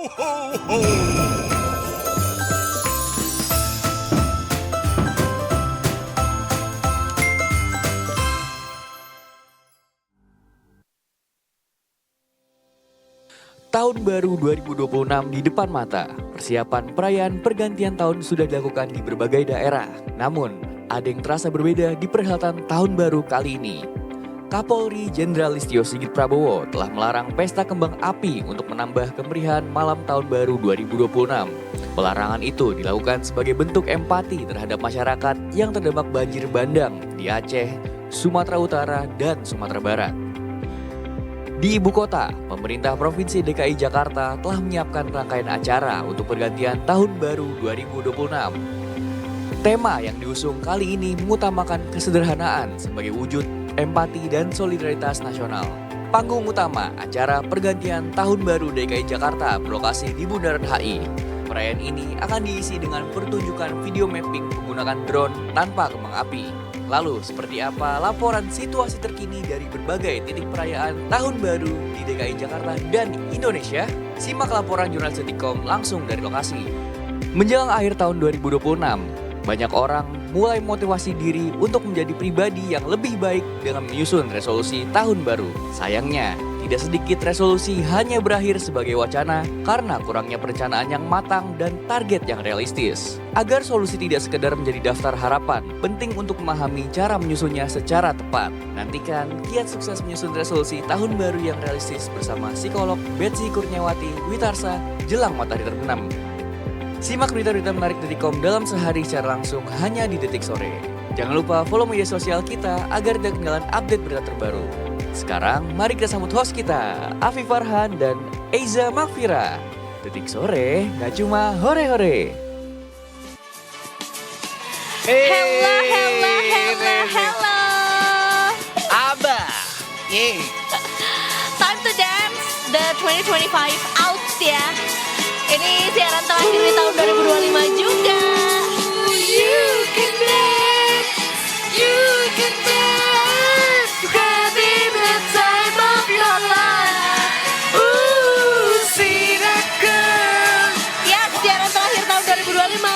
ho, ho! Tahun baru 2026 di depan mata. Persiapan perayaan pergantian tahun sudah dilakukan di berbagai daerah. Namun, ada yang terasa berbeda di perhelatan tahun baru kali ini. Kapolri Jenderal Listio Sigit Prabowo telah melarang pesta kembang api untuk menambah kemeriahan malam tahun baru 2026. Pelarangan itu dilakukan sebagai bentuk empati terhadap masyarakat yang terdampak banjir bandang di Aceh, Sumatera Utara, dan Sumatera Barat. Di ibu kota, pemerintah Provinsi DKI Jakarta telah menyiapkan rangkaian acara untuk pergantian Tahun Baru 2026. Tema yang diusung kali ini mengutamakan kesederhanaan sebagai wujud empati dan solidaritas nasional. Panggung utama acara pergantian Tahun Baru DKI Jakarta berlokasi di Bundaran HI. Perayaan ini akan diisi dengan pertunjukan video mapping menggunakan drone tanpa kembang api. Lalu, seperti apa laporan situasi terkini dari berbagai titik perayaan Tahun Baru di DKI Jakarta dan Indonesia? Simak laporan jurnalis Detikcom langsung dari lokasi. Menjelang akhir tahun 2026, banyak orang mulai motivasi diri untuk menjadi pribadi yang lebih baik dengan menyusun resolusi tahun baru. Sayangnya, tidak sedikit resolusi hanya berakhir sebagai wacana karena kurangnya perencanaan yang matang dan target yang realistis. Agar solusi tidak sekedar menjadi daftar harapan, penting untuk memahami cara menyusunnya secara tepat. Nantikan kiat sukses menyusun resolusi tahun baru yang realistis bersama psikolog Betsy Kurniawati Witarsa jelang matahari terbenam. Simak berita-berita menarik Detikcom dalam sehari secara langsung hanya di Detik Sore. Jangan lupa follow media sosial kita agar tidak ketinggalan update berita terbaru. Sekarang mari kita sambut host kita, Afif Farhan dan Eiza Makfira. Detik Sore gak cuma hore-hore. Hello. Abah! Yeay! Time to dance the 2025 out ya. Ini siaran terakhir di tahun 2025 juga. You can dance, you can dance, having the time of your life. Ooh, see that girl. Ya, siaran terakhir tahun 2025.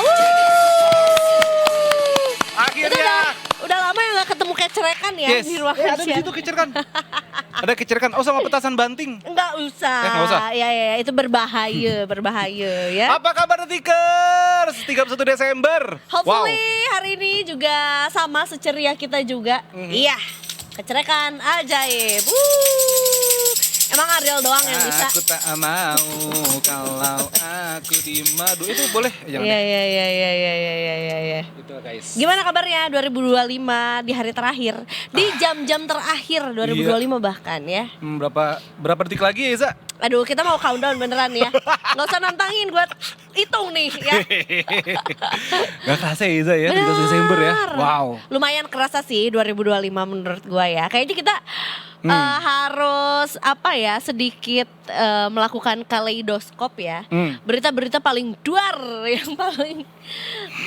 Akhirnya! Udah lama ya gak ketemu kecerekan ya di ruangan ada di situ kecerkan. Ada kecerkan. Oh, sama petasan banting. Enggak usah. Nggak usah? Ya, itu berbahaya ya. Apa kabar Detikers? 31 Desember. Hopefully hari ini juga sama seceria kita juga. Iya, kecerekan ajaib. Emang Ariel doang yang bisa. Aku tak mau kalau aku di madu. Itu boleh? Jangan Iya. deh. Itu guys. Gimana kabarnya 2025 di hari terakhir, di jam-jam terakhir 2025 bahkan ya. Berapa detik lagi ya, Za? Aduh, kita mau countdown beneran ya. Nggak usah nantangin, gue hitung nih ya. Gak kerasa ya, Za ya, 31 Desember ya. Wow. Lumayan kerasa sih 2025 menurut gue ya. Kayaknya kita harus sedikit melakukan kaleidoskop ya. Berita-berita paling duar yang paling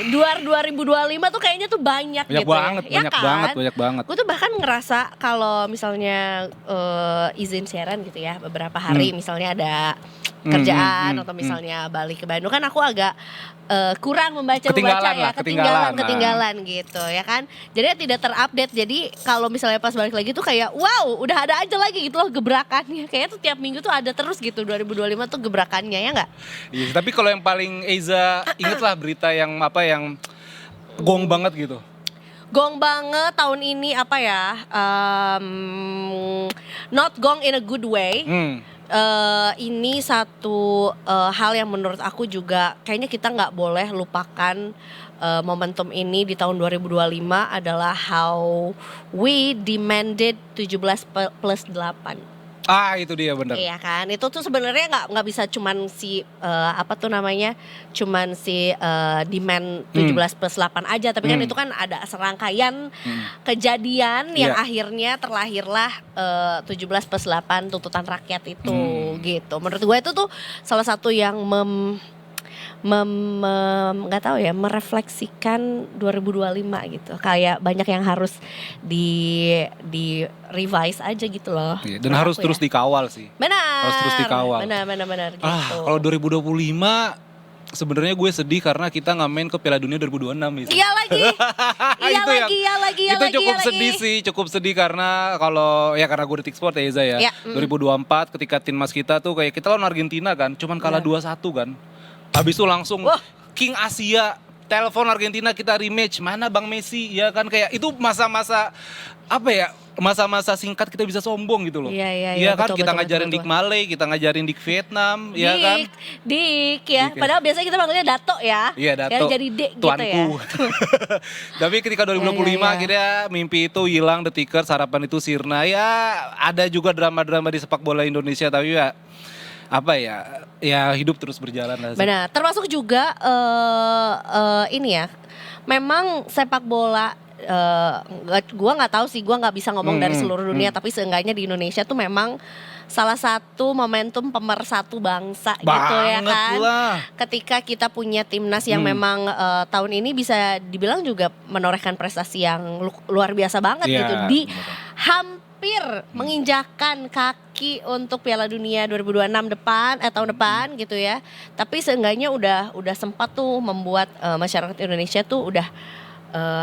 duar 2025 tuh kayaknya tuh banyak gitu ya. Banyak banget. Gue tuh bahkan ngerasa kalau misalnya izin siaran gitu ya beberapa hari misalnya ada kerjaan atau misalnya balik ke Bandung kan aku agak kurang membaca ya, ketinggalan gitu ya kan. Jadi tidak terupdate. Jadi kalau misalnya pas balik lagi tuh kayak wow, udah ada aja lagi gitu loh gebrakannya. Kayaknya tuh tiap minggu tuh ada terus gitu 2025 tuh gebrakannya ya enggak? Iya, tapi kalau yang paling Eiza inget lah berita yang gong banget gitu. Gong banget tahun ini not gong in a good way. Ini satu hal yang menurut aku juga kayaknya kita nggak boleh lupakan momentum ini di tahun 2025 adalah how we demanded 17+8. Itu dia benar. Iya kan, itu tuh sebenarnya nggak bisa cuman cuman si demand 17+8 aja, tapi kan itu kan ada serangkaian kejadian yang akhirnya terlahirlah 17+8 tuntutan rakyat itu gitu. Menurut gue itu tuh salah satu yang nggak tahu ya, merefleksikan 2025 gitu. Kayak banyak yang harus di revise aja gitu loh. Iya, dan Menurut harus aku terus ya. dikawal sih. Benar. Harus terus dikawal. Benar gitu. Kalau 2025 sebenarnya gue sedih karena kita nggak main ke Piala Dunia 2026 Iya lagi. Itu cukup sedih sih, cukup sedih karena karena gue di Sport ya Iza ya. Ya, 2024 ketika timnas kita tuh kayak kita lawan Argentina kan, cuman kalah 2-1 kan. Habis itu langsung Wah. King Asia telepon Argentina, kita rematch, mana Bang Messi, ya kan, kayak itu masa-masa apa ya, masa-masa singkat kita bisa sombong gitu loh. Iya, kan, betul, kita betul, ngajarin betul, Dik Malay, kita ngajarin Dik Vietnam, ya kan. Dik ya. Dik ya. Padahal biasanya kita panggilnya Dato ya. Iya, Dato. Ya, jadi Dek gitu ya. Tuanku. Tapi ketika 2025 Iya. akhirnya mimpi itu hilang, The Tickers, harapan itu sirna. Ya ada juga drama-drama di sepak bola Indonesia, tapi ya apa ya hidup terus berjalan lah. Benar, termasuk juga ini ya. Memang sepak bola gua nggak tahu sih, gua nggak bisa ngomong dari seluruh dunia, tapi seenggaknya di Indonesia tuh memang salah satu momentum pemersatu bangsa gitu ya Banget kan. lah. Ketika kita punya timnas yang memang tahun ini bisa dibilang juga menorehkan prestasi yang luar biasa banget Iya, gitu di bener. hampir menginjakan kaki untuk Piala Dunia 2026 tahun depan gitu ya. Tapi seenggaknya udah sempat tuh membuat masyarakat Indonesia tuh udah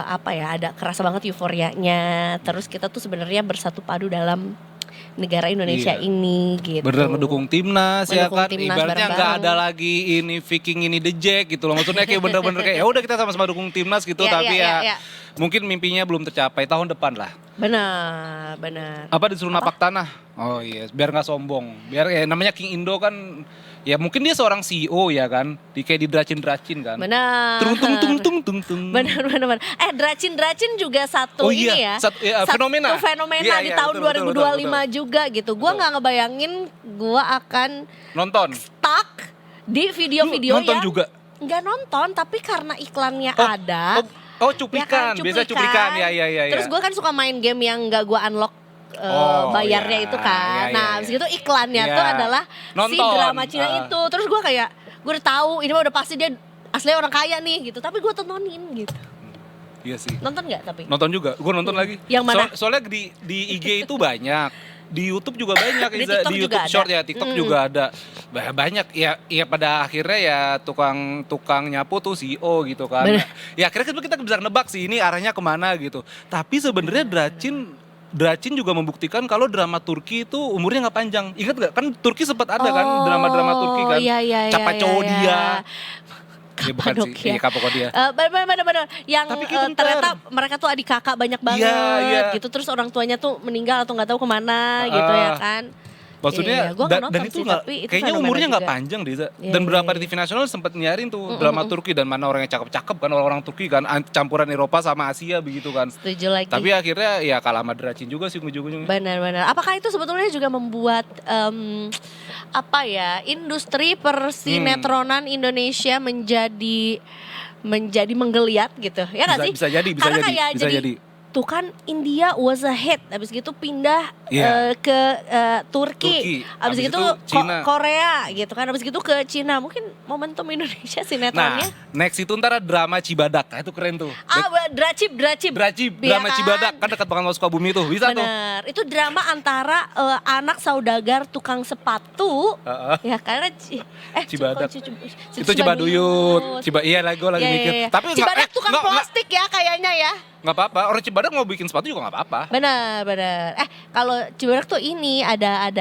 ada kerasa banget euforianya. Terus kita tuh sebenarnya bersatu padu dalam negara Indonesia Iya. ini gitu. Bener ngedukung timnas ya Mendukung kan, timnas ibaratnya nggak bareng-bareng. ada lagi ini Viking ini the Jack gitu loh, maksudnya kayak bener-bener kayak ya udah kita sama-sama dukung timnas gitu, Iya, tapi iya, ya iya. mungkin mimpinya belum tercapai tahun depan lah. Benar. Apa disuruh napak tanah? Oh iya, biar nggak sombong, biar ya namanya King Indo kan, ya mungkin dia seorang CEO ya kan, kayak didracin-dracin kan. Benar. Tung. Benar. Dracin juga satu Oh ini iya, ya. fenomena. Fenomena Iya, di iya, tahun betul, 2025 juga gitu. Gua Betul. nggak ngebayangin gua akan Nonton. stuck di video-video Nonton yang juga. nggak nonton, tapi karena iklannya Oh, ada. cuplikan, biasa cuplikan, ya. Terus gue kan suka main game yang gak gue unlock bayarnya ya, itu kan. ya, Nah, ya. habis itu iklannya Ya. tuh adalah si Nonton. drama Cina itu. Terus gue kayak, gue udah tahu ini mah udah pasti dia aslinya orang kaya nih gitu. Tapi gue tontonin gitu. Iya sih. Nonton nggak tapi? Nonton juga, gue nonton lagi. Yang mana? Soalnya di IG itu banyak. Di YouTube juga banyak, Di Iza. TikTok Di juga YouTube ada. Short ya, TikTok juga ada. Banyak ya pada akhirnya ya tukang nyapu tuh CEO gitu kan. Bener. Ya akhirnya kita bisa nebak sih ini arahnya kemana gitu. Tapi sebenarnya Dracin juga membuktikan kalau drama Turki itu umurnya nggak panjang. Ingat nggak? Kan Turki sempat ada kan drama-drama Turki kan. Iya. Capacodia. Ya bukan Kapadokia. sih, Kapadokia. Benar. Yang Tapi kayak bentar. ternyata mereka tuh adik kakak banyak banget Iya. gitu. Terus orang tuanya tuh meninggal atau nggak tahu kemana gitu ya kan. Maksudnya Iya, gua nggak dan nonton itu sih, nggak, tapi itu kayaknya fenomena umurnya nggak juga. panjang deh. Iya, Dan iya, beberapa iya. di TV nasional sempat nyiarin tuh drama Turki, dan mana orang yang cakep-cakep kan, orang Turki kan, campuran Eropa sama Asia begitu kan. Setuju lagi. Tapi akhirnya ya kalah sama Dracin juga sih ujung-ujungnya. Benar. Apakah itu sebetulnya juga membuat industri persinetronan Indonesia menjadi menggeliat gitu ya nggak sih? Bisa jadi, Karena kayak bisa jadi. tuh kan India was a hit, abis gitu pindah Iya. ke Turki, abis Abis gitu itu Cina. Korea gitu kan, abis gitu ke Cina. Mungkin momentum Indonesia Nah, sinetronnya. next itu ntar drama Cibadak. Nah, itu keren tuh. Dracip. Dracip, Iya drama kan? Cibadak kan dekat banget sama Sukabumi tuh. Bisa tuh. Bener, itu drama antara anak saudagar tukang sepatu, ya karena Cibadak. Itu Itu Cibaduyut. Iya lagi gue lagi mikir. Iya. Tapi Cibadak tukang plastik ya kayaknya ya. nggak apa-apa. Orang Cibadak mau bikin sepatu juga nggak apa-apa. Benar. Kalau Cibadak tuh ini ada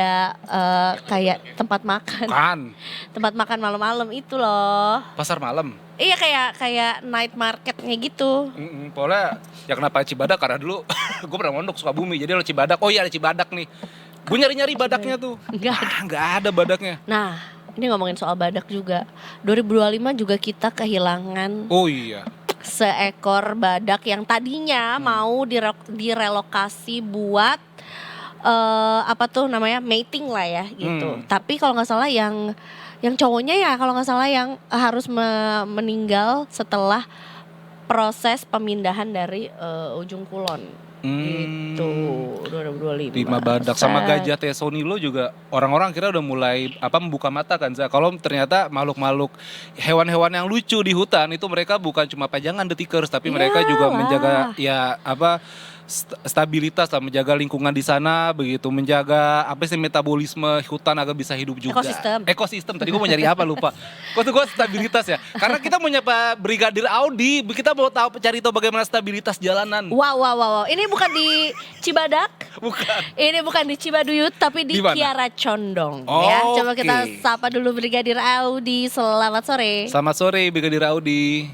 kayak tempat makan. Kan Tempat makan malam-malam itu loh. pasar malam. Iya kayak night marketnya gitu. Pokoknya ya kenapa Cibadak, karena dulu gue pernah mondok Sukabumi, jadi lo Cibadak, oh iya ada Cibadak nih. Gue nyari-nyari badaknya tuh. Nggak ada badaknya. Nah, ini ngomongin soal badak juga. 2025 juga kita kehilangan Oh iya. seekor badak yang tadinya mau direlokasi buat mating lah ya gitu. Tapi kalau nggak salah yang cowoknya ya kalau nggak salah yang harus meninggal setelah proses pemindahan dari Ujung Kulon. Gitu 2025. 5 badak sama gajah Tesonilo juga orang-orang kira udah mulai membuka mata kan Za. Kalau ternyata makhluk-makhluk hewan-hewan yang lucu di hutan itu mereka bukan cuma pajangan detikers tapi mereka juga Iyalah. menjaga stabilitas lah, menjaga lingkungan di sana begitu, menjaga metabolisme hutan agar bisa hidup juga. Ekosistem. Tadi gue mau nyari apa lupa. Kok tuh gue stabilitas ya. Karena kita mau nyapa Brigadir Audi, kita mau cari tahu bagaimana stabilitas jalanan. Wow. Ini bukan di Cibadak. Bukan. Ini bukan di Cibaduyut tapi di Di mana? Kiara Condong Oh, ya. Coba oke. kita sapa dulu Brigadir Audi. Selamat sore. Selamat sore Brigadir Audi.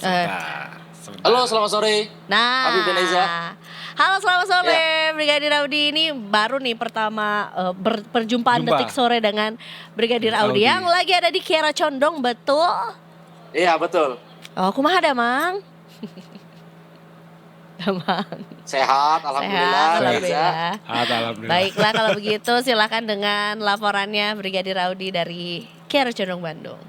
Sebentar. Halo, selamat sore. Nah, Habib dan Eza. halo selamat sore Brigadir Audi. Ini baru nih pertama perjumpaan Jumpa. detik sore dengan Brigadir Audi Audi. yang lagi ada di Kiara Condong, betul? Iya, betul. Oh, kumaha Damang? Damang. Sehat, alhamdulillah. Sehat, Eza. alhamdulillah. Alhamdulillah. Baiklah kalau begitu silakan dengan laporannya Brigadir Audi dari Kiara Condong Bandung.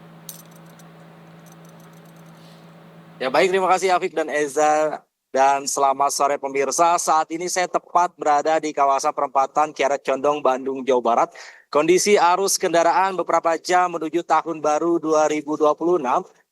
Ya baik, terima kasih Afif dan Eza. Dan selamat sore pemirsa. Saat ini saya tepat berada di kawasan perempatan Kiara Condong, Bandung, Jawa Barat. Kondisi arus kendaraan beberapa jam menuju tahun baru 2026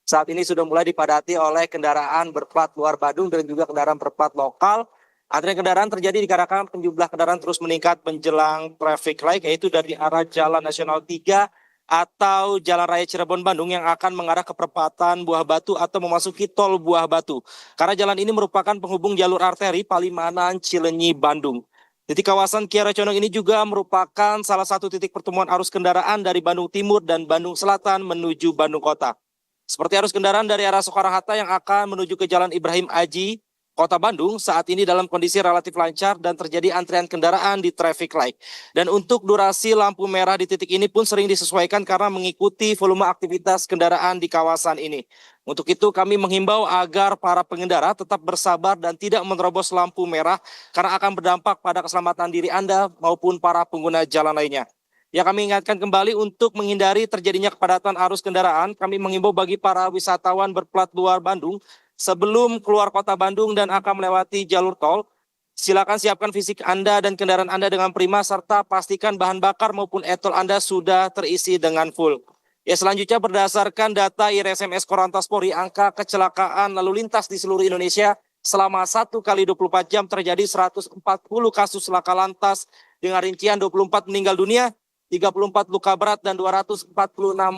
saat ini sudah mulai dipadati oleh kendaraan berplat luar Bandung dan juga kendaraan berplat lokal. Antrian kendaraan terjadi dikarenakan jumlah kendaraan terus meningkat menjelang traffic light, yaitu dari arah Jalan Nasional 3 atau Jalan Raya Cirebon Bandung yang akan mengarah ke perempatan Buah Batu atau memasuki tol Buah Batu. Karena jalan ini merupakan penghubung jalur arteri Palimanan, Cileunyi, Bandung. Titik kawasan Kiara Condong ini juga merupakan salah satu titik pertemuan arus kendaraan dari Bandung Timur dan Bandung Selatan menuju Bandung Kota. Seperti arus kendaraan dari arah Soekarno-Hatta yang akan menuju ke Jalan Ibrahim Aji, Kota Bandung saat ini dalam kondisi relatif lancar dan terjadi antrian kendaraan di traffic light. Dan untuk durasi lampu merah di titik ini pun sering disesuaikan karena mengikuti volume aktivitas kendaraan di kawasan ini. Untuk itu kami menghimbau agar para pengendara tetap bersabar dan tidak menerobos lampu merah karena akan berdampak pada keselamatan diri Anda maupun para pengguna jalan lainnya. Ya, kami ingatkan kembali untuk menghindari terjadinya kepadatan arus kendaraan, kami menghimbau bagi para wisatawan berplat luar Bandung sebelum keluar kota Bandung dan akan melewati jalur tol, silakan siapkan fisik Anda dan kendaraan Anda dengan prima serta pastikan bahan bakar maupun etol Anda sudah terisi dengan full. Ya, selanjutnya berdasarkan data IRSMS Korlantas Polri, angka kecelakaan lalu lintas di seluruh Indonesia selama 1 kali 24 jam terjadi 140 kasus laka lantas dengan rincian 24 meninggal dunia, 34 luka berat dan 246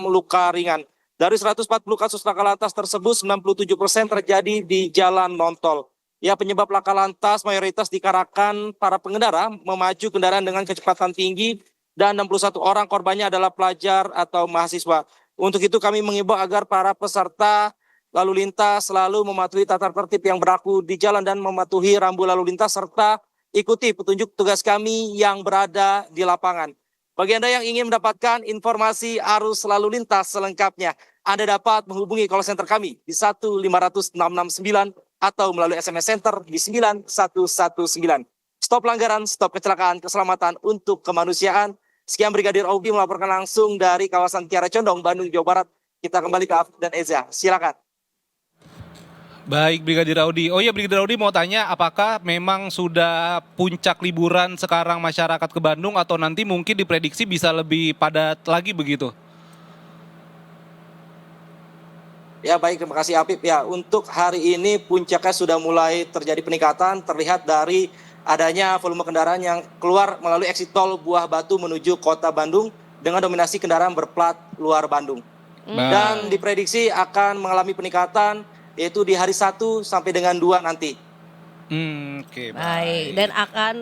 luka ringan. Dari 140 kasus laka lantas tersebut 97% terjadi di jalan non-tol. Ya, penyebab laka lantas mayoritas dikarenakan para pengendara memacu kendaraan dengan kecepatan tinggi dan 61 orang korbannya adalah pelajar atau mahasiswa. Untuk itu kami mengimbau agar para peserta lalu lintas selalu mematuhi tata tertib yang berlaku di jalan dan mematuhi rambu lalu lintas serta ikuti petunjuk tugas kami yang berada di lapangan. Bagi Anda yang ingin mendapatkan informasi arus lalu lintas selengkapnya, Anda dapat menghubungi call center kami di 15669 atau melalui SMS Center di 9119. Stop pelanggaran, stop kecelakaan, keselamatan untuk kemanusiaan. Sekian Brigadir Audi melaporkan langsung dari kawasan Kiara Condong, Bandung, Jawa Barat. Kita kembali ke Afif dan Eza. Silakan. Baik Brigadir Audi. Oh iya Brigadir Audi mau tanya apakah memang sudah puncak liburan sekarang masyarakat ke Bandung atau nanti mungkin diprediksi bisa lebih padat lagi begitu? Ya baik, terima kasih Afif. Ya, untuk hari ini puncaknya sudah mulai terjadi peningkatan terlihat dari adanya volume kendaraan yang keluar melalui exit tol Buah Batu menuju kota Bandung dengan dominasi kendaraan berplat luar Bandung. Dan diprediksi akan mengalami peningkatan yaitu di hari 1 sampai dengan 2 nanti. Oke, Baik, dan akan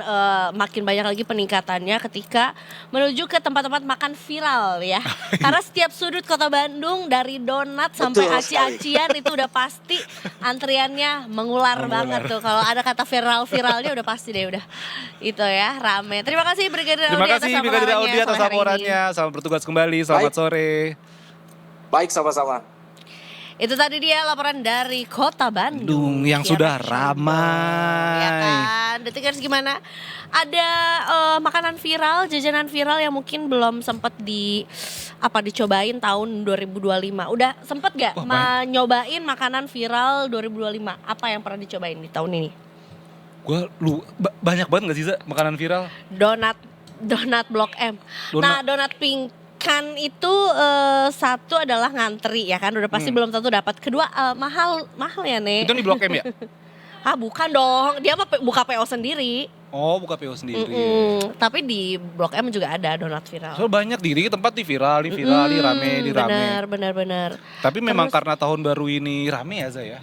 makin banyak lagi peningkatannya ketika menuju ke tempat-tempat makan viral ya. Karena setiap sudut kota Bandung dari donat sampai Betul aci-acian itu udah pasti antriannya mengular banget tuh. Kalau ada kata viralnya udah pasti deh udah itu ya rame. Terima kasih Brigadir Terima Audi kasih Brigadir Audi atas sore hari ini. laporannya. Selamat bertugas kembali. Selamat Baik. sore. Baik, sama-sama. Itu tadi dia laporan dari Kota Bandung. Yang Kiara sudah Condong, ramai. ya kan? Detikers gimana? Ada makanan viral, jajanan viral yang mungkin belum sempat dicobain tahun 2025. Udah sempet gak nyobain makanan viral 2025? Apa yang pernah dicobain di tahun ini? Banyak banget gak sih makanan viral? Donat Blok M. Nah, donat pink kan itu satu adalah ngantri ya kan, udah pasti belum tentu dapat. Kedua mahal ya Nek. Itu di Blok M ya? Bukan dong, dia mah buka PO sendiri. Oh, buka PO sendiri. Tapi di Blok M juga ada donat viral. So banyak di tempat di viral, di rame. Benar. Tapi memang karena tahun baru ini rame ya Zaya.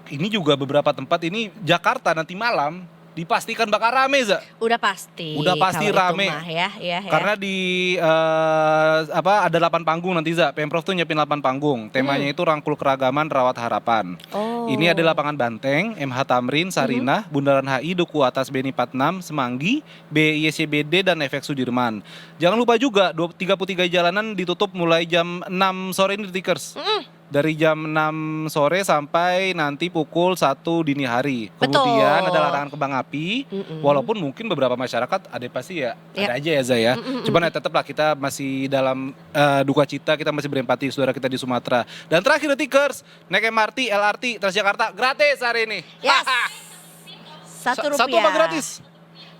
Ini juga beberapa tempat ini Jakarta nanti malam dipastikan bakal rame Za. Udah pasti rame. Mah, ya. Karena di ada 8 panggung nanti Za. Pemprov tuh nyiapin 8 panggung. Temanya itu rangkul keragaman rawat harapan. Ini ada lapangan Banteng, MH Tamrin, Sarinah, Bundaran HI, Duku Atas BNI 46, Semanggi, BYCBD dan Efek Sudirman. Jangan lupa juga 33 jalanan ditutup mulai jam 6 sore ini Detikers. Dari jam 6 sore sampai nanti pukul 1 dini hari. Kemudian ada larangan kembang api. Walaupun mungkin beberapa masyarakat ada pasti ada aja ya Zaya. Cuman tetaplah kita masih dalam duka cita, kita masih berempati saudara kita di Sumatera. Dan terakhir Detikers, naik MRT, LRT, Transjakarta gratis hari ini. Yes. Rp1. Satu apa gratis?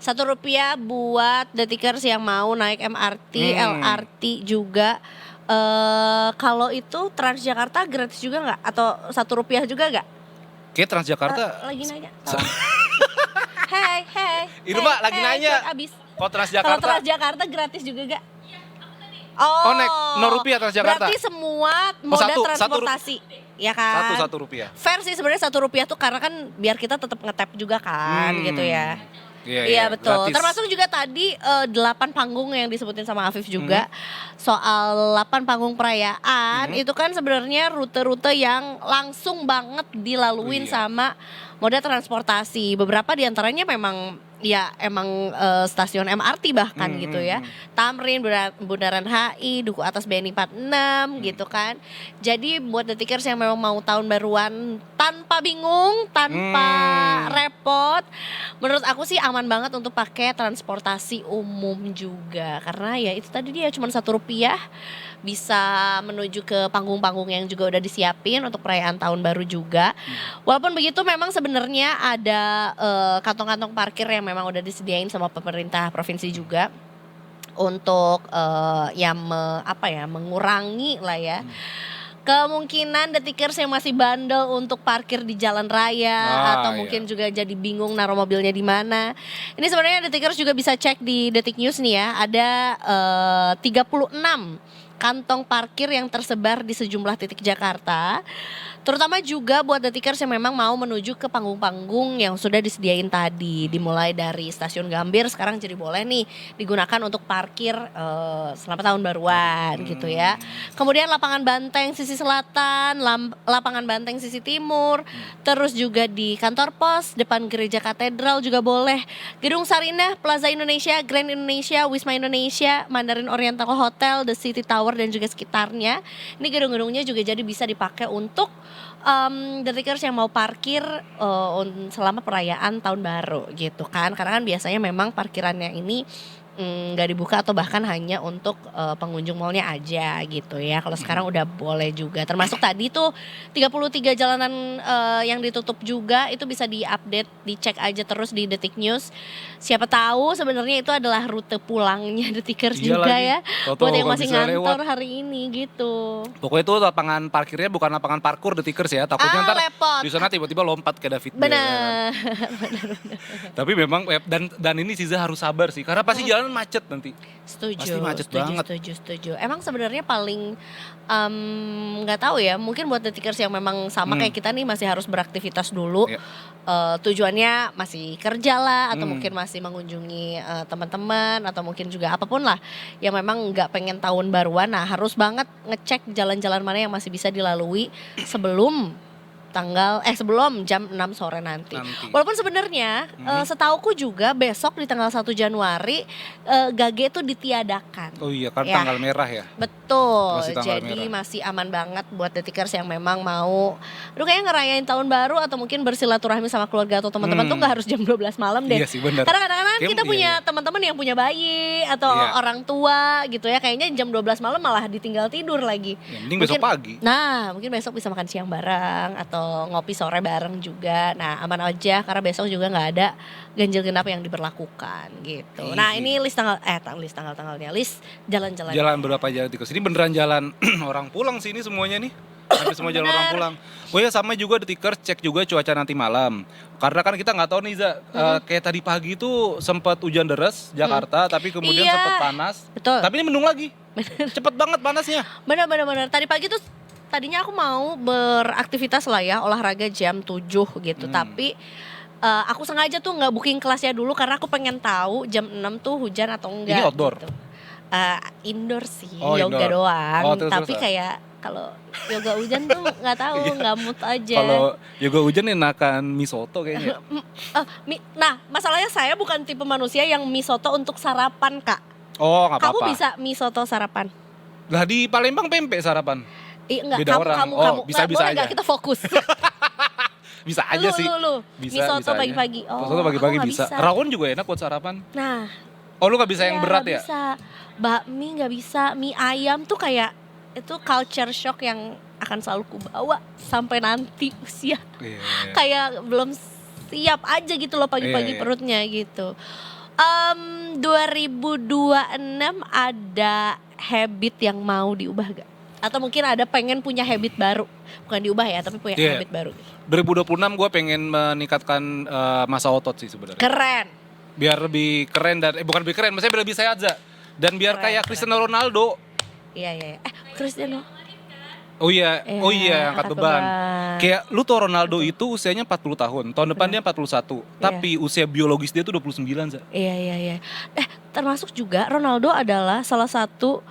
Rp1 buat Detikers yang mau naik MRT, LRT juga. Kalau itu Transjakarta gratis juga nggak? Atau Rp1 juga nggak? Kayak Transjakarta lagi nanya. Hey. Itu Pak lagi nanya. Abis. Kalau Kalau Transjakarta gratis juga nggak? naik Rp0 Transjakarta. Berarti semua moda transportasi. Ya kan? Rp1. Fair sih sebenarnya Rp1 tuh karena kan biar kita tetap nge-tap juga kan gitu ya. Iya betul. Gratis. Termasuk juga tadi 8 panggung yang disebutin sama Afif juga. Soal 8 panggung perayaan itu kan sebenarnya rute-rute yang langsung banget dilaluin sama moda transportasi. Beberapa diantaranya memang stasiun MRT bahkan gitu ya. Tamrin, Bundaran HI, Duku Atas BNI 46 gitu kan. Jadi buat Detikers yang memang mau tahun baruan tanpa bingung, tanpa repot, menurut aku sih aman banget untuk pakai transportasi umum juga. Karena ya itu tadi dia cuma Rp1 bisa menuju ke panggung-panggung yang juga udah disiapin untuk perayaan tahun baru juga. Walaupun begitu memang sebenarnya ada kantong-kantong parkir yang memang udah disediain sama pemerintah provinsi juga untuk mengurangi lah ya kemungkinan Detikers yang masih bandel untuk parkir di jalan raya atau mungkin juga jadi bingung naruh mobilnya di mana. Ini sebenarnya Detikers juga bisa cek di Detik News nih ya. Ada 36 kantong parkir yang tersebar di sejumlah titik Jakarta. Terutama juga buat Detikers yang memang mau menuju ke panggung-panggung yang sudah disediain tadi. Dimulai dari Stasiun Gambir sekarang jadi boleh nih digunakan untuk parkir selama tahun baruan gitu ya. Kemudian lapangan Banteng sisi selatan, lapangan Banteng sisi timur, terus juga di kantor pos, depan gereja katedral juga boleh. Gedung Sarinah, Plaza Indonesia, Grand Indonesia, Wisma Indonesia, Mandarin Oriental Hotel, The City Tower dan juga sekitarnya. Ini gedung-gedungnya juga jadi bisa dipakai untuk Detikers yang mau parkir selama perayaan tahun baru gitu kan. Karena kan biasanya memang parkirannya ini nggak dibuka atau bahkan hanya untuk pengunjung malnya aja gitu ya. Kalau sekarang udah boleh juga. Termasuk tadi tuh 33 jalanan yang ditutup juga itu bisa diupdate, dicek aja terus di Detik News. Siapa tahu sebenarnya itu adalah rute pulangnya Detikers juga ya. Buat yang masih ngantor hari ini gitu. Pokoknya itu lapangan parkirnya bukan lapangan parkur Detikers ya. Takutnya ntar di sana tiba-tiba lompat ke David. Benar. Tapi memang dan ini Siza harus sabar sih karena pasti jalan macet nanti. Setuju. Pasti macet banget. Setuju. Emang sebenarnya paling nggak tahu ya. Mungkin buat Detikers yang memang sama kayak kita nih masih harus beraktivitas dulu. Tujuannya masih kerja lah atau mungkin masih mengunjungi teman-teman atau mungkin juga apapun lah yang memang nggak pengen tahun baruan. Nah harus banget ngecek jalan-jalan mana yang masih bisa dilalui sebelum sebelum jam 6 sore nanti. Walaupun sebenarnya setauku juga besok di tanggal 1 Januari Gage itu ditiadakan. Oh iya, kan tanggal merah ya. Betul. Masih Jadi masih aman banget buat detikers yang memang mau kayaknya ngerayain tahun baru atau mungkin bersilaturahmi sama keluarga atau teman-teman tuh nggak harus jam 12 malam deh. Iya sih, benar. Karena kadang-kadang kita punya teman-teman yang punya bayi atau orang tua gitu ya, kayaknya jam 12 malam malah ditinggal tidur lagi. Ya, mending besok pagi. Nah, mungkin besok bisa makan siang bareng atau ngopi sore bareng juga. Nah, aman aja karena besok juga nggak ada ganjil genap yang diberlakukan gitu. Nah, ini list tanggalnya, list jalan-jalan. Jalan berapa jalan tikus? Ini beneran jalan orang pulang sih ini semuanya nih. Hampir semua jalan orang pulang. Oh ya, sama juga detikers, cek juga cuaca nanti malam. Karena kan kita nggak tahu nih kayak tadi pagi itu sempat hujan deras Jakarta, tapi kemudian sempat panas. Betul. Tapi ini mendung lagi. Cepet banget panasnya. Benar. Tadi pagi tuh tadinya aku mau beraktivitas lah ya, olahraga jam 7 gitu. Tapi aku sengaja tuh nggak booking kelasnya dulu karena aku pengen tahu jam 6 tuh hujan atau enggak. Ini outdoor? Gitu. Indoor sih, yoga indoor doang. Tapi terus. kayak kalau yoga hujan tuh nggak tahu, nggak mood aja. Kalau yoga hujan enakan mie soto kayaknya. Nah, masalahnya saya bukan tipe manusia yang mie soto untuk sarapan, Kak. Oh, nggak apa-apa. Kamu bisa mie soto sarapan? Lah di Palembang pempek sarapan. Enggak, Beda orang. kamu Bisa boleh aja. Nggak kita fokus? Bisa aja sih. Mie soto pagi-pagi. Mie soto pagi-pagi bisa. Rawon juga enak buat sarapan. Nah. Oh, lu nggak bisa yang berat ya? Bisa. Bakmi nggak bisa. Mie ayam tuh kayak itu culture shock yang akan selalu kubawa sampai nanti usia. Kayak belum siap aja gitu loh pagi-pagi perutnya gitu. 2026 ada habit yang mau diubah gak? Atau mungkin ada pengen punya habit baru? Bukan diubah ya, tapi punya habit baru. 2026 gue pengen meningkatkan masa otot sih sebenarnya. Keren. Biar lebih keren dan bukan lebih keren, maksudnya biar lebih sehat aja. Dan biar kayak Cristiano Ronaldo. Iya. Cristiano. Oh iya, angkat beban. Kayak lu tuh Ronaldo itu usianya 40 tahun. Tahun depan dia 41. Tapi usia biologis dia tuh 29, Za. Iya. Termasuk juga Ronaldo adalah salah satu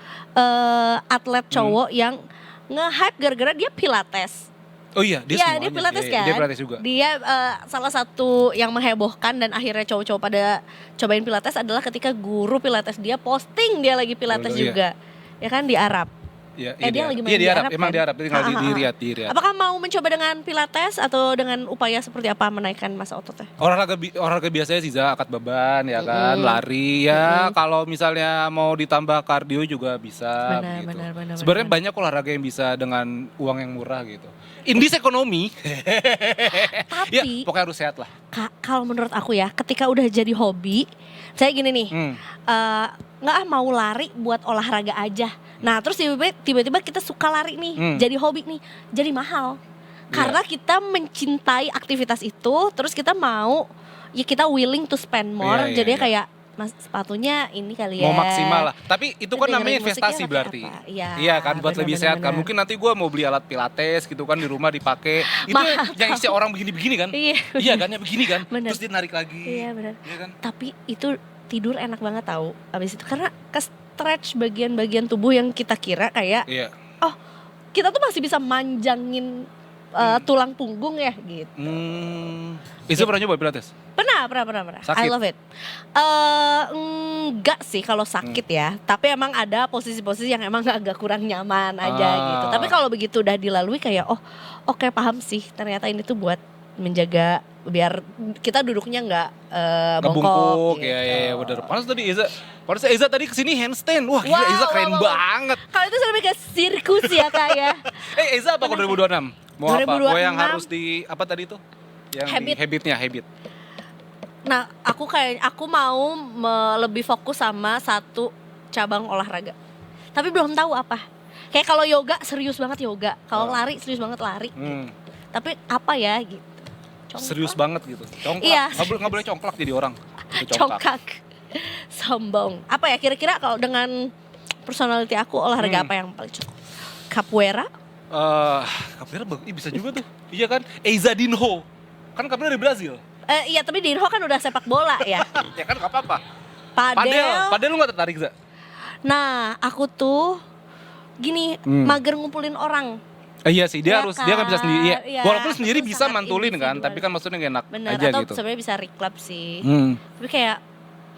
atlet cowok yang nge-hype gara-gara dia pilates. Oh iya, dia pilates kan. Dia pilates juga. Dia salah satu yang menghebohkan dan akhirnya cowok-cowok pada cobain pilates adalah ketika guru pilates dia posting dia lagi pilates juga. Ya kan di Arab. Dia lagi main di Arab. Emang di Arab, tinggal di Riyadh. Apakah mau mencoba dengan pilates atau dengan upaya seperti apa menaikkan masa ototnya? Olahraga biasanya sih, Za, angkat beban ya kan, lari ya. Kalau misalnya mau ditambah kardio juga bisa. Benar. Sebenarnya banyak olahraga yang bisa dengan uang yang murah gitu. Indis ekonomi. Tapi ya, pokoknya harus sehat lah. Kalau menurut aku ya, ketika udah jadi hobi, saya gini nih, nggak mau lari buat olahraga aja. Nah terus tiba-tiba kita suka lari nih, jadi hobi nih, jadi mahal. Karena kita mencintai aktivitas itu, terus kita mau, ya kita willing to spend more, jadinya kayak sepatunya ini kali ya. Mau maksimal lah. Tapi itu kan namanya investasi berarti. Iya kan, buat lebih sehat kan. Mungkin nanti gue mau beli alat pilates gitu kan di rumah dipakai. Itu yang isi orang begini-begini kan. Iya kan, ya begini kan. Terus dia narik lagi. Iya benar. Iya kan? Tapi itu tidur enak banget tahu abis itu. Karena ke-stretch bagian-bagian tubuh yang kita kira kayak, oh kita tuh masih bisa manjangin tulang punggung ya gitu. Itu pernah nyoba pilates? Pernah. Sakit? I love it. Enggak sih kalau sakit ya. Tapi emang ada posisi-posisi yang emang agak kurang nyaman aja gitu. Tapi kalau begitu udah dilalui kayak oke, paham sih. Ternyata ini tuh buat menjaga biar kita duduknya nggak bongkok. Gitu. Ya benar. Panas tadi Eza tadi kesini handstand. Wah gila, Eza keren banget. Kalau itu lebih ke sirkus ya Kak ya. Eza apa kalau 2026? Mau 2026, apa? Mau yang harus di apa tadi tuh? Yang habit. Nah, aku mau lebih fokus sama satu cabang olahraga. Tapi belum tahu apa. Kayak kalau yoga serius banget yoga, kalau lari serius banget lari. Tapi apa ya gitu. Congklak. Serius banget gitu. Congklak. Iya. Nggak boleh congklak jadi orang. Congkak. Sombong. Apa ya kira-kira kalau dengan personality aku olahraga apa yang paling cocok? Capoeira? Capoeira bisa juga tuh. Iya kan? Eiza Dinho. Kan capoeira dari Brazil. Iya tapi Dinho kan udah sepak bola ya. Ya kan gak apa-apa. Padel lu gak tertarik, Za? Nah aku tuh gini, mager ngumpulin orang. Iya sih, dia Ya harus dia nggak bisa sendiri. Iya. Iya, Walaupun sendiri aku bisa sangat mantulin kan, individual. tapi kan maksudnya gak enak Bener, aja atau gitu. sebenarnya bisa reclub sih. Hmm. Tapi kayak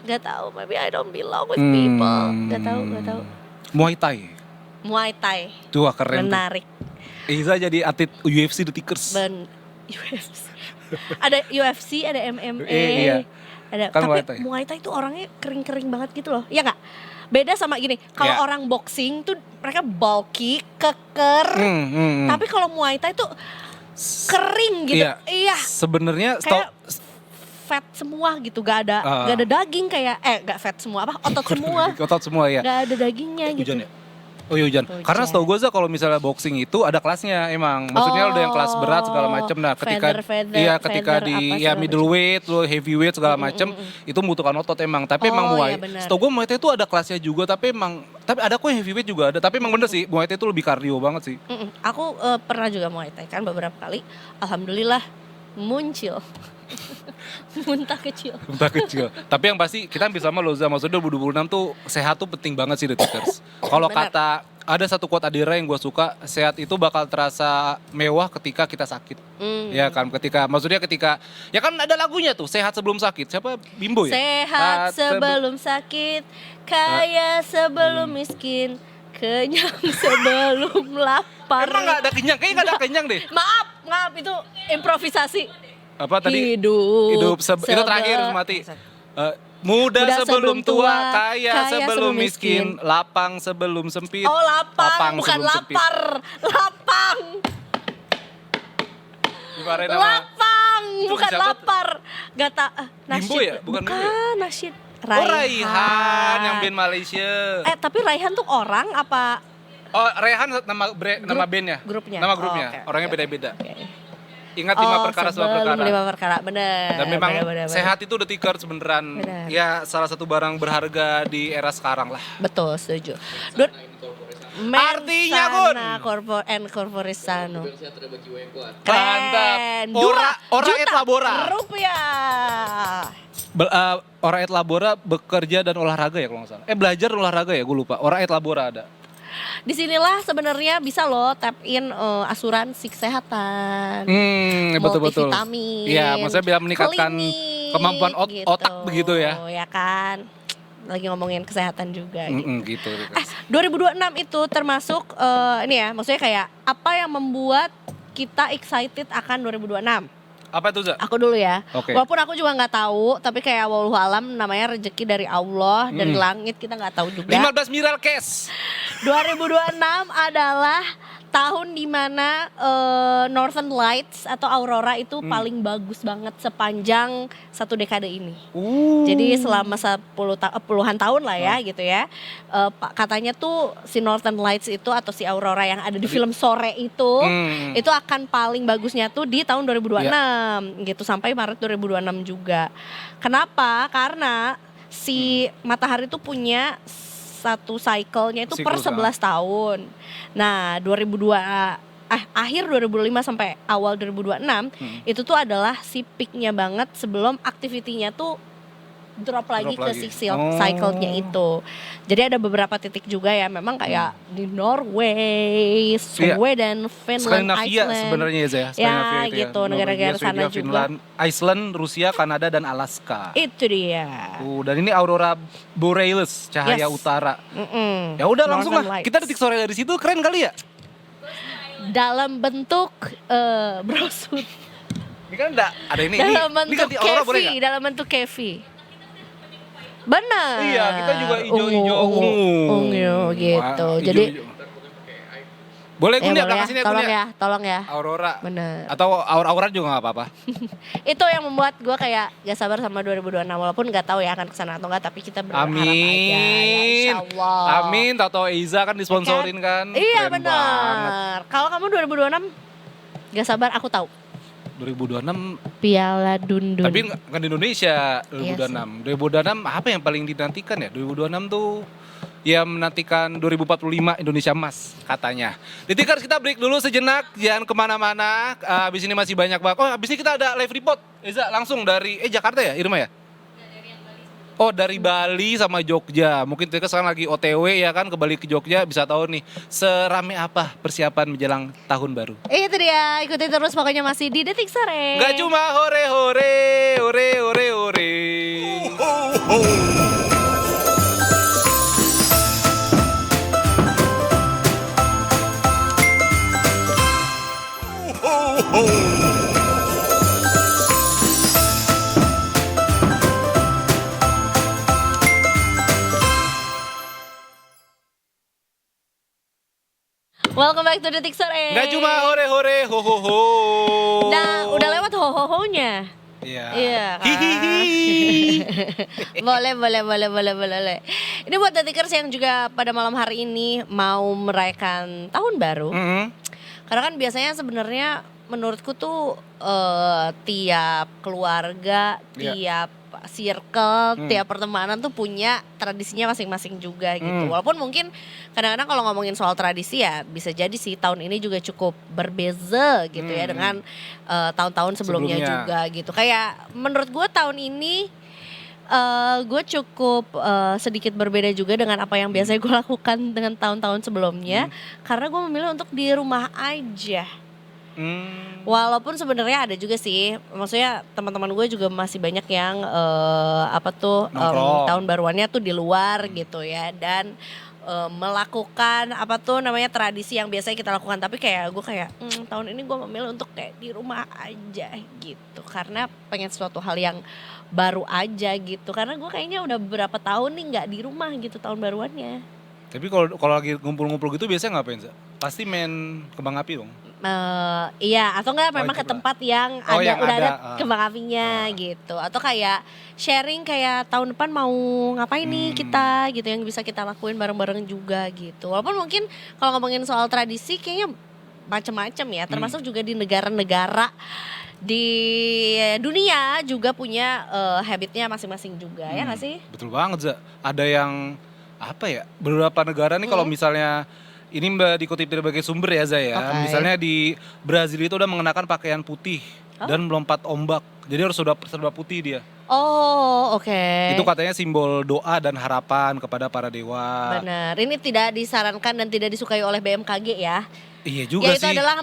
gak tahu, maybe I don't belong with people. Gak tahu. Muay Thai. Muay Thai, Tuh keren tuh. menarik. Iza jadi atlet UFC The Tickers. UFC. Ada UFC, ada MMA. Iya. Ada, Kan tapi Muay Thai. Muay Thai tuh orangnya kering-kering banget gitu loh. Iya nggak? Beda sama gini, kalau Iya. orang boxing tuh mereka bulky, keker. Tapi kalau Muay Thai tuh kering gitu. Iya. Iya. Sebenarnya Kayak fat semua gitu, gak ada daging kayak gak fat semua apa otot semua, otot semua ya. gak ada dagingnya gitu. Hujan ya? Oh iya hujan. Karena setahu gue kalau misalnya boxing itu ada kelasnya emang. Maksudnya udah yang kelas berat segala macam. Nah, ketika ketika di middleweight, lo heavyweight segala macam itu membutuhkan otot emang. Tapi emang Muay, setahu gue Muay Thai itu ada kelasnya juga, tapi ada kok yang heavyweight juga ada. Tapi emang bener sih Muay Thai itu lebih kardio banget sih. Aku pernah juga Muay Thai kan beberapa kali. Alhamdulillah muncul. Muntah kecil. Tapi yang pasti kita hampir sama Loza. Maksudnya 2026 tuh sehat tuh penting banget sih The Tickers. Kalau kata ada satu quote Adira yang gue suka, sehat itu bakal terasa mewah ketika kita sakit. Ya kan, ketika ya kan ada lagunya tuh, sehat sebelum sakit. Siapa? Bimbo ya? Sehat sebelum sakit, kaya sebelum miskin, kenyang sebelum lapar. Emang gak ada kenyang? Kayaknya gak ada kenyang deh. Maaf itu improvisasi. Apa tadi? Hidup itu terakhir mati. Muda sebelum tua, kaya sebelum miskin, lapang sebelum sempit. Oh lapang, bukan sebelum sempit. lapar. Lapang. Dimarahin sama Lapang, bukan siapa tuh? lapar. Gak tak nasyid. Bimbo ya? Bukan Bimbo ya? nasyid. Oh Raihan yang band Malaysia. Tapi Raihan tuh orang apa? Oh Raihan nama bandnya? Grupnya. Nama grupnya, Oh, okay, orangnya okay. beda-beda. Ingat 5 perkara sebab perkara. 5 perkara, bener. Dan memang bener. sehat itu The Tickers beneran. Bener. Ya salah satu barang berharga di era sekarang lah. Betul, setuju. Artinya, Gun? Corporisano. Mantap. Ora et labora. Rupiah. Ora et labora bekerja dan olahraga ya kalau nggak salah. Belajar dan olahraga ya, gue lupa. Ora et labora ada. Disinilah sebenarnya bisa loh tap in asuransi kesehatan, Betul-betul. multivitamin. Iya, maksudnya biar meningkatkan klinik, kemampuan otak begitu ya. Ya kan, lagi ngomongin kesehatan juga. Gitu. 2026 itu termasuk ini ya, maksudnya kayak apa yang membuat kita excited akan 2026? Apa itu, Za? Aku dulu ya. Oke. Walaupun aku juga nggak tahu, tapi kayak wallahu alam namanya rezeki dari Allah dari langit, kita nggak tahu juga. 15 Miral Cash. 2026 adalah tahun dimana Northern Lights atau Aurora itu paling bagus banget sepanjang 1 dekade ini. Jadi selama puluhan tahun lah ya gitu ya. Katanya tuh si Northern Lights itu atau si Aurora yang ada di film Sore itu akan paling bagusnya tuh di tahun 2026 gitu sampai Maret 2026 juga. Kenapa? Karena si matahari itu punya satu cycle-nya itu per 11 tahun. Nah, akhir 2005 sampai awal 2026 itu tuh adalah si peak-nya banget sebelum aktivitinya tuh drop lagi ke cycle-nya itu. Jadi ada beberapa titik juga ya memang kayak di Norway, Sweden, Finland, Skandinavia Iceland. sebenarnya ya, Ya gitu, negara-negara sana juga. Finland, Iceland, Rusia, Kanada dan Alaska. Itu dia. Dan ini Aurora Borealis, cahaya utara. Ya udah langsung lah. Kita detik sore dari situ, keren kali ya? Dalam bentuk brosur. Ini kan ada ini. Dalam Ini bentuk ganti Aurora boleh kevi, nggak? dalam bentuk kevi. Benar. Iya, kita juga hijau-hijau ungu gitu. Jadi boleh gue lihat boleh sini tolong ya. Aurora. Bener. Atau aura juga nggak apa-apa. Itu yang membuat gue kayak gak sabar sama 2026 walaupun gak taw ya akan kesana atau enggak, tapi kita berharap aja ya, insya Allah. Amin. Tato Eiza kan disponsorin kan. Iya Keren benar. Kalau kamu 2026 gak sabar aku tahu. 2026 Piala Dundun. tapi kan di Indonesia 2026. 2026 apa yang paling dinantikan ya? 2026 tuh ya menantikan 2045 Indonesia Emas katanya. Di Tickers kita break dulu sejenak, jangan kemana-mana. Abis ini masih banyak banget. Oh abis ini kita ada live report. Eza langsung dari Jakarta ya Irma ya? Oh dari Bali sama Jogja, mungkin mereka sekarang lagi OTW ya kan ke Bali ke Jogja, bisa tahu nih serame apa persiapan menjelang tahun baru. Itu dia, ikuti terus pokoknya masih di Detik Sore. Gak cuma hore hore, hore hore hore. Welcome back to Detik Sore. Gak cuma hore hore, ho ho ho. Nah, udah lewat ho-ho-ho-nya. Iya. Iya kan? boleh. Ini buat detikers yang juga pada malam hari ini mau merayakan tahun baru. Karena kan biasanya sebenarnya menurutku tuh tiap keluarga, tiap circle, tiap pertemanan tuh punya tradisinya masing-masing juga gitu. Walaupun mungkin kadang-kadang kalau ngomongin soal tradisi ya bisa jadi sih tahun ini juga cukup berbeza gitu ya dengan tahun-tahun sebelumnya juga gitu. Kayak menurut gue tahun ini gue cukup sedikit berbeda juga dengan apa yang biasanya gue lakukan dengan tahun-tahun sebelumnya. Karena gue memilih untuk di rumah aja. Walaupun sebenarnya ada juga sih, maksudnya teman-teman gue juga masih banyak yang tahun baruannya tuh di luar gitu ya, dan melakukan tradisi yang biasanya kita lakukan, tapi kayak gue tahun ini gue memilih untuk kayak di rumah aja gitu, karena pengen sesuatu hal yang baru aja gitu, karena gue kayaknya udah beberapa tahun nih nggak di rumah gitu tahun baruannya. Tapi kalau lagi ngumpul-ngumpul gitu biasanya ngapain sih? Pasti main kembang api dong. Iya, atau enggak memang ke tempat yang ada kembang apinya gitu, atau kayak sharing kayak tahun depan mau ngapain nih kita gitu, yang bisa kita lakuin bareng-bareng juga gitu. Walaupun mungkin kalau ngomongin soal tradisi kayaknya macam-macam ya, termasuk juga di negara-negara di dunia juga punya habitnya masing-masing juga, ya nggak sih? Betul banget, Za. Ada yang beberapa negara nih kalau misalnya ini dikutip dari berbagai sumber ya, Zaya. Misalnya di Brazil itu udah mengenakan pakaian putih dan melompat ombak. Jadi harus serba putih dia. Oh, oke. Itu katanya simbol doa dan harapan kepada para dewa. Benar. Ini tidak disarankan dan tidak disukai oleh BMKG ya. Iya juga sih. Yaitu adalah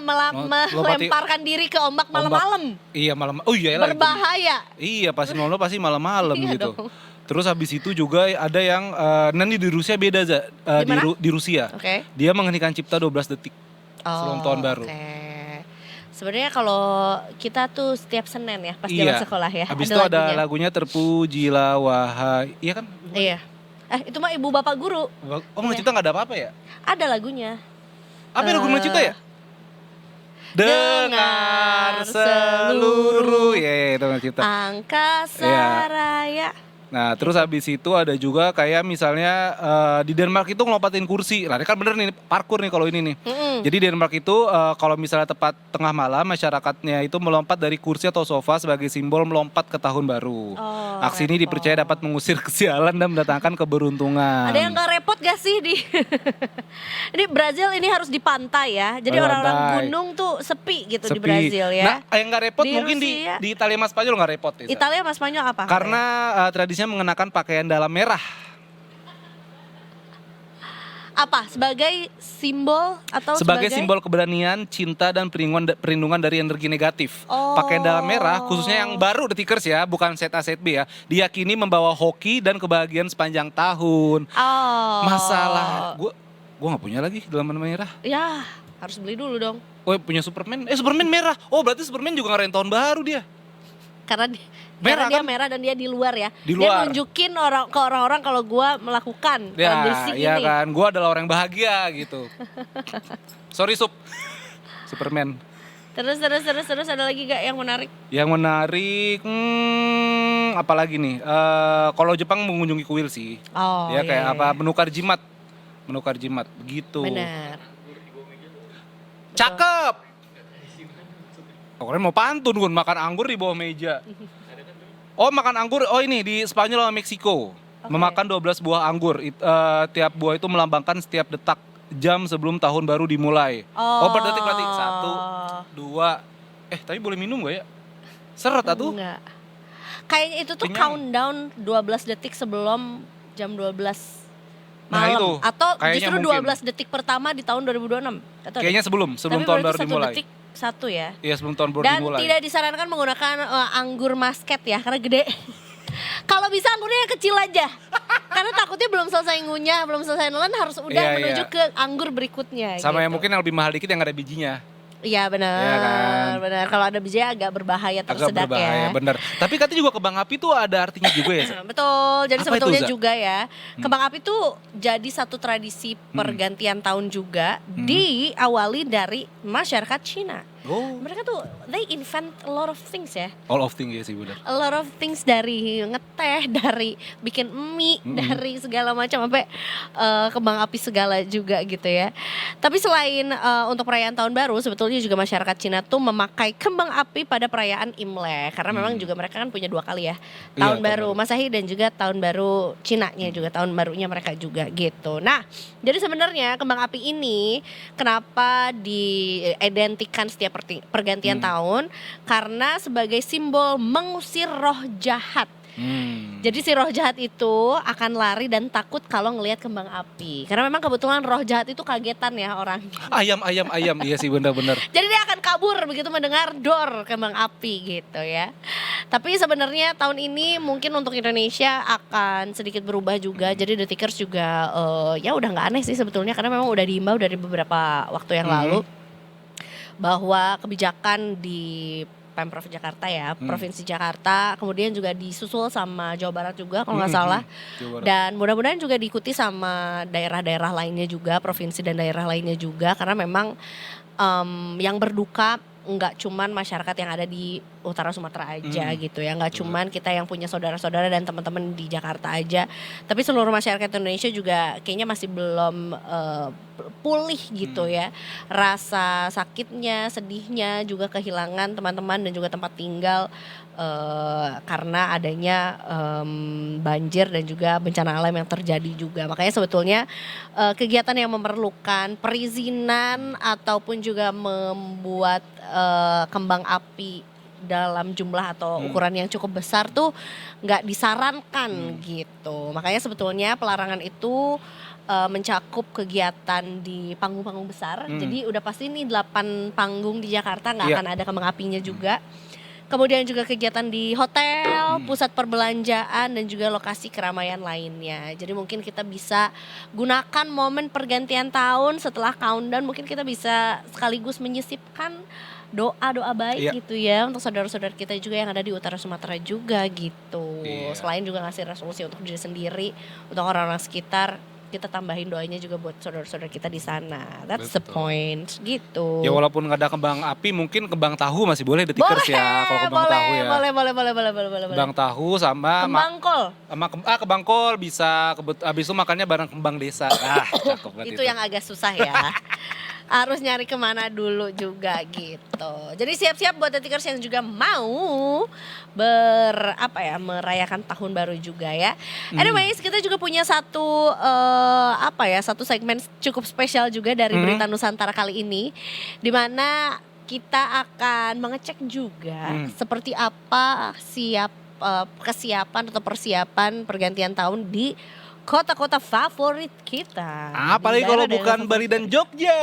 melemparkan diri ke ombak malam-malam. Iya, malam. Oh iya. Berbahaya. Iya, pasti malam-malam Iya gitu. dong. Terus habis itu juga ada yang nanti di Rusia beda, di Rusia. Dia menghentikan cipta 12 detik sebelum tahun baru. Sebenarnya kalau kita tuh setiap Senin ya pas jalan sekolah ya. Habis itu ada lagunya Terpujilah Wahai. Iya kan? Iya. Itu mah ibu bapak guru. Oh, Cipta nggak ada apa-apa ya? Ada lagunya. Apa lagu Cipta ya? Dengar seluruh itu Cipta. Angkasa Raya. Nah terus habis itu ada juga kayak misalnya di Denmark itu ngelompatin kursi. Nah ini kan bener nih parkur nih kalau ini nih. Jadi Denmark itu kalau misalnya tepat tengah malam masyarakatnya itu melompat dari kursi atau sofa sebagai simbol melompat ke tahun baru. Aksi ini dipercaya dapat mengusir kesialan dan mendatangkan keberuntungan. Ada yang gak repot gak sih di ini Brazil ini harus di pantai ya. Jadi orang-orang gunung tuh sepi gitu di Brazil ya. Nah yang gak repot di mungkin Rusia, di Italia sama Spanyol gak repot ya. Italia sama Spanyol apa? Karena tradisinya mengenakan pakaian dalam merah. Apa? Sebagai simbol atau sebagai simbol keberanian, cinta dan perlindungan dari energi negatif. Pakaian dalam merah khususnya yang baru Detikers ya, bukan set A set B ya, diyakini membawa hoki dan kebahagiaan sepanjang tahun. Masalah gue nggak punya lagi dalam merah. Ya harus beli dulu dong. Oh punya Superman. Superman merah. Oh berarti Superman juga ngerayain tahun baru dia. Karena dia merah dan dia di luar ya. Di luar. Dia nunjukin ke orang-orang kalau gue melakukan tradisi ini. Iya kan, gue adalah orang yang bahagia gitu. Sorry Superman. Terus ada lagi gak yang menarik? Yang menarik, apalagi nih? Kalau Jepang mengunjungi kuil sih. Kayak menukar jimat begitu. Benar. Cakep. Keren mau pantun gue makan anggur di bawah meja. Oh makan anggur, ini di Spanyol sama Meksiko. Memakan 12 buah anggur. Tiap buah itu melambangkan setiap detak jam sebelum tahun baru dimulai. Per detik berarti 1, 2. Tapi boleh minum gak ya? Seret atuh? Enggak. Kayaknya itu tuh Kenyang. countdown 12 detik sebelum jam 12 Nah, malam itu. atau Kayaknya justru mungkin. 12 detik pertama di tahun 2026. Kayaknya sebelum Tapi tahun baru berarti 1 dimulai. detik satu ya. Iya, sebelum tahun baru Dan dimulai. tidak disarankan menggunakan anggur muscat ya karena gede. Kalau bisa anggurnya yang kecil aja. Karena takutnya belum selesai ngunyah, belum selesai nelen harus udah Iya, menuju iya. ke anggur berikutnya. Sama yang gitu. mungkin yang lebih mahal dikit yang ada bijinya. Iya benar, Iya kan? benar. Kalau ada bijinya agak berbahaya Agak tersedak berbahaya, ya. bener. Tapi katanya juga kembang api tuh ada artinya juga ya. Sa? Betul, jadi Apa sebetulnya itu, Za? juga ya kembang api itu jadi satu tradisi pergantian tahun juga diawali dari masyarakat Cina. Oh, Mereka tuh they invent a lot of things ya, all of things ya sih bener. a lot of things dari ngeteh, dari bikin mie, dari segala macam sampai kembang api segala juga gitu ya. Tapi selain untuk perayaan tahun baru, sebetulnya juga masyarakat Cina tuh memakai kembang api pada perayaan Imlek karena memang juga mereka kan punya 2 kali ya, tahun Iya, baru Masehi dan juga tahun baru Cinanya juga tahun barunya mereka juga gitu. Nah, jadi sebenarnya kembang api ini kenapa diidentikan setiap pergantian tahun karena sebagai simbol mengusir roh jahat. Jadi si roh jahat itu akan lari dan takut kalau ngelihat kembang api. Karena memang kebetulan roh jahat itu kagetan ya orang. Ayam, iya sih bener-bener. Jadi dia akan kabur begitu mendengar dor kembang api gitu ya. Tapi sebenarnya tahun ini mungkin untuk Indonesia akan sedikit berubah juga. Jadi Detikers juga ya udah nggak aneh sih sebetulnya karena memang udah diimbau dari beberapa waktu yang lalu bahwa kebijakan di Pemprov Jakarta ya, Provinsi Jakarta, kemudian juga disusul sama Jawa Barat juga kalau nggak salah. Jawa Barat. Dan mudah-mudahan juga diikuti sama daerah-daerah lainnya juga, provinsi dan daerah lainnya juga karena memang yang berduka nggak cuman masyarakat yang ada di utara Sumatera aja gitu ya, nggak cuman kita yang punya saudara-saudara dan teman-teman di Jakarta aja, tapi seluruh masyarakat Indonesia juga kayaknya masih belum pulih gitu ya, rasa sakitnya, sedihnya, juga kehilangan teman-teman dan juga tempat tinggal karena adanya banjir dan juga bencana alam yang terjadi juga. Makanya sebetulnya kegiatan yang memerlukan perizinan ataupun juga membuat kembang api dalam jumlah atau ukuran yang cukup besar tuh nggak disarankan gitu. Makanya sebetulnya pelarangan itu mencakup kegiatan di panggung-panggung besar. Jadi udah pasti nih 8 panggung di Jakarta nggak akan ada kembang apinya juga. Kemudian juga kegiatan di hotel, pusat perbelanjaan dan juga lokasi keramaian lainnya. Jadi mungkin kita bisa gunakan momen pergantian tahun setelah countdown, mungkin kita bisa sekaligus menyisipkan doa-doa baik gitu ya untuk saudara-saudara kita juga yang ada di utara Sumatera juga gitu. Selain juga ngasih resolusi untuk diri sendiri, untuk orang-orang sekitar, kita tambahin doanya juga buat saudara-saudara kita di sana. That's the point gitu. Ya walaupun nggak ada kembang api, mungkin kembang tahu masih boleh Detikers ya kalau kembang tahu ya. Boleh. Kembang tahu sama Kembang kol. kembang kol bisa habis itu makannya bareng kembang desa. Cakep banget Itu yang agak susah ya. Harus nyari kemana dulu juga gitu. Jadi siap-siap buat Detikers yang juga mau merayakan tahun baru juga ya. Anyways, kita juga punya satu satu segmen cukup spesial juga dari Berita Nusantara kali ini, di mana kita akan mengecek juga seperti apa kesiapan atau persiapan pergantian tahun di kota-kota favorit kita. Apalagi kalau bukan Bali dan Jogja.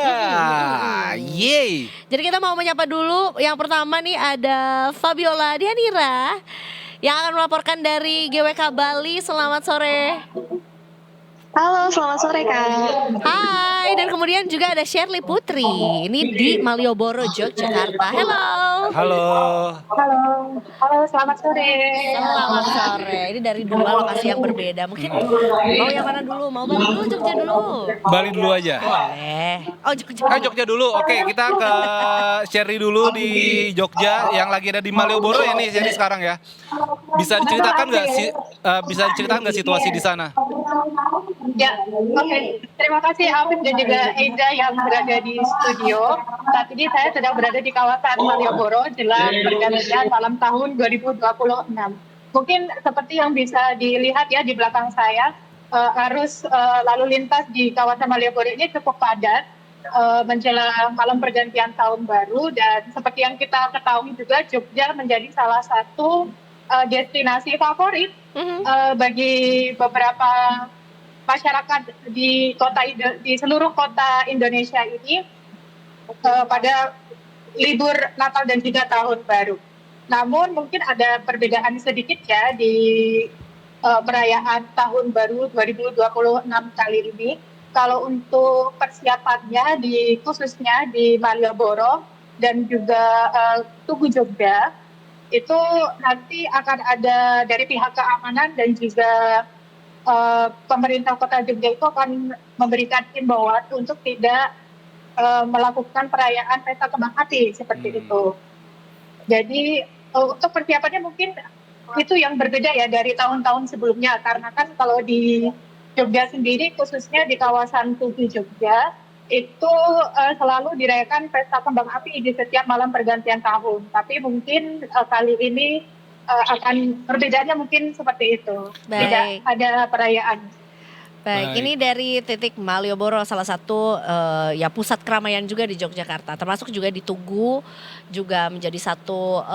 Yeay. Jadi kita mau menyapa dulu. Yang pertama nih ada Fabiola Dianira yang akan melaporkan dari GWK Bali. Selamat sore. Halo, selamat sore Kak. Hai, dan kemudian juga ada Shirley Putri. Ini di Malioboro, Yogyakarta. Hello. Halo. Halo, selamat sore. Selamat sore. Ini dari 2 lokasi yang berbeda. Mungkin mau yang mana dulu? Mau Bali dulu, Jogja dulu? Bali dulu aja. Boleh. Oh, Jogja. Jogja dulu. Oke, kita ke Sherry dulu di Jogja yang lagi ada di Malioboro ya nih Sherry sekarang ya. Bisa diceritakan nggak situasi di sana? Ya, oke. Terima kasih Afif dan juga Eza yang berada di studio. Saat ini saya sedang berada di kawasan Malioboro jelang pergantian malam tahun 2026. Mungkin seperti yang bisa dilihat ya di belakang saya, arus lalu lintas di kawasan Malioboro ini cukup padat menjelang malam pergantian tahun baru, dan seperti yang kita ketahui juga Jogja menjadi salah satu destinasi favorit Mhm. bagi beberapa masyarakat di seluruh kota Indonesia ini pada libur Natal dan juga Tahun Baru. Namun mungkin ada perbedaan sedikit ya di perayaan Tahun Baru 2026 kali ini. Kalau untuk persiapannya khususnya di Malioboro dan juga Tugu Jogja itu nanti akan ada dari pihak keamanan dan juga pemerintah Kota Jogja itu akan memberikan himbauan untuk tidak melakukan perayaan pesta kembang api seperti itu. Jadi untuk persiapannya mungkin itu yang berbeda ya dari tahun-tahun sebelumnya, karena kan kalau di Jogja sendiri khususnya di kawasan Tugu Jogja itu selalu dirayakan pesta kembang api di setiap malam pergantian tahun. Tapi mungkin kali ini akan perbedaannya mungkin seperti itu. Baik. Tidak ada perayaan. Baik, ini dari titik Malioboro, salah satu ya pusat keramaian juga di Yogyakarta, termasuk juga di Tugu juga menjadi satu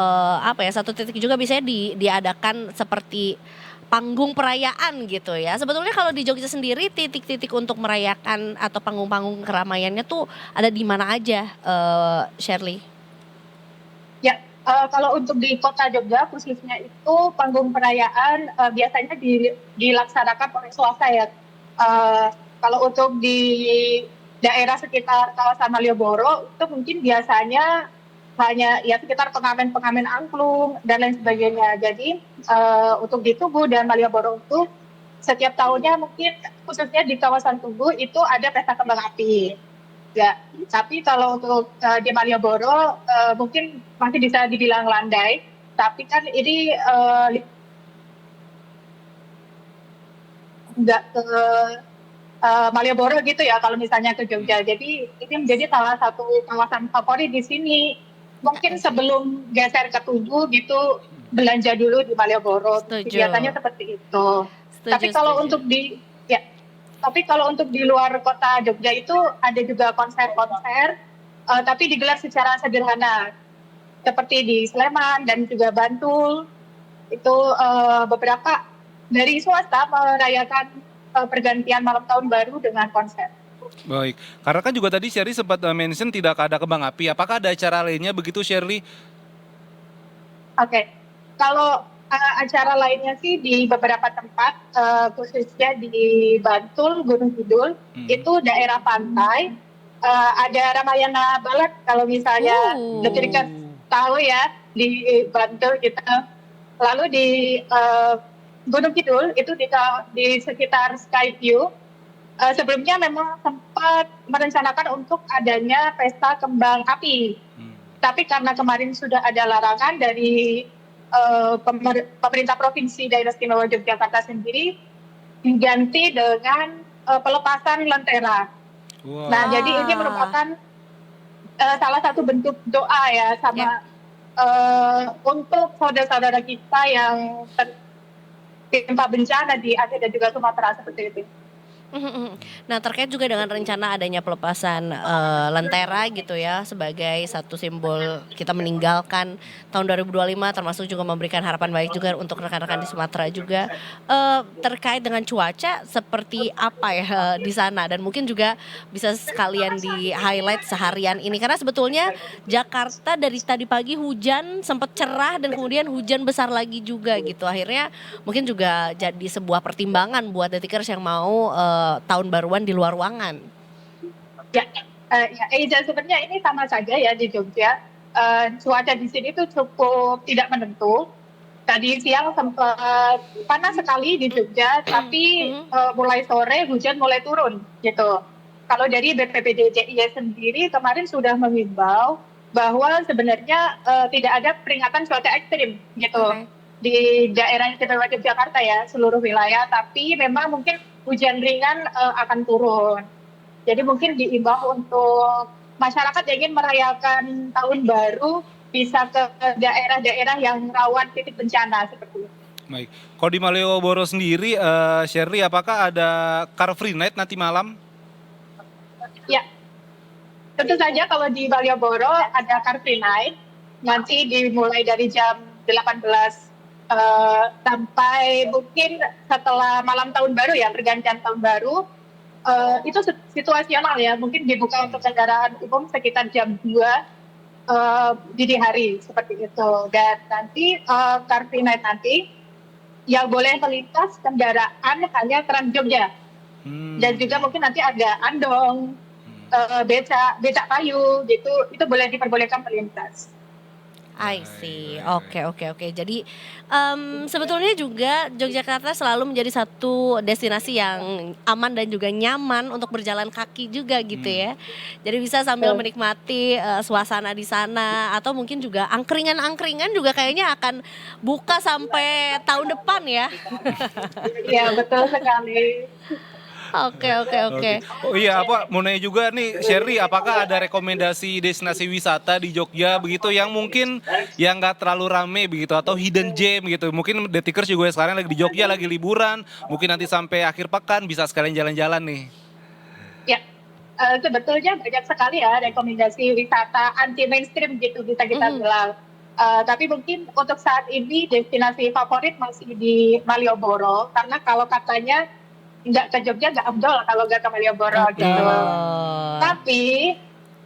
satu titik juga biasanya diadakan seperti panggung perayaan gitu ya. Sebetulnya kalau di Jogja sendiri titik-titik untuk merayakan atau panggung-panggung keramaiannya tuh ada di mana aja, Shirley? Ya, kalau untuk di Kota Jogja khususnya itu panggung perayaan biasanya dilaksanakan oleh swasta ya. Kalau untuk di daerah sekitar kawasan Malioboro itu mungkin biasanya hanya ya sekitar pengamen-pengamen angklung dan lain sebagainya. Jadi untuk di Tugu dan Malioboro itu setiap tahunnya mungkin khususnya di kawasan Tugu itu ada pesta kembang api. Ya, tapi kalau untuk di Malioboro mungkin masih bisa dibilang landai, tapi kan ini nggak ke Malioboro gitu ya kalau misalnya ke Jogja. Jadi ini menjadi salah satu kawasan favorit di sini. Mungkin sebelum geser ke Tugu gitu belanja dulu di Malioboro. Setuju. Biasanya seperti itu. Setuju, Tapi kalau setuju. untuk di luar kota Jogja itu ada juga konser-konser, tapi digelar secara sederhana. Seperti di Sleman dan juga Bantul. Itu beberapa dari swasta merayakan pergantian malam tahun baru dengan konser. Baik, karena kan juga tadi Shirley sempat mention tidak ada kembang api. Apakah ada acara lainnya begitu Shirley? Oke, kalau acara lainnya sih di beberapa tempat, khususnya di Bantul, Gunung Kidul, itu daerah pantai, ada Ramayana Balad kalau misalnya dekat tahu ya di Bantul gitu. Lalu di Gunung Kidul itu di sekitar Skyview sebelumnya memang sempat merencanakan untuk adanya pesta kembang api. Tapi karena kemarin sudah ada larangan dari pemerintah provinsi daerah istimewa Yogyakarta sendiri diganti dengan pelepasan lentera. Wow. Nah, jadi ini merupakan salah satu bentuk doa ya sama untuk saudara-saudara kita yang tertimpa bencana di Aceh dan juga Sumatera seperti itu. Nah, terkait juga dengan rencana adanya pelepasan lentera gitu ya sebagai satu simbol kita meninggalkan tahun 2025, termasuk juga memberikan harapan baik juga untuk rekan-rekan di Sumatera juga. Terkait dengan cuaca seperti apa ya di sana, dan mungkin juga bisa sekalian di highlight seharian ini, karena sebetulnya Jakarta dari tadi pagi hujan sempat cerah dan kemudian hujan besar lagi juga gitu. Akhirnya mungkin juga jadi sebuah pertimbangan buat detikers yang mau tahun baruan di luar ruangan. Ya, sebenarnya ini sama saja ya di Jogja. Cuaca di sini tuh cukup tidak menentu. Tadi siang sempat panas sekali di Jogja, tapi mulai sore hujan mulai turun gitu. Kalau dari BPBD DIY sendiri kemarin sudah mengimbau bahwa sebenarnya tidak ada peringatan cuaca ekstrim gitu. Di daerah istimewa Yogyakarta ya, seluruh wilayah, tapi memang mungkin hujan ringan akan turun. Jadi mungkin diimbau untuk masyarakat yang ingin merayakan tahun baru bisa ke daerah-daerah yang rawan titik bencana seperti itu. Baik, kalau di Malioboro sendiri, Shirley, apakah ada Car Free Night nanti malam? Ya, tentu saja kalau di Malioboro ada Car Free Night, nanti dimulai dari jam 18 sampai mungkin setelah malam tahun baru ya, pergantian tahun baru, itu situasional ya, mungkin dibuka untuk kendaraan umum sekitar jam 2 dini hari seperti itu. Dan nanti Car Free Night nanti yang boleh melintas kendaraan hanya Trans Jogja. Dan juga mungkin nanti ada andong, becak kayu gitu, itu boleh diperbolehkan melintas. I see. Oke. Jadi sebetulnya juga Yogyakarta selalu menjadi satu destinasi yang aman dan juga nyaman untuk berjalan kaki juga gitu ya. Jadi bisa sambil menikmati suasana di sana, atau mungkin juga angkringan juga kayaknya akan buka sampai tahun depan ya. Iya, betul sekali. Oke. Oh iya, apa mau nanya juga nih Sherly, apakah ada rekomendasi destinasi wisata di Jogja begitu yang mungkin yang nggak terlalu rame begitu, atau hidden gem gitu? Mungkin Detikers juga sekarang lagi di Jogja, lagi liburan, mungkin nanti sampai akhir pekan bisa sekalian jalan-jalan nih. Ya, sebetulnya banyak sekali ya rekomendasi wisata anti mainstream gitu bisa kita bilang. Tapi mungkin untuk saat ini destinasi favorit masih di Malioboro, karena kalau katanya nggak ke Jogja nggak afdol kalau nggak ke Malioboro gitu. Tapi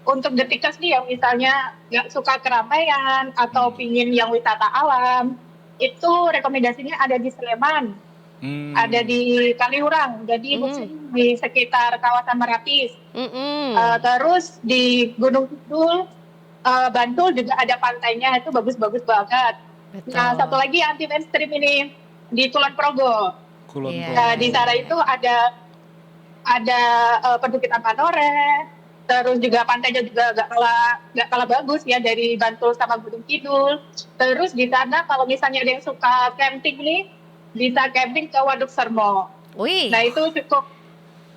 untuk Detikers nih yang misalnya nggak suka keramaian atau pingin yang wisata alam, itu rekomendasinya ada di Sleman, ada di Kaliurang, jadi mungkin di sekitar kawasan Merapi. Terus di Gunung Kidul, Bantul juga ada pantainya, itu bagus-bagus banget. Betul. Nah, satu lagi anti mainstream ini di Kulon Progo. Di sana itu ada perbukitan Panore, terus juga pantainya juga nggak kalah bagus ya dari Bantul sama Gunung Kidul. Terus di sana kalau misalnya ada yang suka camping nih, bisa camping ke Waduk Sermo. Nah itu cukup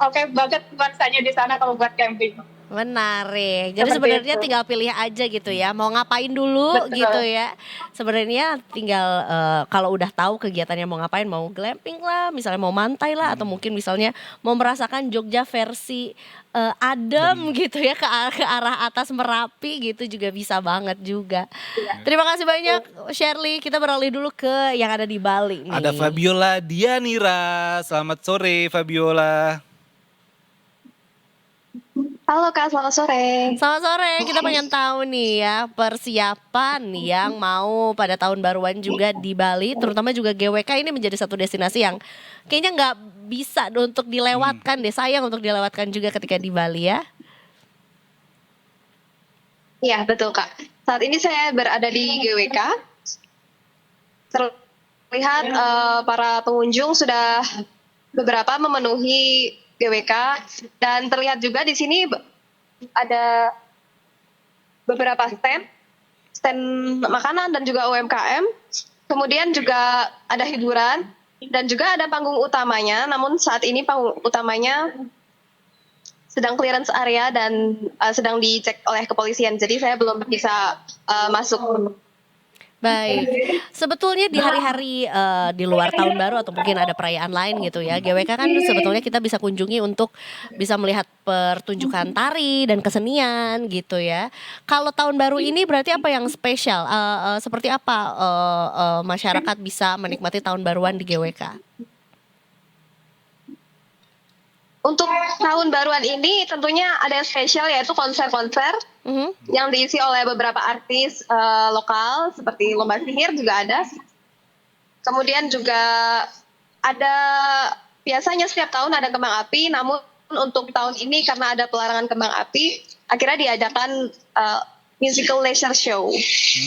oke banget nuansanya di sana kalau buat camping. Menarik. Jadi sebenarnya tinggal pilih aja gitu ya. Mau ngapain dulu gitu ya. Sebenarnya tinggal kalau udah tahu kegiatannya mau ngapain, mau glamping lah, misalnya mau mantai lah, atau mungkin misalnya mau merasakan Jogja versi adem gitu ya, ke arah atas Merapi gitu juga bisa banget juga. Terima kasih banyak Sherly. Kita beralih dulu ke yang ada di Bali nih. Ada Fabiola Dianira. Selamat sore Fabiola. Halo Kak, selamat sore. Selamat sore, kita pengen tahu nih ya persiapan yang mau pada tahun baruan juga di Bali, terutama juga GWK ini menjadi satu destinasi yang kayaknya nggak bisa untuk dilewatkan deh, sayang untuk dilewatkan juga ketika di Bali ya. Iya betul Kak, saat ini saya berada di GWK, terlihat para pengunjung sudah beberapa memenuhi GWK, dan terlihat juga di sini ada beberapa stand makanan dan juga UMKM. Kemudian juga ada hiburan dan juga ada panggung utamanya. Namun saat ini panggung utamanya sedang clearance area dan sedang dicek oleh kepolisian. Jadi saya belum bisa masuk. Baik, sebetulnya di hari-hari di luar tahun baru atau mungkin ada perayaan lain gitu ya, GWK kan sebetulnya kita bisa kunjungi untuk bisa melihat pertunjukan tari dan kesenian gitu ya. Kalau tahun baru ini berarti apa yang spesial? Seperti apa masyarakat bisa menikmati tahun baruan di GWK? Untuk tahun baruan ini tentunya ada yang spesial, yaitu konser-konser yang diisi oleh beberapa artis lokal seperti Lomba Sihir juga ada. Kemudian juga ada, biasanya setiap tahun ada kembang api, namun untuk tahun ini karena ada pelarangan kembang api, akhirnya diadakan musical leisure show.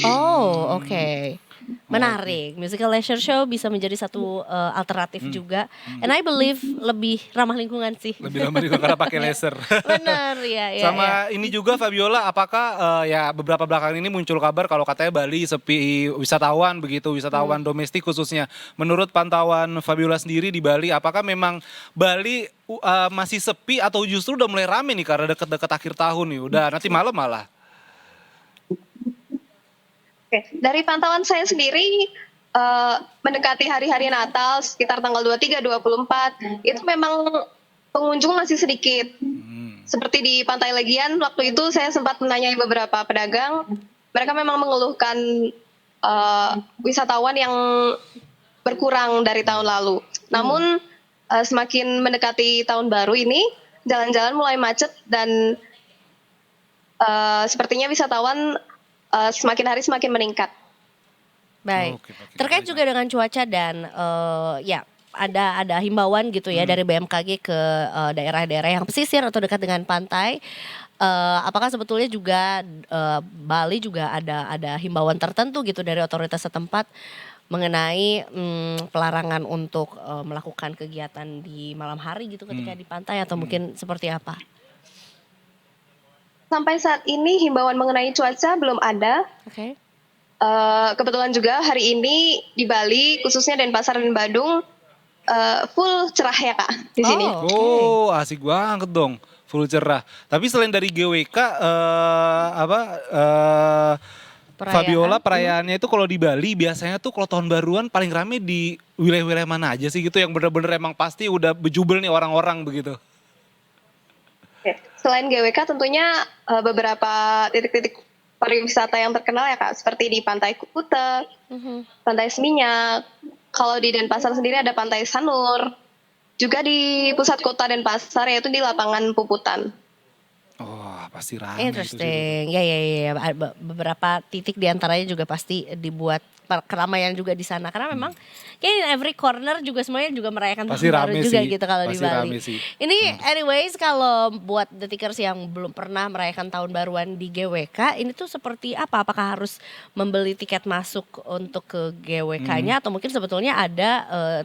Oh, oke. Menarik, musical leisure show bisa menjadi satu alternatif juga, and I believe lebih ramah lingkungan sih. Lebih ramah lingkungan karena pakai laser. Benar ya. Sama ini juga Fabiola, apakah ya beberapa belakangan ini muncul kabar kalau katanya Bali sepi wisatawan begitu, wisatawan domestik khususnya. Menurut pantauan Fabiola sendiri di Bali, apakah memang Bali masih sepi atau justru udah mulai rame nih karena deket-deket akhir tahun nih, udah nanti malam malah? Oke, dari pantauan saya sendiri mendekati hari-hari Natal sekitar tanggal 23, 24 itu memang pengunjung masih sedikit. Seperti di Pantai Legian waktu itu saya sempat menanyai beberapa pedagang, mereka memang mengeluhkan wisatawan yang berkurang dari tahun lalu. Namun semakin mendekati tahun baru ini, jalan-jalan mulai macet dan sepertinya wisatawan semakin hari semakin meningkat. Baik. Oke, makin Terkait baik. juga dengan cuaca dan ya ada himbauan gitu ya dari BMKG ke daerah-daerah yang pesisir atau dekat dengan pantai. Apakah sebetulnya juga Bali juga ada himbauan tertentu gitu dari otoritas setempat mengenai pelarangan untuk melakukan kegiatan di malam hari gitu ketika di pantai atau mungkin seperti apa? Sampai saat ini himbauan mengenai cuaca belum ada. Oke. Kebetulan juga hari ini di Bali, khususnya Denpasar dan Badung, full cerah ya Kak di sini. Oh, oke. Oh, asik banget dong. Full cerah. Tapi selain dari GWK Perayaan. Fabiola perayaannya itu kalau di Bali biasanya tuh kalau tahun baruan paling rame di wilayah-wilayah mana aja sih gitu yang bener-bener emang pasti udah bejubel nih orang-orang begitu. Oke. Selain GWK tentunya beberapa titik-titik pariwisata yang terkenal ya Kak, seperti di Pantai Kuta, Pantai Seminyak. Kalau di Denpasar sendiri ada Pantai Sanur. Juga di pusat kota Denpasar yaitu di lapangan Puputan. Oh, pasti rame itu situ. Interesting. Ya. Beberapa titik diantaranya juga pasti dibuat keramaian juga di sana. Karena memang kayak in every corner juga semuanya juga merayakan Pasti tahun baru rame juga sih. gitu kalau di Pasti Bali. rame sih. Ini anyways kalau buat detikers yang belum pernah merayakan tahun baruan di GWK, ini tuh seperti apa? Apakah harus membeli tiket masuk untuk ke GWK-nya atau mungkin sebetulnya ada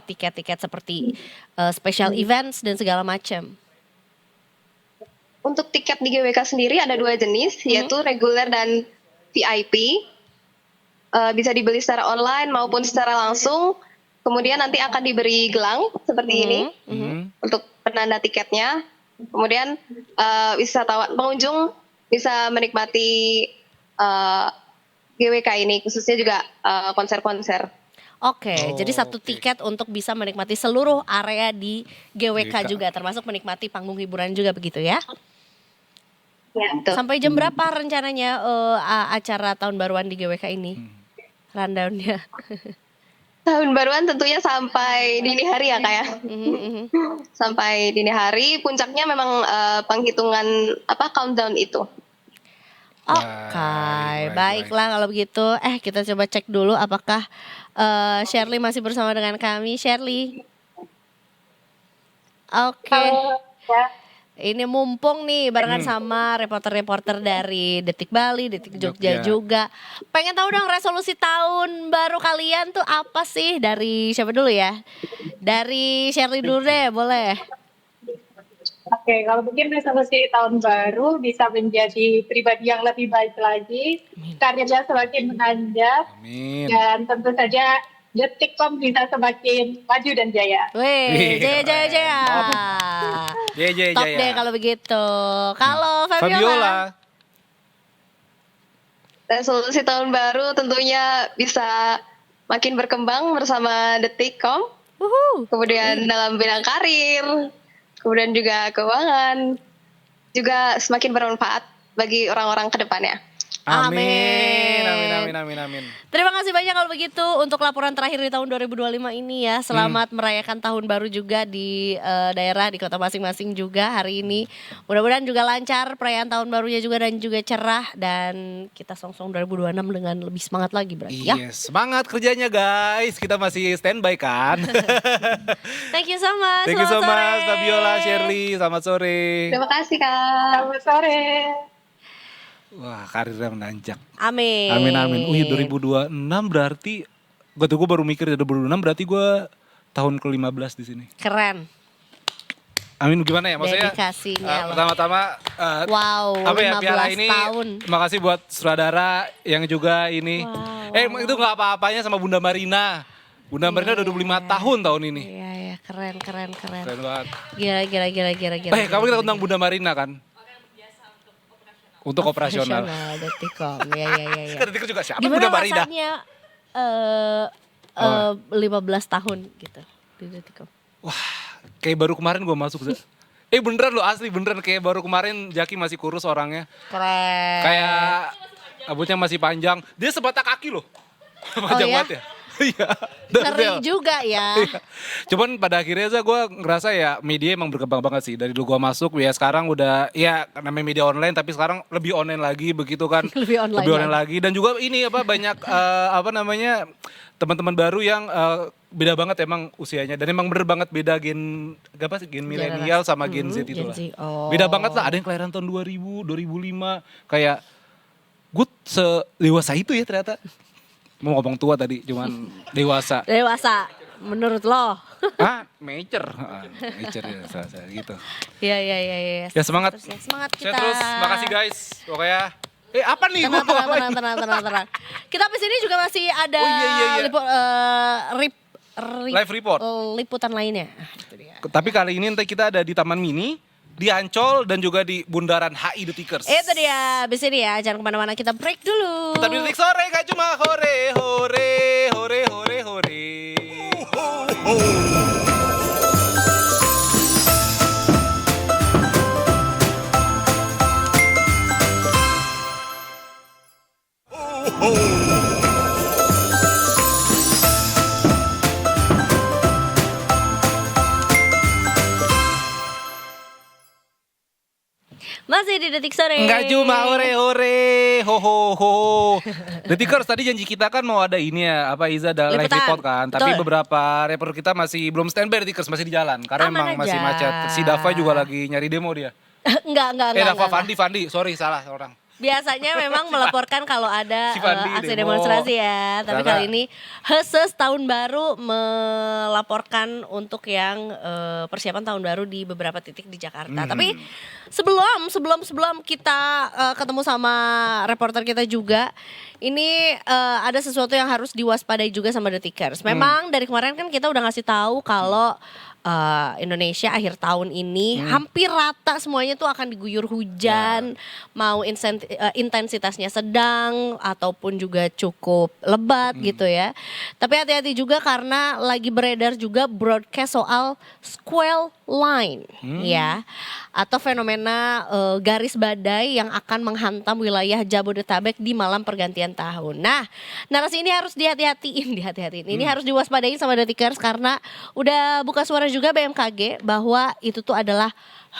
tiket-tiket seperti special events dan segala macam? Untuk tiket di GWK sendiri ada 2 jenis, yaitu reguler dan VIP. Bisa dibeli secara online maupun secara langsung. Kemudian nanti akan diberi gelang seperti ini untuk penanda tiketnya. Kemudian pengunjung bisa menikmati GWK ini, khususnya juga konser-konser. Oke, Oh, jadi satu oke. tiket untuk bisa menikmati seluruh area di GWK GWK. juga, termasuk menikmati panggung hiburan juga begitu ya? Ya, betul. Sampai jam berapa rencananya acara tahun baruan di GWK ini? Rundown-nya. Tahun baruan tentunya sampai dini hari ya Kak ya. Sampai dini hari, puncaknya memang penghitungan countdown itu. Oke, Baik. baiklah kalau begitu. Kita coba cek dulu apakah Shirley masih bersama dengan kami. Shirley. Oke. Ya. Ini mumpung nih barengan sama reporter-reporter dari Detik Bali, Detik Jogja juga. Pengen tahu dong resolusi tahun baru kalian tuh apa sih? Dari siapa dulu ya? Dari Shirley dulu deh, boleh. Oke, kalau mungkin resolusi tahun baru bisa menjadi pribadi yang lebih baik lagi, karirnya semakin menanjak, Amin. dan tentu saja Detikcom bisa semakin maju dan jaya. Wih, jaya. Jaya. Top deh kalau begitu. Kalau Fabiola. Resolusi tahun baru tentunya bisa makin berkembang bersama Detikcom. Kemudian dalam bidang karir, kemudian juga keuangan, juga semakin bermanfaat bagi orang-orang ke depannya. Amin. Terima kasih banyak kalau begitu untuk laporan terakhir di tahun 2025 ini ya. Selamat merayakan tahun baru juga di daerah, di kota masing-masing juga hari ini. Mudah-mudahan juga lancar perayaan tahun barunya juga dan juga cerah. Dan kita song-song 2026 dengan lebih semangat lagi berarti ya. Yes, semangat kerjanya guys. Kita masih standby kan. Thank you so much. Thank you so Selamat much sore. Fabiola, Shirley. Selamat sore. Terima kasih Kak. Selamat sore. Wah, karirnya menanjak. Amin. Amin. 2026 berarti gue baru mikir 2026 berarti gue tahun ke-15 di sini. Keren. Amin gimana ya maksudnya? Dedikasinya loh. Pertama-tama Wow, apa ya 15 piala ini tahun. makasih buat sutradara yang juga ini. Wow. Itu nggak apa-apanya sama Bunda Marina. Bunda Marina udah 25 tahun ini. Iya, keren. Keren banget. Gila. Kamu kita undang Bunda Marina kan? Untuk operasional. Detikcom. Iya. Kan Detik juga siapa Gimana Bunda Marina? rasanya 15 tahun gitu di Detikcom? Wah, kayak baru kemarin gue masuk. Beneran lo asli beneran kayak baru kemarin Jaki masih kurus orangnya. Keren. Kayak rambutnya masih panjang. Dia sebatak kaki loh. Panjang ya? banget ya. Iya. Ngeri juga ya. Iya. Cuman pada akhirnya gue ngerasa ya media emang berkembang banget sih. Dari dulu gue masuk ya sekarang udah ya namanya media online tapi sekarang lebih online lagi begitu kan. Lebih online lagi. Dan juga ini banyak apa namanya teman-teman baru yang beda banget emang usianya. Dan emang bener banget beda gen milenial sama gen Z itu Gen lah. Z. Oh. Beda banget lah, ada yang kelahiran tahun 2000, 2005 kayak gue sedewasa itu ya ternyata. Mau ngomong tua tadi, cuman dewasa. Dewasa, menurut lo? Mature ya, gitu. Iya. Ya semangat. Terus ya, semangat kita. Saya terus, makasih guys. Pokoknya, apa nih? Tenang. Kita habis ini juga masih ada Iya. Live report. Liputan lainnya. Itu dia. Tapi kali ini nanti kita ada di Taman Mini, di Ancol, dan juga di Bundaran HI The Tickers. Itu dia, habis ini ya, jangan kemana-mana, kita break dulu. Tetap di Detik Sore, gak cuma hore. Masih di Detik Sore. Enggak cuma hore, ho. Detikers tadi janji kita kan mau ada ini ya, Iza ada live Liputan. report kan. Betul. Tapi beberapa reporter kita masih belum standby Detikers, masih di jalan. Karena Aman emang masih aja. macet. Si Dava juga lagi nyari demo dia. Enggak. Dava Fandi, sorry salah orang. Biasanya memang melaporkan kalau ada Si Fandi aksi demo. demonstrasi ya. Tapi Karena- kali ini Heses tahun baru melaporkan untuk yang persiapan tahun baru di beberapa titik di Jakarta. Tapi sebelum kita ketemu sama reporter kita juga, ini ada sesuatu yang harus diwaspadai juga sama Detikers. Memang dari kemarin kan kita udah ngasih tahu kalau Indonesia akhir tahun ini hampir rata semuanya tuh akan diguyur hujan, mau intensitasnya sedang ataupun juga cukup lebat gitu ya. Tapi hati-hati juga karena lagi beredar juga broadcast soal squall line ya, atau fenomena garis badai yang akan menghantam wilayah Jabodetabek di malam pergantian tahun. Nah, narasi ini harus dihati-hatiin. Ini harus diwaspadain sama Detikers karena udah buka suara juga BMKG bahwa itu tuh adalah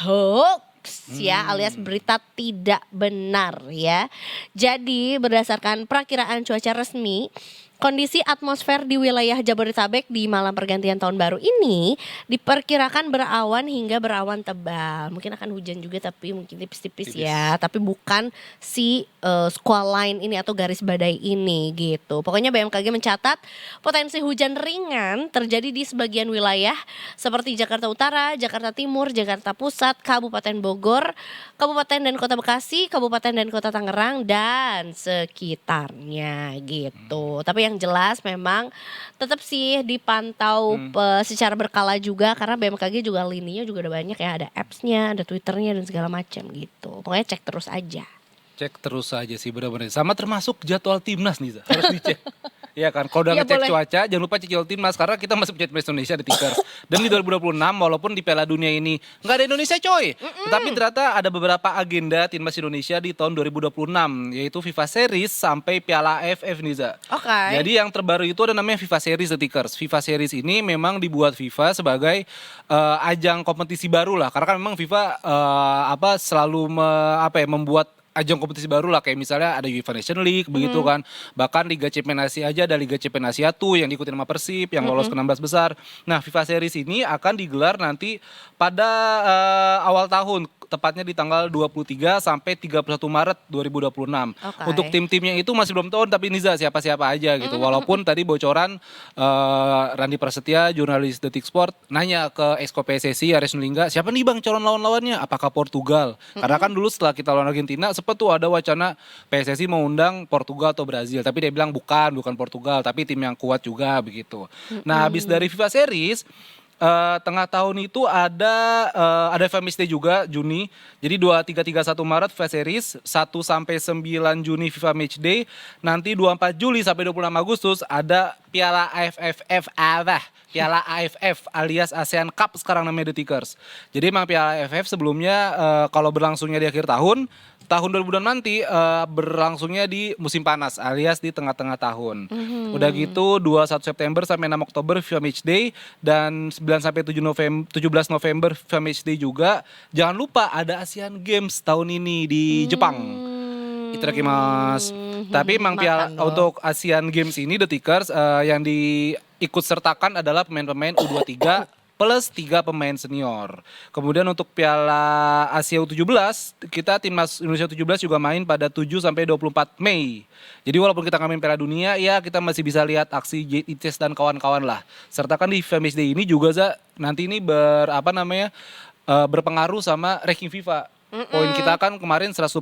hoax ya, alias berita tidak benar ya. Jadi berdasarkan perakiraan cuaca resmi, kondisi atmosfer di wilayah Jabodetabek di malam pergantian tahun baru ini diperkirakan berawan hingga berawan tebal. Mungkin akan hujan juga tapi mungkin tipis-tipis ya. Tapi bukan si squall line ini atau garis badai ini gitu. Pokoknya BMKG mencatat potensi hujan ringan terjadi di sebagian wilayah seperti Jakarta Utara, Jakarta Timur, Jakarta Pusat, Kabupaten Bogor, Kabupaten dan Kota Bekasi, Kabupaten dan Kota Tangerang, dan sekitarnya gitu. Tapi yang jelas memang tetap sih dipantau secara berkala juga karena BMKG juga lininya juga udah banyak ya, ada apps-nya, ada Twitternya dan segala macam gitu. Pokoknya cek terus aja. Cek terus aja sih benar-benar. Sama termasuk jadwal timnas nih, Za. Harus dicek. Iya kan, kalau udah Iya, ngecek boleh. cuaca, jangan lupa cek jadwal timnas karena kita masih punya timnas Indonesia di Tickers. Dan di 2026 walaupun di Piala Dunia ini nggak ada Indonesia coy. Tetapi ternyata ada beberapa agenda timnas Indonesia di tahun 2026 yaitu FIFA Series sampai Piala AFF nih, Za. Oke. Jadi yang terbaru itu ada namanya FIFA Series The Tickers. FIFA Series ini memang dibuat FIFA sebagai ajang kompetisi baru lah. Karena kan memang FIFA selalu membuat ajang kompetisi baru lah, kayak misalnya ada UEFA Nation League begitu kan. Bahkan Liga Champions Asia aja ada Liga Champions Asia tuh yang diikutin sama Persib yang lolos ke 16 besar. Nah, FIFA Series ini akan digelar nanti pada awal tahun, tepatnya di tanggal 23 sampai 31 Maret 2026. Oke. Untuk tim-timnya itu masih belum tahu, tapi Niza siapa-siapa aja gitu. Walaupun tadi bocoran Randy Prasetya, jurnalis Detik Sport, nanya ke Exco PSSI Ares Nulingga, siapa nih Bang calon lawan-lawannya? Apakah Portugal? Karena kan dulu setelah kita lawan Argentina, sempat tuh ada wacana PSSI mau undang Portugal atau Brazil. Tapi dia bilang bukan Portugal, tapi tim yang kuat juga begitu. Nah, habis dari FIFA Series, tengah tahun itu ada FIFA Matchday juga Juni. Jadi 23-31 Maret FIFA Series, 1 sampai 9 Juni FIFA Matchday. Nanti 24 Juli sampai 26 Agustus ada Piala AFF alias ASEAN Cup sekarang namanya The Tickers. Jadi emang Piala AFF sebelumnya kalau berlangsungnya di akhir tahun, tahun 2002 nanti berlangsungnya di musim panas alias di tengah-tengah tahun. Udah gitu 21 September sampai 6 Oktober FIFA Match Day dan 9 sampai 17 November FIFA Match Day juga. Jangan lupa ada Asian Games tahun ini di Jepang. Itadakimasu. Tapi emang untuk Asian Games ini The Tickers yang diikut sertakan adalah pemain-pemain U23 plus 3 pemain senior. Kemudian untuk Piala Asia U17, kita timnas Indonesia U17 juga main pada 7 sampai 24 Mei. Jadi walaupun kita nggak main Piala Dunia, ya kita masih bisa lihat aksi JITS dan kawan-kawan lah. Sertakan di FIFA Match Day ini juga nanti ini berpengaruh sama ranking FIFA. Poin kita kan kemarin 122,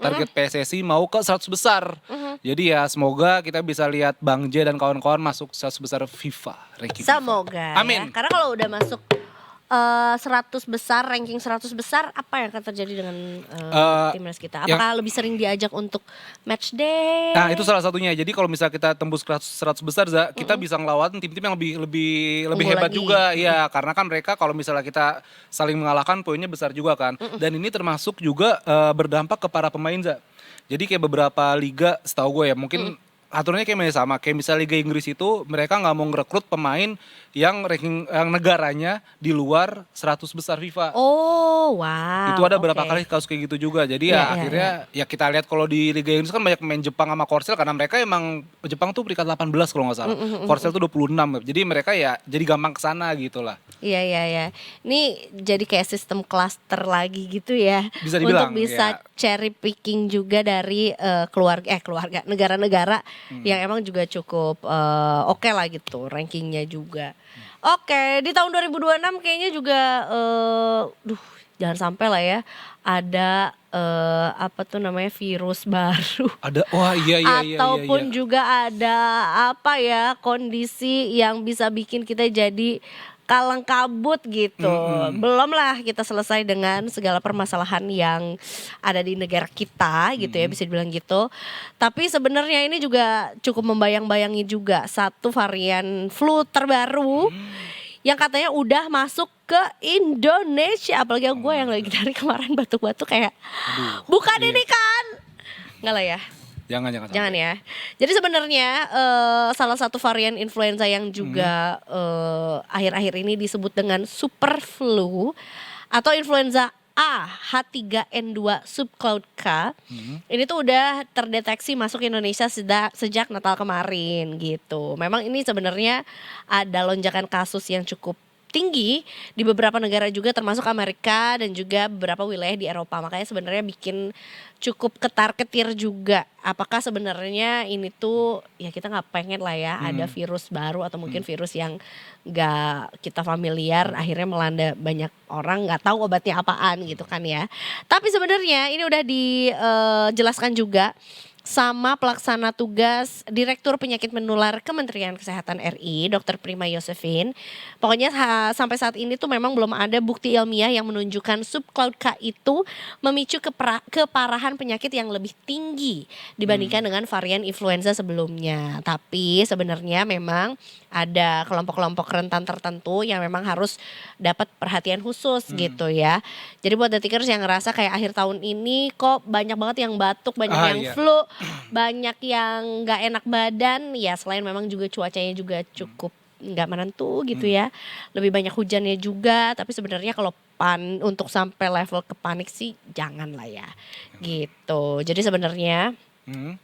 target PSSI mau ke 100 besar. Jadi ya semoga kita bisa lihat Bang J dan kawan-kawan masuk 100 besar FIFA ranking. Semoga FIFA. Amin. Ya. Karena kalau udah masuk 100 besar, ranking 100 besar, apa yang akan terjadi dengan timnas kita? Apakah lebih sering diajak untuk match day? Nah itu salah satunya. Jadi kalau misalnya kita tembus 100 besar, kita bisa ngelawan tim-tim yang lebih hebat lagi juga. Ya karena kan mereka kalau misalnya kita saling mengalahkan poinnya besar juga kan. Dan ini termasuk juga berdampak ke para pemain, Jadi kayak beberapa liga, setahu gue ya mungkin aturannya kayak sama. Kayak misalnya Liga Inggris itu mereka nggak mau ngerekrut pemain yang ranking yang negaranya di luar 100 besar FIFA. Oh, wow. Itu ada berapa kali kasus kayak gitu juga. Jadi akhirnya ya kita lihat kalau di Liga Inggris kan banyak pemain Jepang sama Korsel karena mereka emang Jepang tuh peringkat 18 kalau nggak salah. Korsel tuh 26. Jadi mereka ya jadi gampang kesana gitu lah. Iya. Ini jadi kayak sistem klaster lagi gitu ya. Bisa dibilang. Untuk bisa cherry picking juga dari keluarga negara-negara yang emang juga cukup oke lah gitu rankingnya juga. Oke, di tahun 2026 kayaknya juga jangan sampai lah ya ada virus baru. Ada, wah iya. Ataupun juga ada kondisi yang bisa bikin kita jadi kalang kabut gitu. Belum lah kita selesai dengan segala permasalahan yang ada di negara kita gitu ya, bisa dibilang gitu. Tapi sebenarnya ini juga cukup membayang-bayangi juga satu varian flu terbaru yang katanya udah masuk ke Indonesia. Apalagi gue yang lagi dari kemarin batuk-batuk kayak bukan ini kan. Enggak lah ya. Jangan ya. Jadi sebenarnya salah satu varian influenza yang juga akhir-akhir ini disebut dengan super flu atau influenza A H3N2 subcloud K. Ini tuh udah terdeteksi masuk Indonesia sejak Natal kemarin gitu. Memang ini sebenarnya ada lonjakan kasus yang cukup tinggi di beberapa negara juga termasuk Amerika dan juga beberapa wilayah di Eropa. Makanya sebenarnya bikin cukup ketar-ketir juga. Apakah sebenarnya ini tuh ya kita nggak pengen lah ya ada virus baru atau mungkin virus yang nggak kita familiar akhirnya melanda banyak orang nggak tahu obatnya apaan gitu kan ya. Tapi sebenarnya ini udah dijelaskan juga sama pelaksana tugas Direktur Penyakit Menular Kementerian Kesehatan RI, Dr. Prima Yosefin. Pokoknya sampai saat ini tuh memang belum ada bukti ilmiah yang menunjukkan subcloud K itu memicu keparahan penyakit yang lebih tinggi dibandingkan dengan varian influenza sebelumnya. Tapi sebenarnya memang ada kelompok-kelompok rentan tertentu yang memang harus dapat perhatian khusus gitu ya. Jadi buat The Tickers yang ngerasa kayak akhir tahun ini kok banyak banget yang batuk, banyak yang flu, banyak yang gak enak badan, ya selain memang juga cuacanya juga cukup gak menentu gitu ya. Lebih banyak hujannya juga, tapi sebenarnya kalau untuk sampai level ke panik sih jangan lah ya gitu. Jadi sebenarnya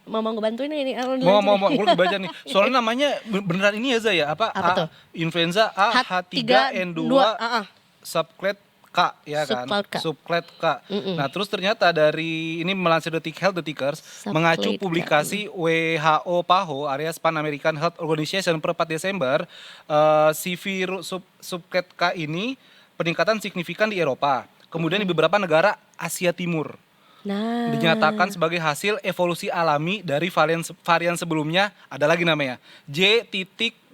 mau ngebantuin ini mau gue baca nih soalnya namanya beneran ini ya Zaya apa tuh? Influenza A H3N2 subcloud K ya kan subcloud K. Nah terus ternyata dari ini melansir The Tickers mengacu publikasi WHO PAHO alias Pan American Health Organization per 4 Desember si virus subcloud K ini peningkatan signifikan di Eropa kemudian di beberapa negara Asia Timur. Dinyatakan sebagai hasil evolusi alami dari varian sebelumnya ada lagi namanya J.2.4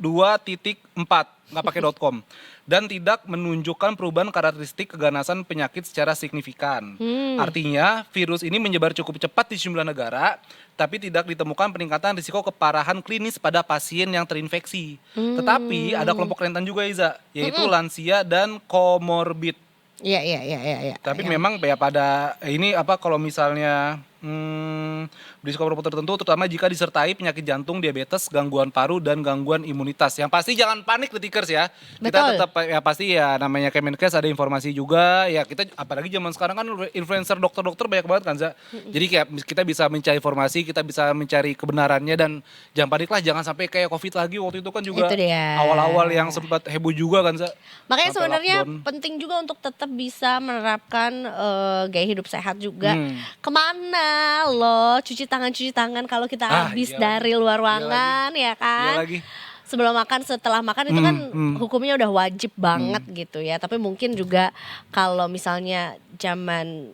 nggak pakai .com dan tidak menunjukkan perubahan karakteristik keganasan penyakit secara signifikan. Artinya virus ini menyebar cukup cepat di sejumlah negara tapi tidak ditemukan peningkatan risiko keparahan klinis pada pasien yang terinfeksi. Tetapi ada kelompok rentan juga Iza yaitu lansia dan komorbid. Iya. Tapi Iya. memang ya pada ini apa kalau misalnya berisiko tertentu terutama jika disertai penyakit jantung, diabetes, gangguan paru dan gangguan imunitas. Yang pasti jangan panik Detikers ya. Kita Betul. tetap ya pasti ya namanya Kemenkes ada informasi juga ya kita apalagi zaman sekarang kan influencer dokter-dokter banyak banget kan Za. Jadi kayak kita bisa mencari informasi, kita bisa mencari kebenarannya dan jangan panik lah jangan sampai kayak Covid lagi waktu itu kan juga Itu dia. awal-awal yang sempat heboh juga kan Za. Makanya Sampai sebenarnya lockdown. penting juga untuk tetap bisa menerapkan gaya hidup sehat juga. Kemana loh cuci tangan kalau kita habis iya dari luar ruangan ya Iya kan. lagi. Sebelum makan, setelah makan itu kan hukumnya udah wajib banget gitu ya. Tapi mungkin juga kalau misalnya zaman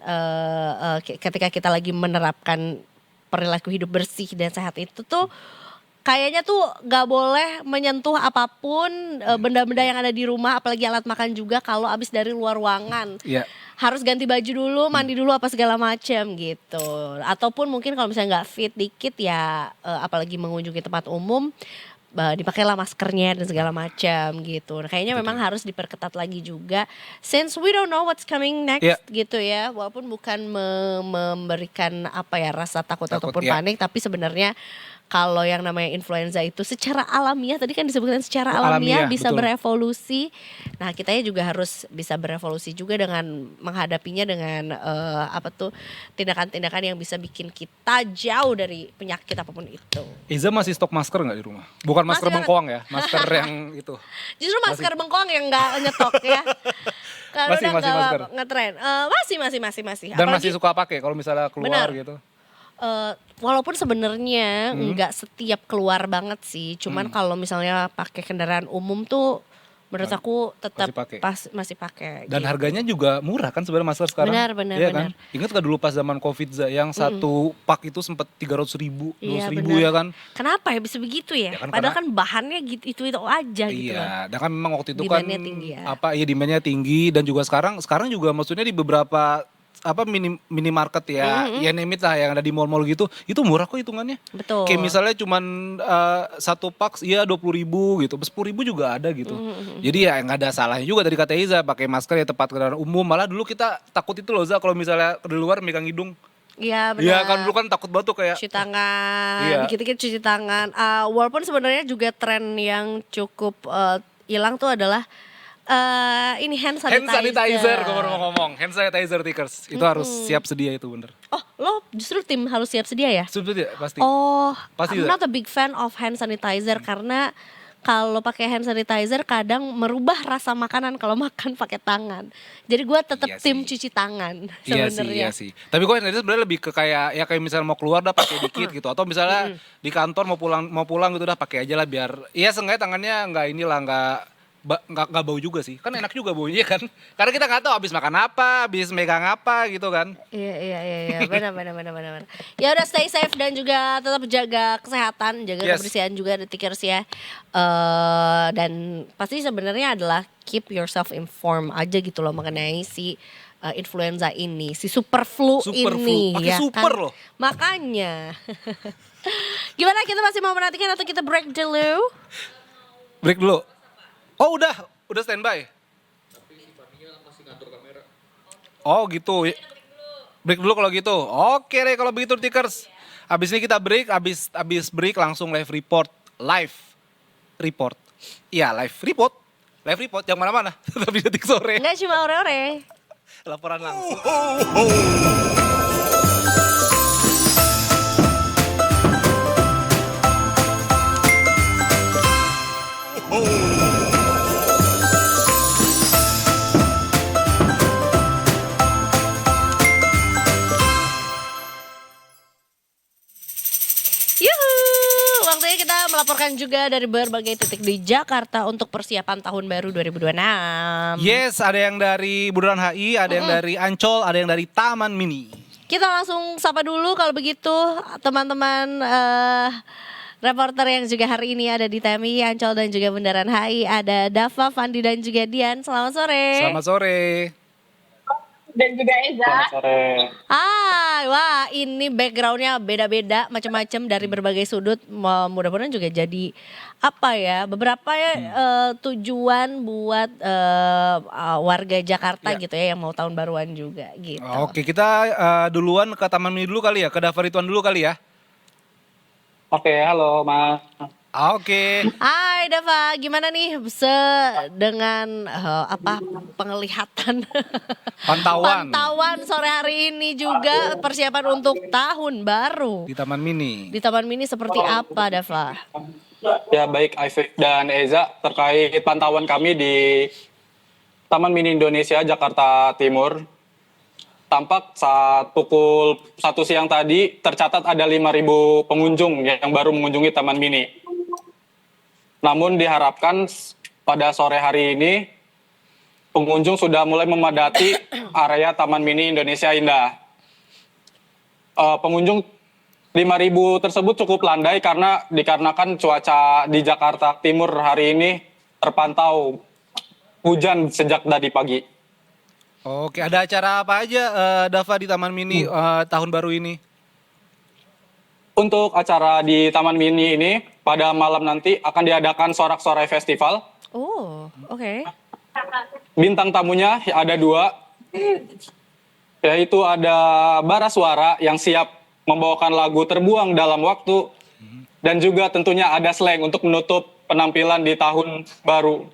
ketika kita lagi menerapkan perilaku hidup bersih dan sehat itu tuh kayaknya tuh gak boleh menyentuh apapun benda-benda yang ada di rumah, apalagi alat makan juga kalau abis dari luar ruangan. Iya. Harus ganti baju dulu, mandi dulu apa segala macam gitu. Ataupun mungkin kalau misalnya nggak fit dikit ya, apalagi mengunjungi tempat umum, dipakailah maskernya dan segala macam gitu. Nah, kayaknya memang harus diperketat lagi juga. Since we don't know what's coming next gitu ya, walaupun bukan memberikan apa ya rasa takut ataupun panik, tapi sebenarnya kalau yang namanya influenza itu secara alamiah, tadi kan disebutkan secara alamiah bisa betul. berevolusi. Nah, kitanya juga harus bisa berevolusi juga dengan menghadapinya dengan tindakan-tindakan yang bisa bikin kita jauh dari penyakit apapun itu. Iza masih stok masker nggak di rumah? Bukan masker Masih bengkoang ya, masker yang itu. Justru masker bengkoang yang nggak nyetok ya. Karena Masih udah masker. ngetren. Masih. Dan Apalagi, masih suka pakai kalau misalnya keluar Benar. gitu. walaupun sebenarnya nggak setiap keluar banget sih. Cuman kalau misalnya pakai kendaraan umum tuh menurut aku tetap Masih pakai. masih pakai. Dan gitu. harganya juga murah kan sebenarnya masker sekarang. Benar, Iya benar. kan? Ingat gak dulu pas zaman Covid Za, yang satu pak itu sempat 300.000, 200.000 Iya, ya benar. kan? Kenapa ya bisa begitu ya? Ya kan Padahal kan bahannya gitu itu aja gitu loh. Iya, dan kan memang waktu itu Demand-nya kan tinggi ya. demandnya tinggi dan juga sekarang juga maksudnya di beberapa minimarket ya, ya name it lah yang ada di mall-mall gitu, itu murah kok hitungannya. Betul. Kayak misalnya cuman satu pak ya 20.000 gitu, 10.000 juga ada gitu. Jadi ya nggak ada salahnya juga tadi kata Iza pakai masker ya tempat kendaraan umum. Malah dulu kita takut itu loh Za kalau misalnya di luar megang hidung. Iya benar. Iya kan dulu kan takut banget tuh kayak Cuci tangan, Iya. dikit-dikit cuci tangan. Walaupun sebenarnya juga tren yang cukup hilang tuh adalah ini hand hand sanitizer, gue baru mau ngomong, hand sanitizer Tikers. Itu harus siap sedia itu bener. Oh, lo justru tim harus siap sedia ya? Sedia pasti. Oh, Pasti, I'm Za. not a big fan of hand sanitizer karena kalau pakai hand sanitizer kadang merubah rasa makanan kalau makan pakai tangan. Jadi gue tetap Iya tim sih. cuci tangan Iya sebenarnya. sih. Tapi gue ini sebenarnya lebih ke kayak ya kayak misalnya mau keluar dah pakai dikit gitu atau misalnya di kantor mau pulang gitu dah pakai aja lah biar ya seenggaknya tangannya nggak bau juga sih. Kan enak juga baunya kan. Karena kita nggak tahu habis makan apa, habis megang apa gitu kan. Iya, benar. Ya udah stay safe dan juga tetap jaga kesehatan, jaga Yes. kebersihan juga Detikers ya. Dan pasti sebenarnya adalah keep yourself informed aja gitu loh mengenai si influenza ini, si super flu Super ini flu. Pakai ya super kan? loh. Makanya. Gimana kita masih mau menantikan atau kita break dulu? Break dulu. Oh udah standby. Oh gitu. Break dulu kalau gitu. Oke deh kalau begitu Tikers. Habis ini kita break, habis break langsung live report. Iya live report yang mana-mana. Tetap di Detik Sore. Enggak cuma ore-ore. Laporan langsung. Yuhu, waktunya kita melaporkan juga dari berbagai titik di Jakarta untuk persiapan tahun baru 2026. Yes, ada yang dari Bundaran HI, ada yang dari Ancol, ada yang dari Taman Mini. Kita langsung sapa dulu kalau begitu teman-teman reporter yang juga hari ini ada di TMI, Ancol dan juga Bundaran HI. Ada Dava, Fandi dan juga Dian. Selamat sore. Selamat sore. dan juga Eza. Selamat sore. Wah, ini backgroundnya beda-beda, macam-macam dari berbagai sudut. Mudah-mudahan juga jadi apa ya? Beberapa ya tujuan buat warga Jakarta Ya. gitu ya yang mau tahun baruan juga gitu. Oke, kita duluan ke Taman Mini dulu kali ya, ke Dava Ridwan dulu kali ya. Oke, halo Mas. Oke. Hai Dava, gimana nih dengan apa penglihatan Pantauan pantauan sore hari ini juga persiapan untuk tahun baru di Taman Mini. di Taman Mini seperti apa Dava? Ya baik Aifik dan Eza terkait pantauan kami di Taman Mini Indonesia Jakarta Timur. Tampak saat pukul 1 siang tadi tercatat ada 5.000 pengunjung yang baru mengunjungi Taman Mini. Namun diharapkan pada sore hari ini pengunjung sudah mulai memadati area Taman Mini Indonesia Indah. Pengunjung 5.000 tersebut cukup landai dikarenakan cuaca di Jakarta Timur hari ini terpantau hujan sejak tadi pagi. Oke, ada acara apa aja Dava di Taman Mini tahun baru ini? Untuk acara di Taman Mini ini pada malam nanti akan diadakan Sorak-Sorai Festival. Oh, oke. Bintang tamunya ada 2, yaitu ada Bara Suara yang siap membawakan lagu Terbuang Dalam Waktu, dan juga tentunya ada Slank untuk menutup penampilan di tahun baru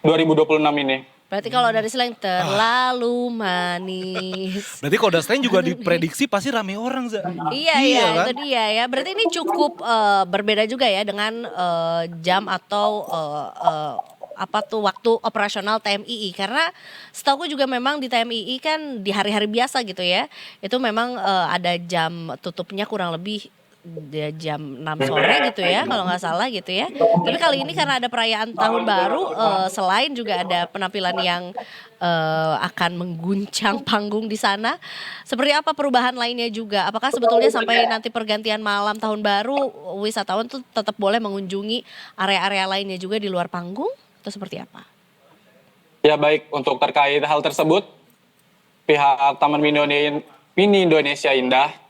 2026 ini. Berarti kalau dari slang terlalu manis. Berarti kalau udah selain juga diprediksi pasti rame orang, Za. Iya, kan? itu dia ya. Berarti ini cukup berbeda juga ya dengan jam atau apa tuh waktu operasional TMII, karena setahu juga memang di TMII kan di hari-hari biasa gitu ya, itu memang ada jam tutupnya kurang lebih jam 6 sore gitu ya kalau nggak salah gitu ya. Tapi kali ini karena ada perayaan tahun baru, selain juga ada penampilan yang akan mengguncang panggung di sana. Seperti apa perubahan lainnya juga? Apakah sebetulnya sampai nanti pergantian malam tahun baru wisatawan tuh tetap boleh mengunjungi area-area lainnya juga di luar panggung atau seperti apa? Ya baik, untuk terkait hal tersebut, pihak Taman Mini Indonesia Indah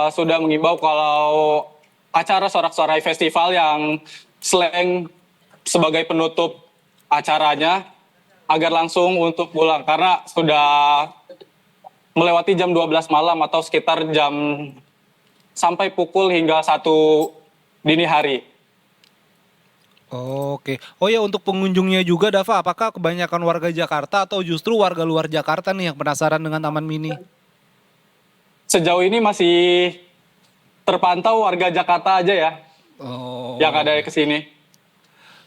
sudah mengimbau kalau acara Sorak-Sorai Festival yang Slank sebagai penutup acaranya agar langsung untuk pulang karena sudah melewati jam 12 malam atau sekitar sampai pukul hingga 1 dini hari. Oke. Oh ya, untuk pengunjungnya juga Dava, apakah kebanyakan warga Jakarta atau justru warga luar Jakarta nih yang penasaran dengan Taman Mini? Sejauh ini masih terpantau warga Jakarta aja ya yang ada ke sini.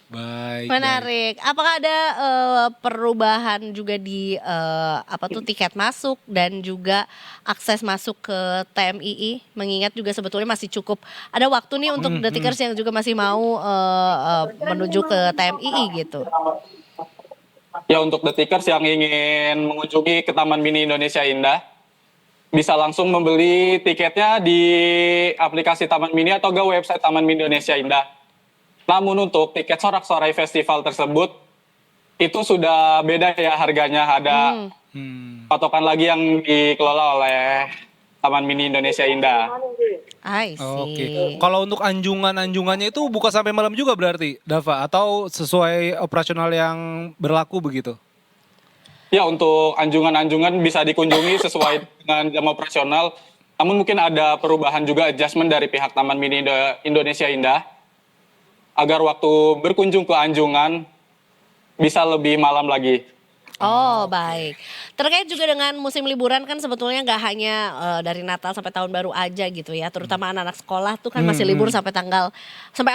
Baik. Menarik. Apakah ada perubahan juga di apa tuh tiket masuk dan juga akses masuk ke TMII? Mengingat juga sebetulnya masih cukup ada waktu nih untuk detikers yang juga masih mau menuju ke TMII gitu. Ya, untuk detikers yang ingin mengunjungi ke Taman Mini Indonesia Indah bisa langsung membeli tiketnya di aplikasi Taman Mini atau ke website Taman Mini Indonesia Indah. Namun untuk tiket Sorak-Sorai Festival tersebut itu sudah beda ya harganya, ada patokan lagi yang dikelola oleh Taman Mini Indonesia Indah. I see. Oke. Kalau untuk anjungannya itu buka sampai malam juga berarti, Dava, atau sesuai operasional yang berlaku begitu? Ya, untuk anjungan-anjungan bisa dikunjungi sesuai dengan jam operasional. Namun mungkin ada perubahan juga adjustment dari pihak Taman Mini Indonesia Indah agar waktu berkunjung ke anjungan bisa lebih malam lagi. Oh baik. Terkait juga dengan musim liburan kan sebetulnya nggak hanya dari Natal sampai Tahun Baru aja gitu ya. Terutama anak-anak sekolah tuh kan masih libur sampai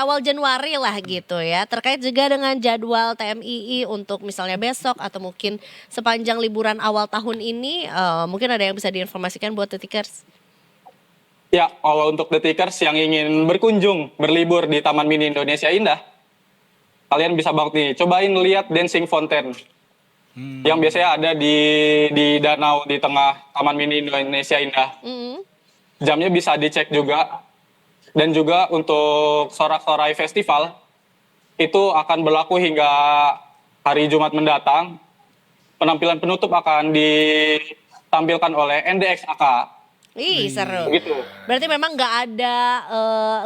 awal Januari lah gitu ya. Terkait juga dengan jadwal TMII untuk misalnya besok atau mungkin sepanjang liburan awal tahun ini, mungkin ada yang bisa diinformasikan buat detikers. Ya, kalau untuk detikers yang ingin berlibur di Taman Mini Indonesia Indah, kalian bisa banget nih, cobain lihat Dancing Fountain. Yang biasanya ada di danau di tengah Taman Mini Indonesia Indah. Jamnya bisa dicek juga. Dan juga untuk Sorak-Sorai Festival, itu akan berlaku hingga hari Jumat mendatang. penampilan penutup akan ditampilkan oleh NDXAK. Ih, seru. Begitu. Berarti memang nggak ada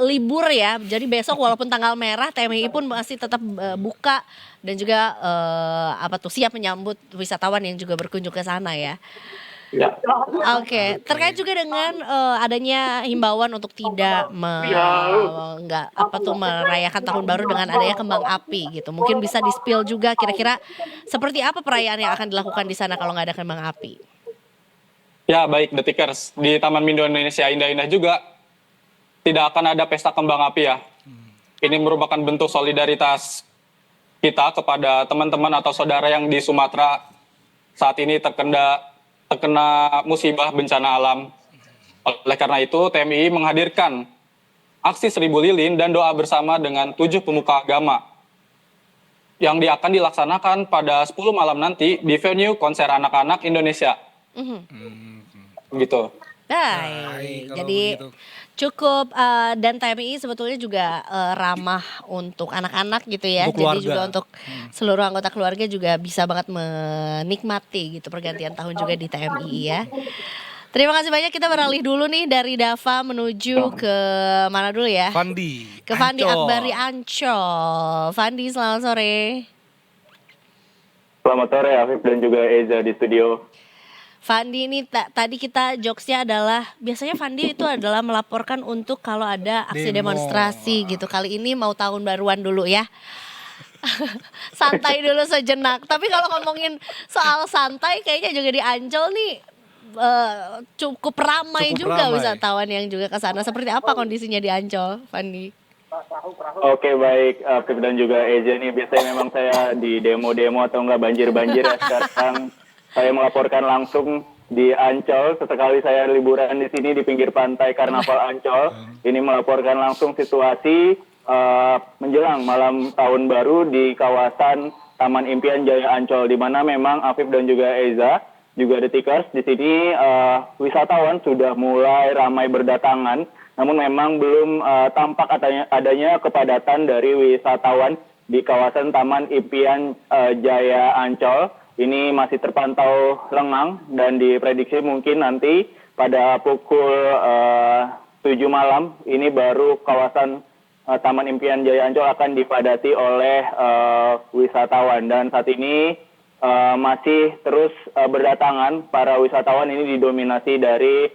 libur ya. Jadi besok walaupun tanggal merah, TMI pun masih tetap buka dan juga siap menyambut wisatawan yang juga berkunjung ke sana ya. Ya. Oke, terkait juga dengan adanya himbauan untuk tidak merayakan tahun baru dengan adanya kembang api gitu. Mungkin bisa di-spill juga kira-kira seperti apa perayaan yang akan dilakukan di sana kalau nggak ada kembang api. Ya, baik Detikers. Di Taman Mini Indonesia Indah-Indah juga tidak akan ada pesta kembang api ya. Ini merupakan bentuk solidaritas kita kepada teman-teman atau saudara yang di Sumatera saat ini terkena musibah bencana alam. Oleh karena itu, TMI menghadirkan aksi 1000 lilin dan doa bersama dengan 7 pemuka agama yang akan dilaksanakan pada 10 malam nanti di venue konser anak-anak Indonesia. Gitu. Baik, jadi begitu. cukup dan TMI sebetulnya juga ramah untuk anak-anak gitu ya. Untuk Jadi keluarga. juga untuk seluruh anggota keluarga juga bisa banget menikmati gitu pergantian tahun juga di TMI ya. Terima kasih banyak, kita beralih dulu nih dari Dava menuju ke mana dulu ya? Fandi. Ke Fandi Ancol. Akbari Ancol. Fandi, selamat sore. Selamat sore Afif dan juga Eza di studio. Fandi ini tadi kita jokesnya adalah biasanya Fandi itu adalah melaporkan untuk kalau ada aksi Demo. demonstrasi gitu. Kali ini mau tahun baruan dulu ya. Santai dulu sejenak. Tapi kalau ngomongin soal santai kayaknya juga di Ancol nih cukup ramai Cukup juga ramai. wisatawan yang juga ke sana. Seperti apa kondisinya di Ancol, Fandi? Oke baik Afif dan juga Eza nih biasanya memang saya di demo-demo atau enggak banjir-banjir ya. Sekarang saya melaporkan langsung di Ancol. Sesekali saya liburan di sini di pinggir pantai Karnaval Ancol. Ini melaporkan langsung situasi menjelang malam tahun baru di kawasan Taman Impian Jaya Ancol, di mana memang Afif dan juga Eza juga Detikers di sini wisatawan sudah mulai ramai berdatangan. Namun memang belum tampak adanya kepadatan dari wisatawan di kawasan Taman Impian Jaya Ancol. Ini masih terpantau lengang dan diprediksi mungkin nanti pada pukul 7 malam ini baru kawasan Taman Impian Jaya Ancol akan dipadati oleh wisatawan. Dan saat ini masih terus berdatangan para wisatawan, ini didominasi dari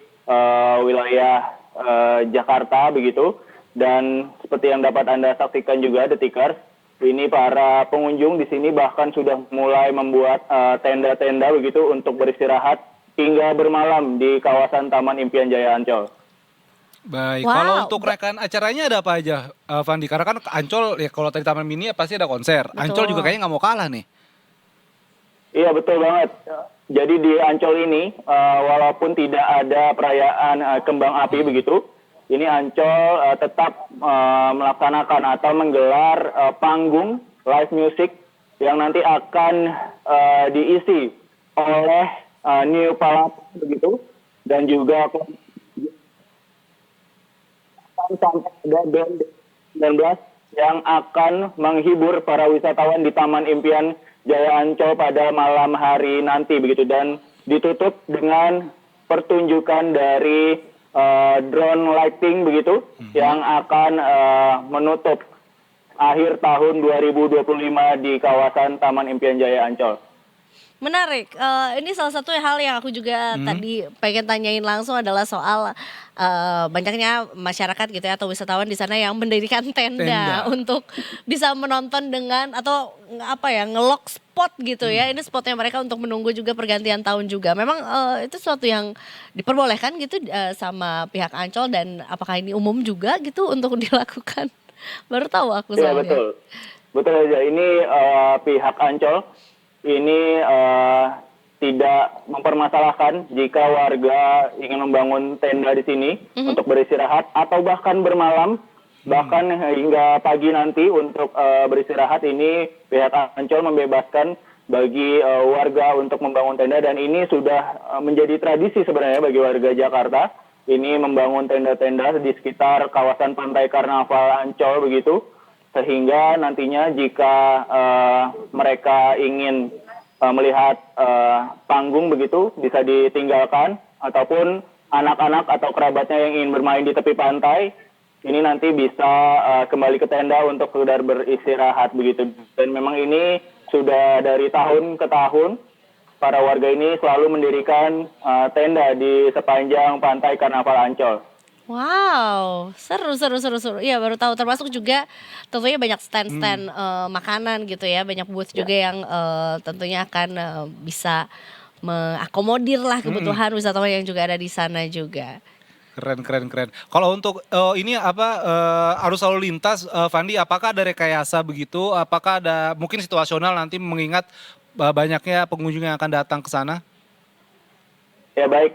wilayah Jakarta begitu. Dan seperti yang dapat Anda saksikan juga Detikers, ini para pengunjung di sini bahkan sudah mulai membuat tenda-tenda begitu untuk beristirahat hingga bermalam di kawasan Taman Impian Jaya Ancol. Baik, Wow. kalau untuk rekan acaranya ada apa aja, Fandi? Karena kan Ancol ya kalau tadi Taman Mini ya pasti ada konser. Betul. Ancol juga kayaknya nggak mau kalah nih. Iya betul banget. Jadi di Ancol ini walaupun tidak ada perayaan kembang api begitu, ini Ancol tetap melaksanakan atau menggelar panggung live music yang nanti akan diisi oleh New Palapa begitu, dan juga sampai ada band 19 yang akan menghibur para wisatawan di Taman Impian Jaya Ancol pada malam hari nanti begitu, dan ditutup dengan pertunjukan dari drone lighting begitu yang akan menutup akhir tahun 2025 di kawasan Taman Impian Jaya Ancol. Menarik, ini salah satu hal yang aku juga tadi pengen tanyain langsung adalah soal banyaknya masyarakat gitu ya atau wisatawan di sana yang mendirikan tenda untuk bisa menonton dengan atau ngelock spot gitu ya. Ini spotnya mereka untuk menunggu juga pergantian tahun juga. Memang itu sesuatu yang diperbolehkan gitu sama pihak Ancol, dan apakah ini umum juga gitu untuk dilakukan? Baru tahu aku Iya soalnya. betul aja. Ini pihak Ancol ini tidak mempermasalahkan jika warga ingin membangun tenda di sini untuk beristirahat atau bahkan bermalam, bahkan hingga pagi nanti untuk beristirahat. Ini pihak Ancol membebaskan bagi warga untuk membangun tenda, dan ini sudah menjadi tradisi sebenarnya bagi warga Jakarta. Ini membangun tenda-tenda di sekitar kawasan pantai Karnaval Ancol begitu, sehingga nantinya jika mereka ingin melihat panggung begitu bisa ditinggalkan, ataupun anak-anak atau kerabatnya yang ingin bermain di tepi pantai ini nanti bisa kembali ke tenda untuk sekedar beristirahat begitu. Dan memang ini sudah dari tahun ke tahun para warga ini selalu mendirikan tenda di sepanjang pantai Karnaval Ancol. Wow, seru. Iya, baru tahu. Termasuk juga tentunya banyak stand-stand makanan gitu ya, banyak booth juga yang tentunya akan bisa mengakomodir lah kebutuhan wisatawan yang juga ada di sana juga. Keren. Kalau untuk ini arus lalu lintas, Fandi, apakah ada rekayasa begitu? Apakah ada mungkin situasional nanti mengingat banyaknya pengunjung yang akan datang ke sana? Ya baik,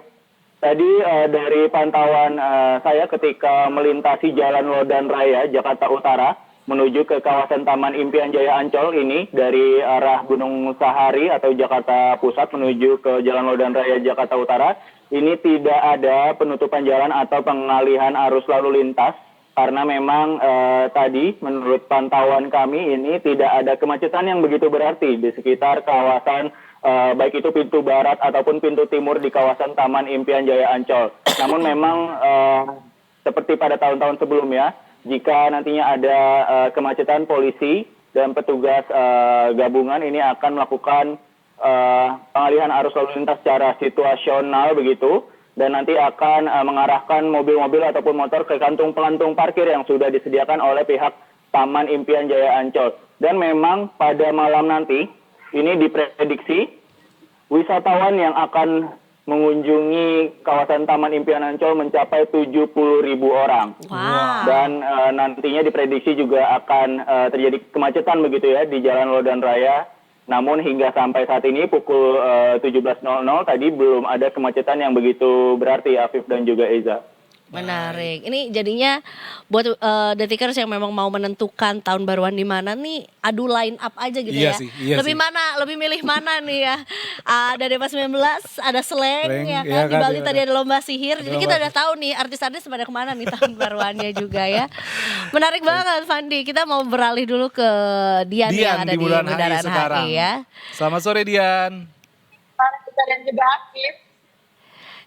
tadi dari pantauan saya ketika melintasi Jalan Lodan Raya Jakarta Utara menuju ke kawasan Taman Impian Jaya Ancol ini dari arah Gunung Sahari atau Jakarta Pusat menuju ke Jalan Lodan Raya Jakarta Utara. Ini tidak ada penutupan jalan atau pengalihan arus lalu lintas karena memang tadi menurut pantauan kami ini tidak ada kemacetan yang begitu berarti di sekitar kawasan baik itu pintu barat ataupun pintu timur di kawasan Taman Impian Jaya Ancol. Namun memang seperti pada tahun-tahun sebelumnya, jika nantinya ada kemacetan, polisi dan petugas gabungan ini akan melakukan pengalihan arus lalu lintas secara situasional begitu, dan nanti akan mengarahkan mobil-mobil ataupun motor ke kantung pelantung parkir yang sudah disediakan oleh pihak Taman Impian Jaya Ancol. Dan memang pada malam nanti ini diprediksi wisatawan yang akan mengunjungi kawasan Taman Impian Ancol mencapai 70.000 orang. Wow. Dan nantinya diprediksi juga akan terjadi kemacetan begitu ya di Jalan Lodan Raya. Namun hingga sampai saat ini pukul 17.00 tadi belum ada kemacetan yang begitu berarti, Afif dan juga Eza. Menarik. Ini jadinya buat detikers yang memang mau menentukan tahun baruan di mana nih, adu line up aja gitu Iya ya. sih, iya lebih sih. mana, lebih milih mana nih ya? Ada Dewa 19, ada Slang ya kan. iya Di kan, Bali iya tadi kan. ada lomba sihir. Jadi Lomba kita udah tahu nih artis-artis pada kemana nih tahun baruannya juga ya. Menarik banget Fandi. Kita mau beralih dulu ke Dian yang ada Dian di di Bundaran Bundaran HI sekarang. HI ya. Selamat sore Dian. Para kita dan juga Afif.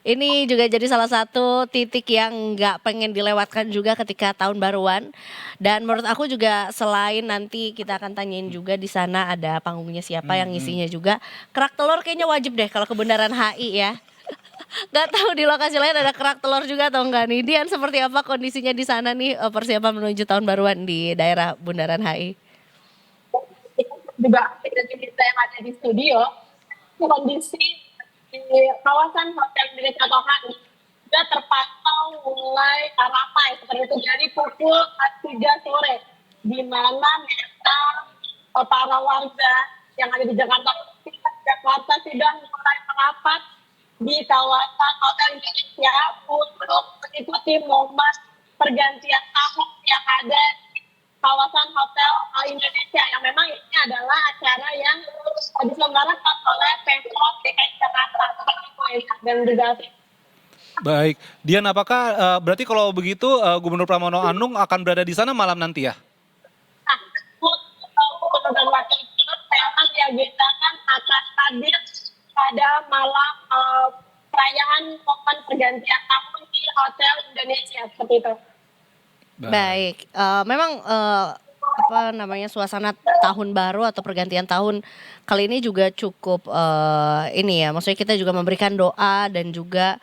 Ini juga jadi salah satu titik yang nggak pengen dilewatkan juga ketika tahun baruan. Dan menurut aku juga selain nanti kita akan tanyain juga di sana ada panggungnya siapa yang isinya juga. Kerak telur kayaknya wajib deh kalau ke Bundaran HI ya. Gak tahu di lokasi lain ada kerak telur juga atau enggak nih. Dian, seperti apa kondisinya di sana nih persiapan menuju tahun baruan di daerah Bundaran HI? Juga kita yang ada di studio, kondisi di kawasan Hotel Indonesia atau HI sudah terpantau mulai ramai seperti itu dari pukul 3 sore, di mana mereka para warga yang ada di Jakarta sudah mulai merapat di kawasan Hotel Indonesia untuk mengikuti momen pergantian tahun yang ada di kawasan Hotel Indonesia, yang memang ini adalah acara yang diselenggarakan oleh Pemprov DKI Jakarta dan juga. Baik, Dian, apakah berarti kalau begitu Gubernur Pramono Anung akan berada di sana malam nanti ya? Nah, Gubernur dan Wakil Gubernur memang diagendakan akan hadir pada malam perayaan momen pergantian tahun di Hotel Indonesia seperti itu. Baik, memang suasana tahun baru atau pergantian tahun kali ini juga cukup ini ya, maksudnya kita juga memberikan doa dan juga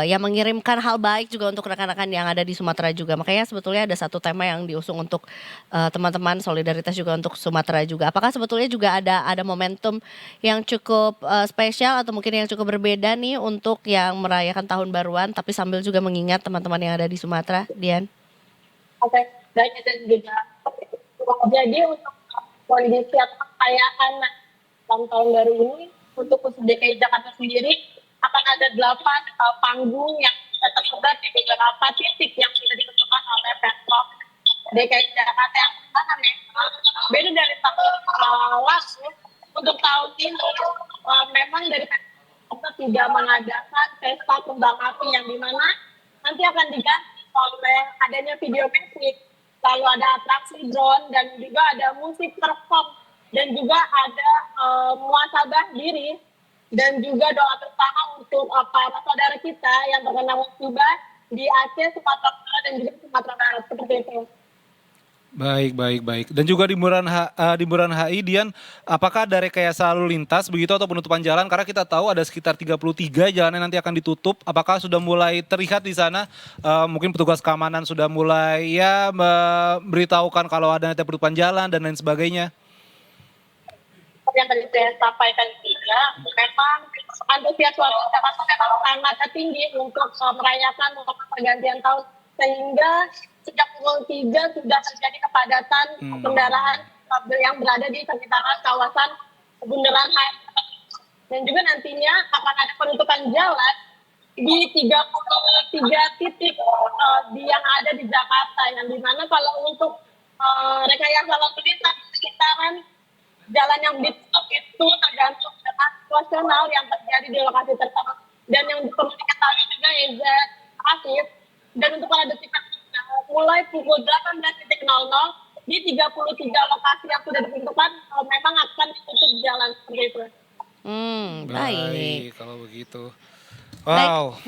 yang mengirimkan hal baik juga untuk rekan-rekan yang ada di Sumatera juga. Makanya sebetulnya ada satu tema yang diusung untuk teman-teman solidaritas juga untuk Sumatera juga. Apakah sebetulnya juga ada momentum yang cukup spesial atau mungkin yang cukup berbeda nih untuk yang merayakan tahun baruan tapi sambil juga mengingat teman-teman yang ada di Sumatera, Dian? Oke, dan juga jadi untuk kondisi atau perayaan tahun baru ini untuk khusus DKI Jakarta sendiri akan ada 8 panggung yang tersebar di beberapa titik yang sudah ditentukan oleh Pemprov DKI Jakarta, yang mana memang beda dari tahun lalu. Untuk tahun ini memang dari Pemprov tidak mengadakan pesta kembang api yang dimana nanti akan diganti oleh adanya video mapping, lalu ada atraksi drone dan juga ada musik perform dan juga ada muasabah diri dan juga doa bersama untuk para saudara kita yang terkena musibah di Aceh, Sumatera Utara dan juga Sumatera Barat seperti itu. Baik. Dan juga di Bundaran HI, Dian, apakah ada rekayasa lalu lintas begitu atau penutupan jalan? Karena kita tahu ada sekitar 33 jalan yang nanti akan ditutup. Apakah sudah mulai terlihat di sana? Mungkin petugas keamanan sudah mulai memberitahukan kalau ada nanti penutupan jalan dan lain sebagainya. Seperti yang tadi saya sampaikan juga, memang antusias warga Jakarta memang sangat tinggi untuk merayakan pergantian tahun, sehingga sejak pukul 3 sudah terjadi kepadatan kendaraan yang berada di sekitaran kawasan Bundaran HI. Dan juga nantinya akan ada penutupan jalan di 33 titik yang ada di Jakarta, yang dimana kalau untuk rekayasa lalu lintas sekitaran jalan yang ditutup itu tergantung dengan situasional yang terjadi di lokasi tersebut. Dan yang perlu diketahui juga Afif, dan untuk pada detik mulai pukul 18.00 di 33 lokasi yang sudah ditentukan memang akan ditutup jalan seperti itu. Baik, kalau begitu. Wow.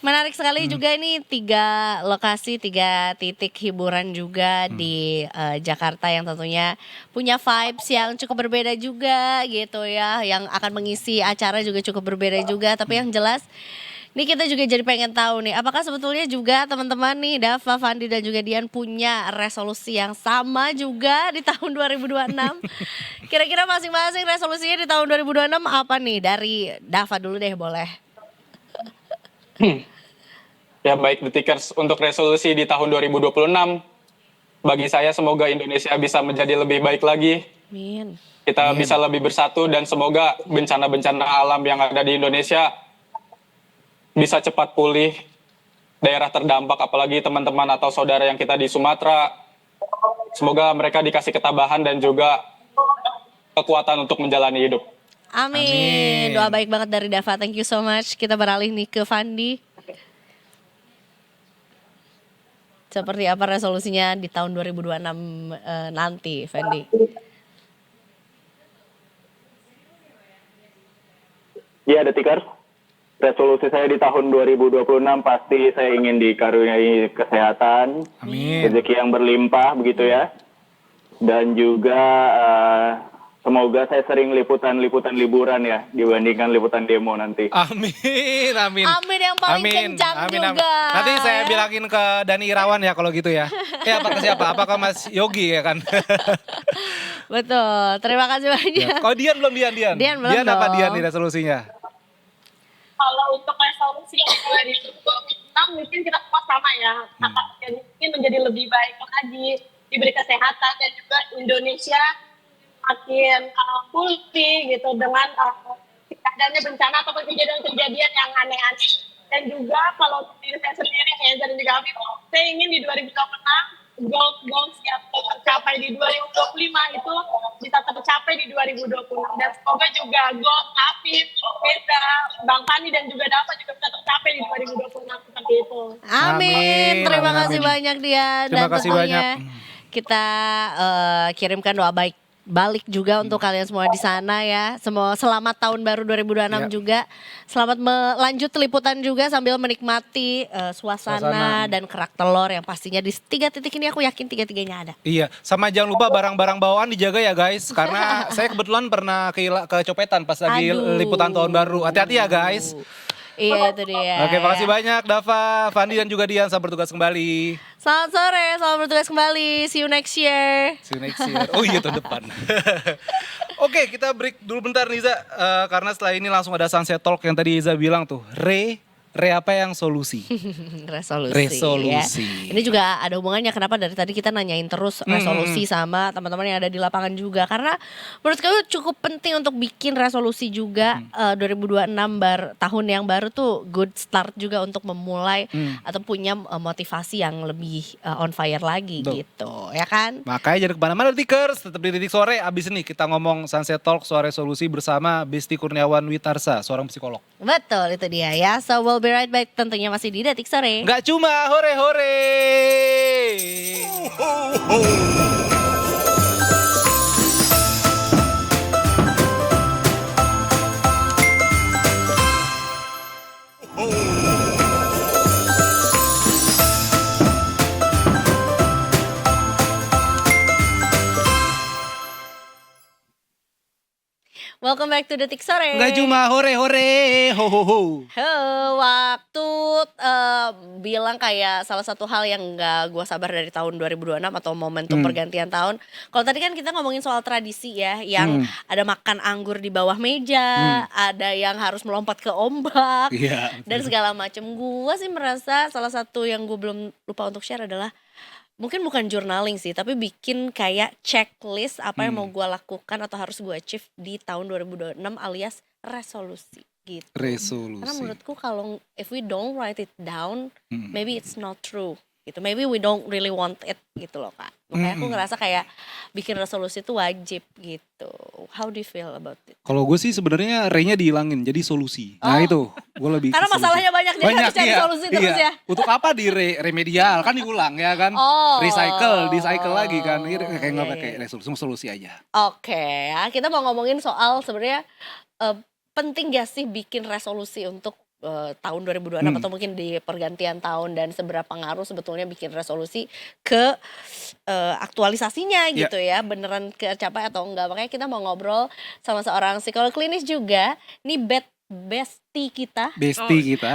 Menarik sekali juga ini 3 lokasi, 3 titik hiburan juga di Jakarta yang tentunya punya vibes yang cukup berbeda juga gitu ya. Yang akan mengisi acara juga cukup berbeda juga. Tapi yang jelas ini kita juga jadi pengen tahu nih, apakah sebetulnya juga teman-teman nih, Dava, Fandi dan juga Dian punya resolusi yang sama juga di tahun 2026? Kira-kira masing-masing resolusinya di tahun 2026 apa nih? Dari Dava dulu deh boleh. Ya baik Detikers, untuk resolusi di tahun 2026, bagi saya semoga Indonesia bisa menjadi lebih baik lagi. Amin. Kita bisa lebih bersatu dan semoga bencana-bencana alam yang ada di Indonesia bisa cepat pulih, daerah terdampak apalagi teman-teman atau saudara yang kita di Sumatera. Semoga mereka dikasih ketabahan dan juga kekuatan untuk menjalani hidup. Amin. Doa baik banget dari Dava. Thank you so much. Kita beralih nih ke Fandi. Seperti apa resolusinya di tahun 2026 nanti, Fandi? Ya, Detikers. Resolusi saya di tahun 2026 pasti saya ingin dikaruniai kesehatan, rezeki yang berlimpah begitu ya. Dan juga semoga saya sering liputan liburan ya dibandingkan liputan demo nanti. Amin. Amin yang paling kencang juga. Nanti saya bilangin ke Dani Irawan ya kalau gitu ya. Apa ke siapa? Apakah Mas Yogi ya kan? Betul. Terima kasih banyak. Kalau Dian belum Dian. Dian belum Dian apa dong. Dian nih resolusinya? Kalau untuk resolusi yang 2026 mungkin kita semua sama ya, akan mungkin menjadi lebih baik lagi, diberi kesehatan dan juga Indonesia makin pulih gitu dengan adanya bencana ataupun kejadian-kejadian yang aneh-aneh. Dan juga kalau diri saya sendiri, Heza dan juga Afif, saya ingin di 2026 goals yang tercapai di 2025 itu bisa tercapai di 2026. Dan semoga juga goals Afif, Heza, Bang Fani dan juga Dava juga bisa tercapai di 2026 seperti itu. Amin. Terima kasih banyak Dian. Terima Dan kasih tentunya banyak. kita kirimkan doa baik balik juga untuk kalian semua di sana ya. Semua selamat tahun baru 2026 juga. Selamat melanjut liputan juga sambil menikmati suasana dan kerak telur yang pastinya di 3 titik ini aku yakin 3-tiganya ada. Iya, sama jangan lupa barang-barang bawaan dijaga ya guys. Karena saya kebetulan pernah kecopetan pas lagi liputan tahun baru. Hati-hati ya guys. Iya itu dia. Oke, makasih banyak Dava, Fandi dan juga Dian. Selamat bertugas kembali. Selamat sore, selamat bertugas kembali. See you next year. See you next year. Oh iya tahun depan. Oke, kita break dulu bentar nih Za. Karena setelah ini langsung ada Sunset Talk yang tadi Iza bilang tuh. Re apa yang solusi? Resolusi. Ya. Ini juga ada hubungannya kenapa dari tadi kita nanyain terus resolusi sama teman-teman yang ada di lapangan juga. Karena menurut saya cukup penting untuk bikin resolusi juga 2026 tahun yang baru tuh good start juga untuk memulai atau punya motivasi yang lebih on fire lagi gitu. Ya kan? Makanya jangan kemana-mana Detikers, tetap di Detik Sore. Abis ini kita ngomong Sunset Talk soal resolusi bersama Besti Kurniawan Witarsa, seorang psikolog. Betul itu dia ya. So we'll be right back tentunya masih di Detik Sore. Nggak cuma hore-hore. Welcome back to Detik Sore. Nggak cuma hore-hore, ho-ho-ho. Waktu bilang kayak salah satu hal yang gak gue sabar dari tahun 2026 atau momentum pergantian tahun. Kalau tadi kan kita ngomongin soal tradisi ya, yang ada makan anggur di bawah meja, ada yang harus melompat ke ombak, dan segala macam. Gue sih merasa salah satu yang gue belum lupa untuk share adalah mungkin bukan journaling sih, tapi bikin kayak checklist apa yang mau gue lakukan atau harus gue achieve di tahun 2026 alias resolusi gitu. Karena menurutku kalau if we don't write it down, maybe it's not true gitu. Maybe we don't really want it gitu loh Kak. Makanya aku ngerasa kayak bikin resolusi itu wajib gitu. How do you feel about it? Kalau gue sih sebenarnya re-nya dihilangin jadi solusi. Nah itu gue lebih Karena masalahnya banyak jadi harus cari solusi terus ya. Untuk apa di remedial kan diulang ya kan. Recycle lagi kan. Ini kayak nggak pakai solusi aja. Oke ya, kita mau ngomongin soal sebenarnya penting gak sih bikin resolusi untuk tahun 2026 atau mungkin di pergantian tahun, dan seberapa ngaruh sebetulnya bikin resolusi ke aktualisasinya gitu ya, beneran kecapai atau enggak. Makanya kita mau ngobrol sama seorang psikolog klinis juga, ini bestie kita.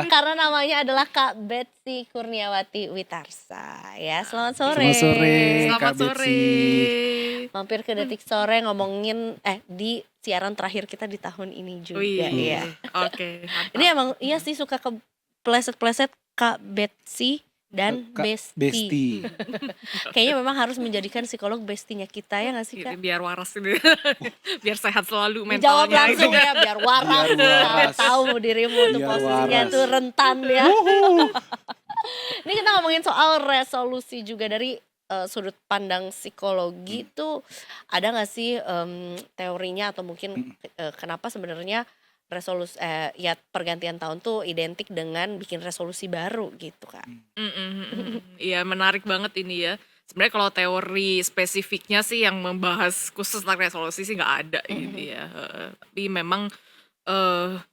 Karena namanya adalah Kak Betsy Kurniawati Witarsa ya. Selamat sore. Selamat sore. Mampir ke Detik Sore ngomongin di siaran terakhir kita di tahun ini juga ya. Oke. Ini emang iya sih suka ke pleset-pleset Kak Betsy dan bestie. Kayaknya memang harus menjadikan psikolog bestinya kita ya gak sih Kak? Biar waras ini. Biar sehat selalu mentalnya. Jawab langsung ya, biar waras. Tahu dirimu tuh posisinya tuh rentan ya. Ini kita ngomongin soal resolusi juga dari sudut pandang psikologi tuh ada gak sih teorinya atau mungkin kenapa sebenarnya resolusi ya pergantian tahun tuh identik dengan bikin resolusi baru gitu Kak. Iya menarik banget ini ya. Sebenarnya kalau teori spesifiknya sih yang membahas khusus tentang resolusi sih nggak ada gitu ya. Tapi memang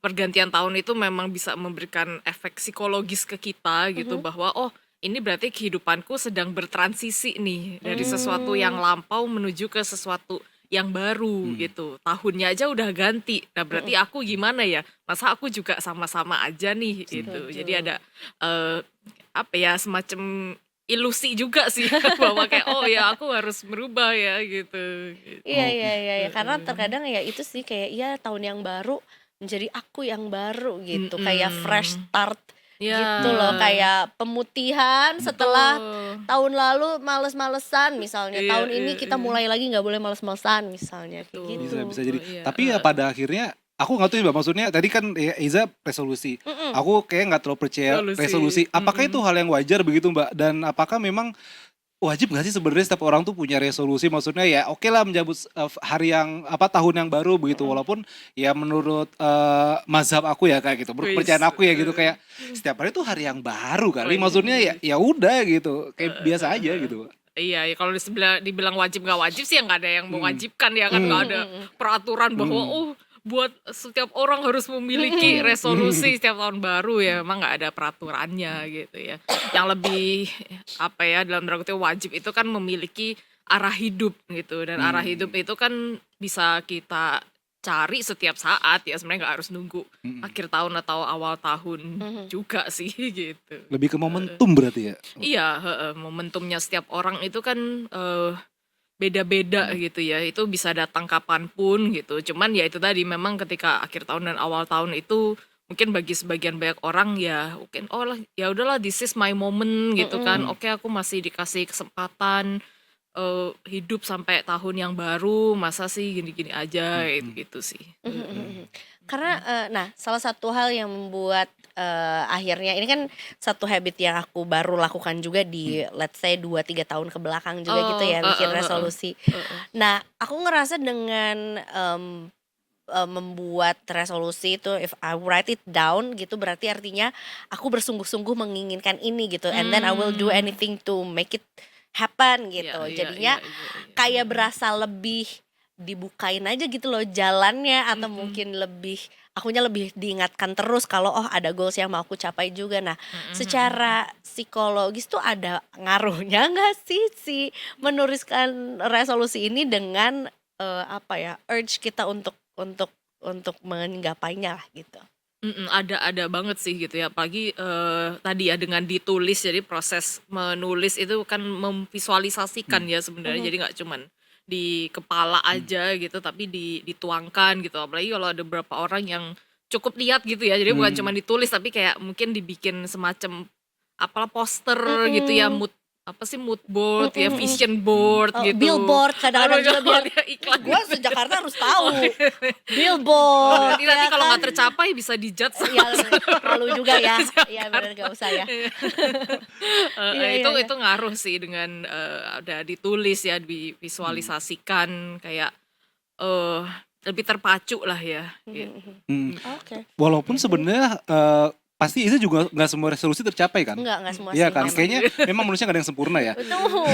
pergantian tahun itu memang bisa memberikan efek psikologis ke kita gitu bahwa ini berarti kehidupanku sedang bertransisi nih dari sesuatu yang lampau menuju ke sesuatu yang baru gitu. Tahunnya aja udah ganti. Nah berarti aku gimana ya? Masa aku juga sama-sama aja nih gitu. Jadi ada semacam ilusi juga sih bahwa kayak aku harus merubah ya gitu. Iya. Karena terkadang ya itu sih kayak tahun yang baru menjadi aku yang baru gitu. Kayak fresh start. Gitu loh, kayak pemutihan setelah tahun lalu males-malesan misalnya, tahun ini kita mulai lagi nggak boleh males-malesan misalnya kayak gitu. Bisa jadi. Tapi ya pada akhirnya aku nggak tahu Mbak, maksudnya tadi kan Iza resolusi. Aku kayak nggak terlalu percaya resolusi. Apakah itu hal yang wajar begitu Mbak? Dan apakah memang wajib gak sih sebenarnya setiap orang tuh punya resolusi? Maksudnya ya oke lah menyambut hari yang tahun yang baru begitu, walaupun ya menurut mazhab aku ya kayak gitu, kepercayaan aku ya gitu, kayak setiap hari tuh hari yang baru kali. Maksudnya ya udah gitu, kayak biasa aja gitu. Iya, kalau dibilang wajib gak wajib sih ya nggak ada yang mewajibkan ya kan, nggak ada peraturan bahwa buat setiap orang harus memiliki resolusi setiap tahun baru ya, memang nggak ada peraturannya gitu ya. Yang lebih dalam tanda kutip wajib itu kan memiliki arah hidup gitu, dan arah hidup itu kan bisa kita cari setiap saat ya, sebenarnya nggak harus nunggu akhir tahun atau awal tahun juga sih gitu. Lebih ke momentum berarti ya? Iya, momentumnya setiap orang itu kan beda-beda gitu ya, itu bisa datang kapanpun gitu. Cuman ya itu tadi, memang ketika akhir tahun dan awal tahun itu mungkin bagi sebagian banyak orang ya mungkin ya udahlah this is my moment gitu kan. Oke, aku masih dikasih kesempatan hidup sampai tahun yang baru, masa sih gini-gini aja gitu sih. Karena salah satu hal yang membuat akhirnya ini kan satu habit yang aku baru lakukan juga di let's say 2-3 tahun ke belakang juga gitu ya, bikin resolusi. Nah aku ngerasa dengan membuat resolusi itu, if I write it down gitu, berarti artinya aku bersungguh-sungguh menginginkan ini gitu, and then I will do anything to make it happen gitu. Jadinya kayak berasa lebih dibukain aja gitu loh jalannya, atau mungkin akunya lebih diingatkan terus kalau ada goals yang mau aku capai juga. Nah secara psikologis tuh ada ngaruhnya nggak sih menuliskan resolusi ini dengan urge kita untuk untuk menggapainya lah gitu. Ada banget sih gitu ya, apalagi tadi ya dengan ditulis, jadi proses menulis itu kan memvisualisasikan ya sebenarnya, jadi nggak cuman di kepala aja gitu, tapi dituangkan gitu. Apalagi kalau ada beberapa orang yang cukup lihat gitu ya, jadi bukan cuma ditulis tapi kayak mungkin dibikin semacam apalah poster gitu ya, mood board ya, vision board gitu, Billboard kadang-kadang juga biar iklan. gue se-Jakarta harus tahu billboard. Nanti kalau nggak tercapai bisa dijudge. Ya malu juga ya. Iya benar, gak usah ya. Itu ngaruh sih dengan udah ditulis ya, divisualisasikan kayak lebih terpacu lah ya. Gitu. Oke. Walaupun sebenarnya pasti itu juga nggak semua resolusi tercapai kan? Enggak semua Iya sih. kan, kayaknya memang manusia nggak ada yang sempurna ya. Betul.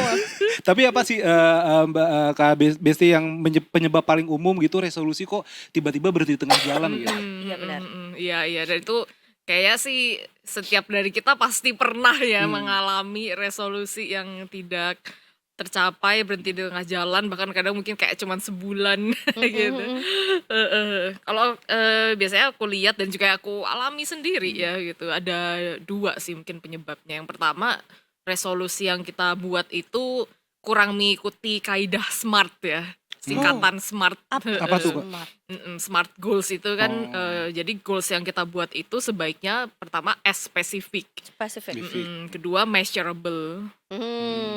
Tapi apa sih Mbak Kak Besti yang penyebab paling umum gitu resolusi kok tiba-tiba berhenti di tengah jalan gitu? Iya benar. Iya, dan itu kayaknya sih setiap dari kita pasti pernah ya mengalami resolusi yang tidak tercapai, berhenti di tengah jalan, bahkan kadang mungkin kayak cuman sebulan gitu. Kalau biasanya aku lihat dan juga aku alami sendiri ya gitu, ada 2 sih mungkin penyebabnya. Yang pertama, resolusi yang kita buat itu kurang mengikuti kaidah SMART ya, singkatan SMART. Apa tuh, Kak? Smart goals itu kan, jadi goals yang kita buat itu sebaiknya pertama spesifik. Kedua measurable.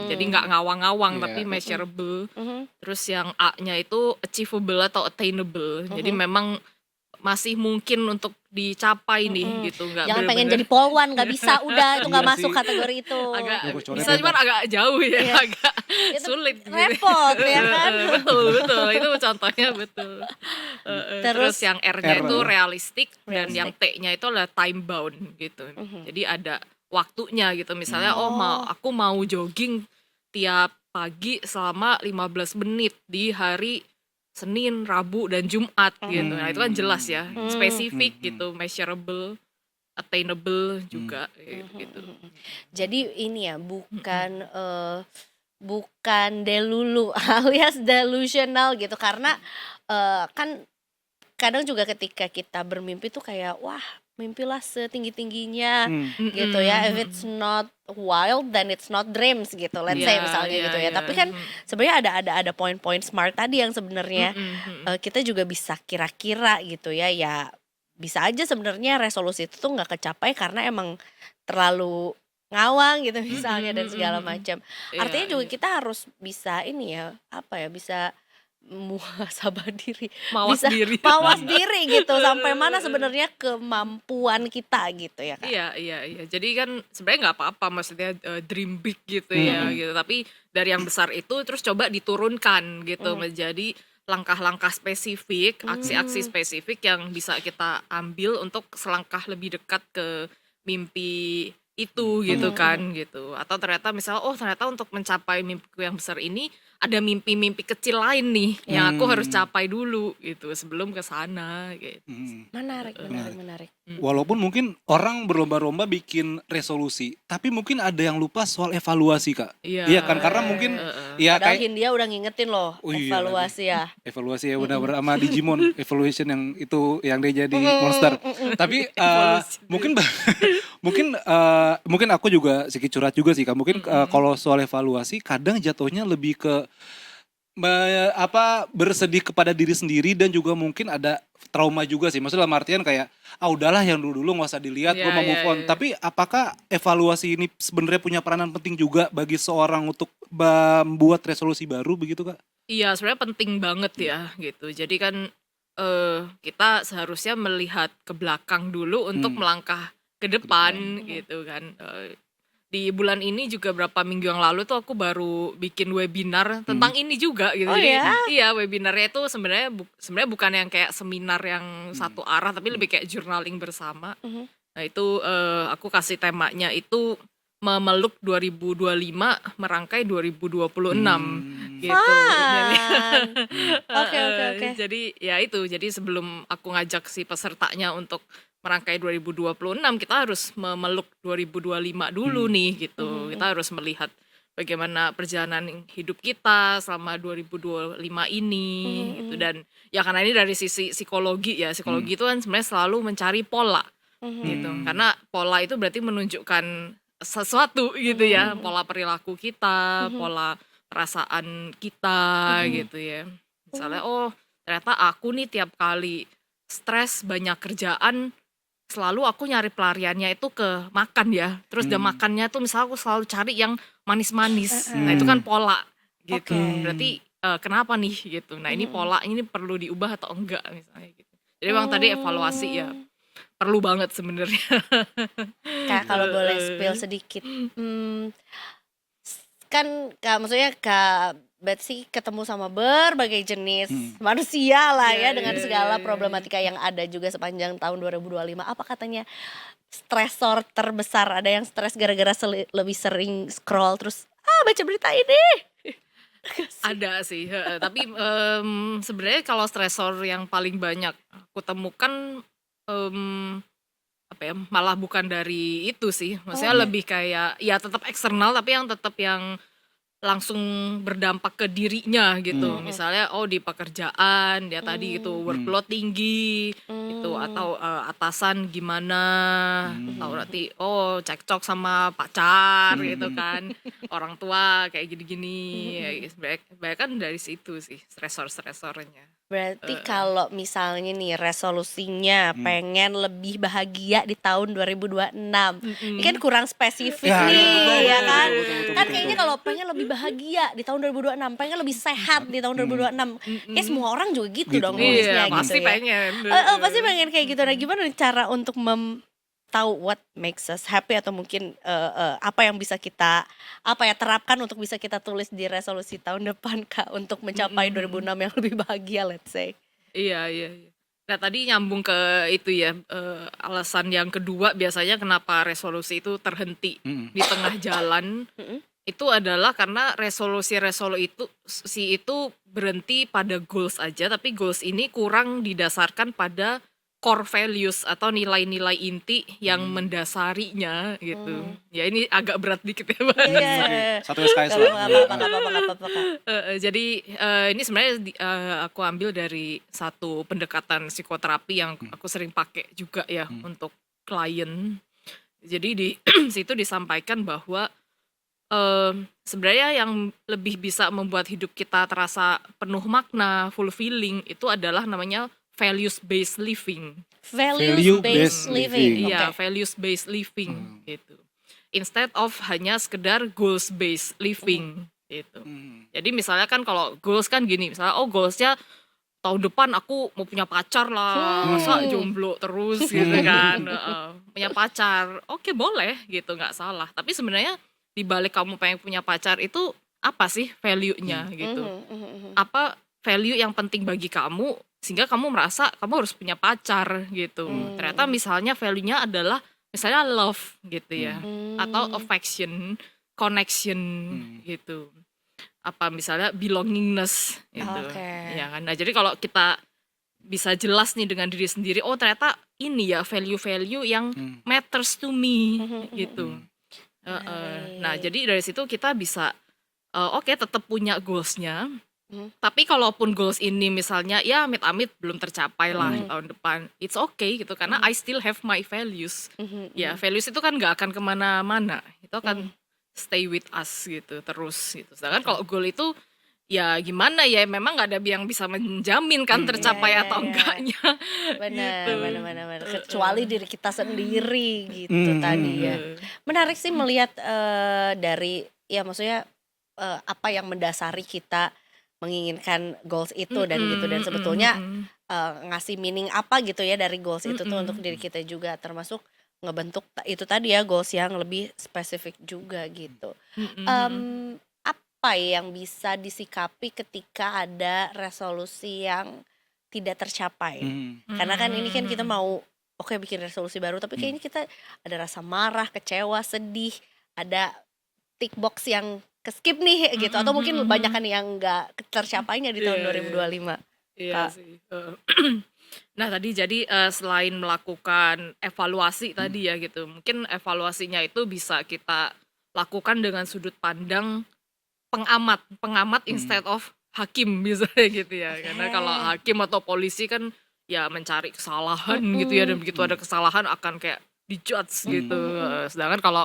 Jadi nggak ngawang-ngawang tapi measurable. Terus yang A-nya itu achievable atau attainable. Jadi memang masih mungkin untuk dicapai nih gitu, nggak Jangan pengen bener-bener jadi polwan, nggak bisa, udah itu nggak Iya masuk sih. kategori itu. agak Bocorin bisa ya, cuman agak jauh ya, Iya. agak Itu sulit gitu. repot ya kan. betul itu contohnya betul. Terus yang R-nya R. itu realistik dan yang T-nya itu adalah time bound gitu. Jadi ada waktunya gitu, misalnya aku mau jogging tiap pagi selama 15 menit di hari Senin, Rabu, dan Jumat gitu. Nah itu kan jelas ya, spesifik gitu, measurable, attainable juga gitu. Jadi ini ya bukan delulu alias delusional gitu, karena kan kadang juga ketika kita bermimpi tuh kayak wah mimpilah setinggi-tingginya gitu ya, if it's not wild then it's not dreams gitu, let's say misalnya gitu ya. Tapi kan sebenarnya ada poin-poin SMART tadi yang sebenarnya kita juga bisa kira-kira gitu ya, ya bisa aja sebenarnya resolusi itu tuh nggak kecapai karena emang terlalu ngawang gitu misalnya dan segala macam. Artinya juga kita harus bisa ini ya, apa ya, bisa muhasabah diri, Mawas bisa diri. mawas diri gitu, sampai mana sebenarnya kemampuan kita gitu ya kan. Iya. Jadi kan sebenarnya nggak apa-apa, maksudnya dream big gitu ya gitu. Tapi dari yang besar itu terus coba diturunkan gitu menjadi langkah-langkah spesifik, aksi-aksi spesifik yang bisa kita ambil untuk selangkah lebih dekat ke mimpi itu gitu kan gitu. Atau ternyata misalnya ternyata untuk mencapai mimpiku yang besar ini ada mimpi-mimpi kecil lain nih yang aku harus capai dulu gitu sebelum ke sana gitu. Menarik. Walaupun mungkin orang berlomba-lomba bikin resolusi, tapi mungkin ada yang lupa soal evaluasi, Kak. Iya kan, karena mungkin ya Padahal kayak Hindia udah ngingetin loh evaluasi ya. evaluasi ya udah sama Digimon evaluation yang itu yang dia jadi monster. Tapi mungkin aku juga sedikit curhat juga sih, Kak. Mungkin kalau soal evaluasi kadang jatuhnya lebih ke bersedih kepada diri sendiri dan juga mungkin ada trauma juga sih. Maksudnya dalam artian kayak udahlah yang dulu nggak usah dilihat, gue mau move on. Tapi apakah evaluasi ini sebenarnya punya peranan penting juga bagi seorang untuk membuat resolusi baru begitu, Kak? Iya, sebenarnya penting banget ya gitu. Jadi kan kita seharusnya melihat ke belakang dulu untuk melangkah ke depan gitu kan. Di bulan ini juga berapa minggu yang lalu tuh aku baru bikin webinar tentang ini juga gitu. Jadi iya, webinarnya itu sebenarnya bukan yang kayak seminar yang satu arah, tapi lebih kayak journaling bersama. Nah itu aku kasih temanya itu memeluk 2025 merangkai 2026 gitu. Oke. Jadi ya itu, jadi sebelum aku ngajak si pesertanya untuk merangkai 2026, kita harus memeluk 2025 dulu nih gitu. Kita harus melihat bagaimana perjalanan hidup kita selama 2025 ini gitu. Dan ya karena ini dari sisi psikologi ya, psikologi itu kan sebenarnya selalu mencari pola gitu. Karena pola itu berarti menunjukkan sesuatu gitu ya, pola perilaku kita, pola perasaan kita gitu ya. Misalnya oh ternyata aku nih tiap kali stres banyak kerjaan selalu aku nyari pelariannya itu ke makan ya. Terus udah makannya tuh misalnya aku selalu cari yang manis-manis. Nah itu kan pola gitu. Berarti kenapa nih gitu. Nah ini pola ini perlu diubah atau enggak misalnya gitu. Jadi memang tadi evaluasi ya perlu banget sebenarnya. Kak kalau boleh spill sedikit, kan maksudnya Kak Betsy ketemu sama berbagai jenis manusia lah ya dengan segala problematika yang ada juga sepanjang tahun 2025. Apa katanya stresor terbesar? Ada yang stres gara-gara lebih sering scroll terus baca berita ini. Ada sih, tapi sebenarnya kalau stresor yang paling banyak aku temukan apa ya, malah bukan dari itu sih. Maksudnya lebih kayak ya tetap eksternal tapi yang tetap yang langsung berdampak ke dirinya gitu. Misalnya di pekerjaan dia tadi gitu workload tinggi gitu atau atasan gimana atau berarti cekcok sama pacar gitu kan. Orang tua kayak gini-gini. Ya, sebenarnya kan dari situ sih stresor-stresornya. Berarti kalau misalnya nih resolusinya pengen lebih bahagia di tahun 2026. Ini kan kurang spesifik nih ya kan. Kan kayaknya kalau pengen lebih bahagia di tahun 2026, pengen lebih sehat di tahun 2026. Kayak semua orang juga gitu dong nulisnya Iya, gitu pasti ya. pengen. Pasti pengen kayak gitu. Nah, gimana cara untuk tahu what makes us happy atau mungkin apa yang bisa kita terapkan untuk bisa kita tulis di resolusi tahun depan Kak untuk mencapai 2006 yang lebih bahagia let's say. Iya. Nah tadi nyambung ke itu ya, alasan yang kedua biasanya kenapa resolusi itu terhenti di tengah jalan. Itu adalah karena resolusi itu berhenti pada goals aja, tapi goals ini kurang didasarkan pada core values atau nilai-nilai inti yang mendasarinya gitu. Ya ini agak berat dikit ya Mbak. Satu SKS lah. Apa-apa. Jadi ini sebenarnya aku ambil dari satu pendekatan psikoterapi yang aku sering pakai juga ya untuk klien. Jadi di situ disampaikan bahwa sebenarnya yang lebih bisa membuat hidup kita terasa penuh makna, fulfilling itu adalah namanya values-based living. Value-based living. Iya, values-based living gitu. Instead of hanya sekedar goals-based living gitu. Jadi misalnya kan kalau goals kan gini, misalnya goalsnya tahun depan aku mau punya pacar lah, masa jomblo terus gitu kan. Punya pacar, oke boleh gitu, nggak salah. Tapi sebenarnya di balik kamu pengen punya pacar itu apa sih value-nya gitu. Apa value yang penting bagi kamu sehingga kamu merasa kamu harus punya pacar gitu. Ternyata misalnya value-nya adalah misalnya love gitu ya, atau affection, connection gitu. Apa misalnya belongingness gitu. Ya kan. Nah, jadi kalau kita bisa jelas nih dengan diri sendiri, ternyata ini ya value-value yang matters to me gitu. Nah, jadi dari situ kita bisa tetap punya goals-nya. Tapi kalaupun goals ini misalnya ya amit-amit belum tercapai lah tahun depan, it's okay gitu karena I still have my values. Ya values itu kan nggak akan kemana-mana, itu akan stay with us gitu terus gitu. Sedangkan kalau goal itu ya gimana ya, memang nggak ada yang bisa menjamin kan tercapai atau enggaknya. Benar, Gitu. benar. Kecuali diri kita sendiri gitu tadi ya. Menarik sih melihat dari ya maksudnya apa yang mendasari kita menginginkan goals itu dan gitu, dan sebetulnya ngasih meaning apa gitu ya dari goals itu tuh untuk diri kita juga, termasuk ngebentuk itu tadi ya goals yang lebih spesifik juga gitu. Apa yang bisa disikapi ketika ada resolusi yang tidak tercapai? Karena kan ini kan kita mau bikin resolusi baru, tapi kayaknya kita ada rasa marah, kecewa, sedih, ada tick box yang ke-skip nih gitu, atau mungkin banyakan yang nggak tercapainya di tahun 2025. Iya sih. Nah tadi jadi selain melakukan evaluasi tadi ya gitu, mungkin evaluasinya itu bisa kita lakukan dengan sudut pandang pengamat instead of hakim misalnya gitu ya. Karena kalau hakim atau polisi kan ya mencari kesalahan gitu ya, dan begitu ada kesalahan akan kayak dijudge gitu. Sedangkan kalau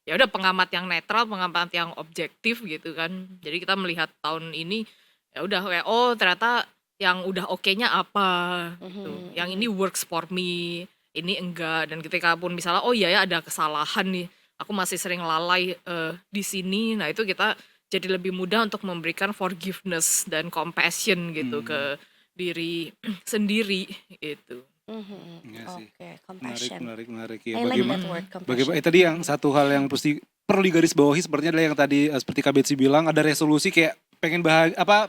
ya udah pengamat yang netral, pengamat yang objektif gitu kan. Jadi kita melihat tahun ini ya udah kayak oh ternyata yang udah oke-nya apa gitu. Yang ini works for me, ini enggak. Dan ketika pun misalnya oh iya ya ada kesalahan nih, aku masih sering lalai di sini. Nah itu kita jadi lebih mudah untuk memberikan forgiveness dan compassion gitu ke diri sendiri itu. Iya sih. Oke, compassion. Menarik ya. I like that word, compassion. Tadi yang satu hal yang perlu digarisbawahi sepertinya adalah yang tadi seperti Kak Betsy bilang, ada resolusi kayak pengen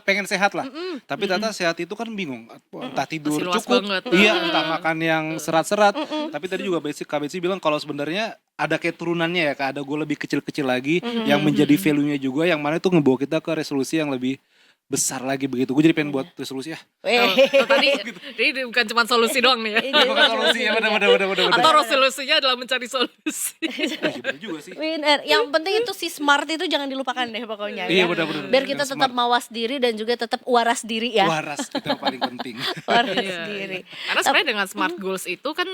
pengen sehat lah. Tapi ternyata sehat itu kan bingung. Entah tidur Masih luas cukup, banget. iya, entah makan yang serat-serat. Tapi tadi juga Kak Betsy bilang kalau sebenarnya ada kayak turunannya ya, Kak, ada gue lebih kecil-kecil lagi yang menjadi value-nya juga, yang mana itu ngebawa kita ke resolusi yang lebih besar lagi begitu. Gue jadi pengen buat resolusi ya. Jadi bukan cuma solusi doang nih ya. Bukan resolusi ya, benar. Atau resolusinya adalah mencari solusi. Bener juga sih. Bener. Yang penting itu si smart itu jangan dilupakan deh pokoknya. Iya, ya. benar. Biar kita tetap mawas diri dan juga tetap waras diri ya. Waras itu yang paling penting. Waras Iya, diri. Karena sebenarnya dengan smart goals itu kan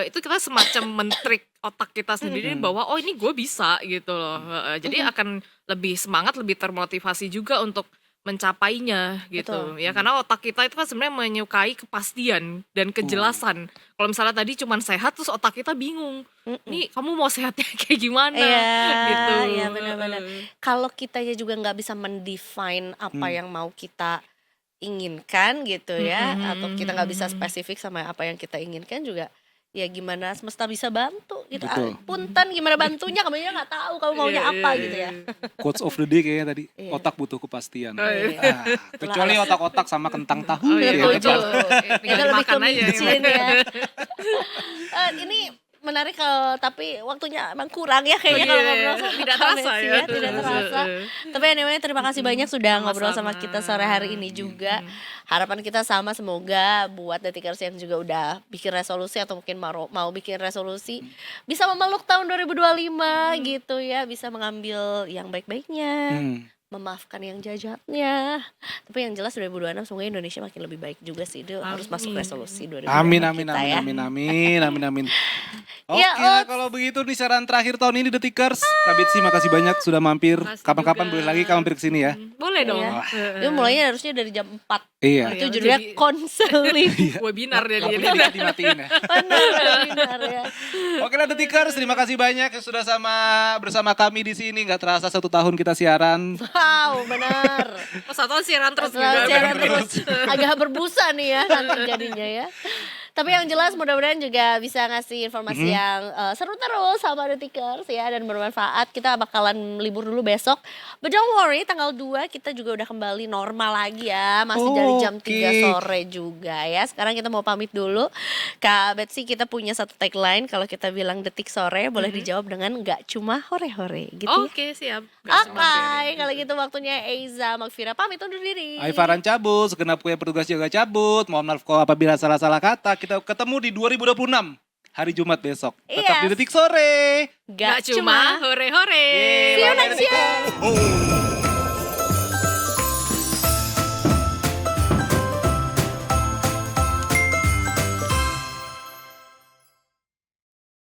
itu kita semacam men-trick otak kita sendiri bahwa oh ini gue bisa gitu loh. Jadi akan lebih semangat, lebih termotivasi juga untuk mencapainya gitu. Betul. Ya karena otak kita itu kan sebenarnya menyukai kepastian dan kejelasan. Kalau misalnya tadi cuman sehat terus otak kita bingung. Nih kamu mau sehatnya kayak gimana gitu. Iya benar-benar. Kalau kitanya juga nggak bisa mendefine apa yang mau kita inginkan gitu ya, atau kita nggak bisa spesifik sama apa yang kita inginkan juga, ya gimana semesta bisa bantu gitu. Betul. Punten gimana bantunya, kamu ya nggak tahu kamu maunya apa gitu ya. Quotes of the day kayaknya tadi, otak butuh kepastian. Iya. Kecuali otak-otak sama kentang tahu. Oh iya, ya, betul. kan? Tinggal Itu lebih dimakan ke aja. micin ya. Ini menarik kalau tapi waktunya emang kurang ya kayaknya kalau ngobrol sama Tidak Kak terasa Betsy ya. tidak terasa. Tapi anyway terima kasih banyak sudah ngobrol sama kita sore hari ini juga. Harapan kita sama, semoga buat detikers yang juga udah bikin resolusi atau mungkin mau bikin resolusi bisa memeluk tahun 2025 gitu ya, bisa mengambil yang baik-baiknya. Memaafkan yang jajatnya. Tapi yang jelas 2026 semoga Indonesia makin lebih baik juga sih. Itu harus masuk resolusi 2026 Amin. kita ya. Oke, Ya, nah kalau begitu nih saran terakhir tahun ini Detikers. Kak Betsy makasih banyak sudah mampir. Makasih Kapan-kapan juga. boleh lagi mampir ke sini ya. Boleh dong. Itu mulainya harusnya dari jam 4. Iya. Itu Iya, judulnya jadi- konseling. Webinar Gak jadi. boleh dimati-matiin ya. Benar ya. Oke lah Detikers, terima kasih banyak yang sudah bersama kami di sini. Gak terasa 1 tahun kita siaran. Wow, benar. Oh, satu tahun siaran terus Setelah juga. siaran terus agak berbusa nih ya nanti jadinya ya. Tapi yang jelas mudah-mudahan juga bisa ngasih informasi yang seru terus sama Detikers ya, dan bermanfaat. Kita bakalan libur dulu besok. But don't worry, tanggal 2 kita juga udah kembali normal lagi ya. Masih dari jam 3 sore juga ya. Sekarang kita mau pamit dulu. Kak Betsy, kita punya satu tagline. Kalau kita bilang detik sore boleh dijawab dengan nggak cuma hore-hore gitu. Oke, siap. Oke, kalau gitu waktunya Eiza Magfira pamit undur diri. Aifaran cabut, segenap kue petugas juga cabut. Mohon maaf kalau apabila salah-salah kata. Kita ketemu di 2026 hari Jumat besok. Tetap Yes. di Detik Sore. Gak cuma hore-hore. See you next year. Oh.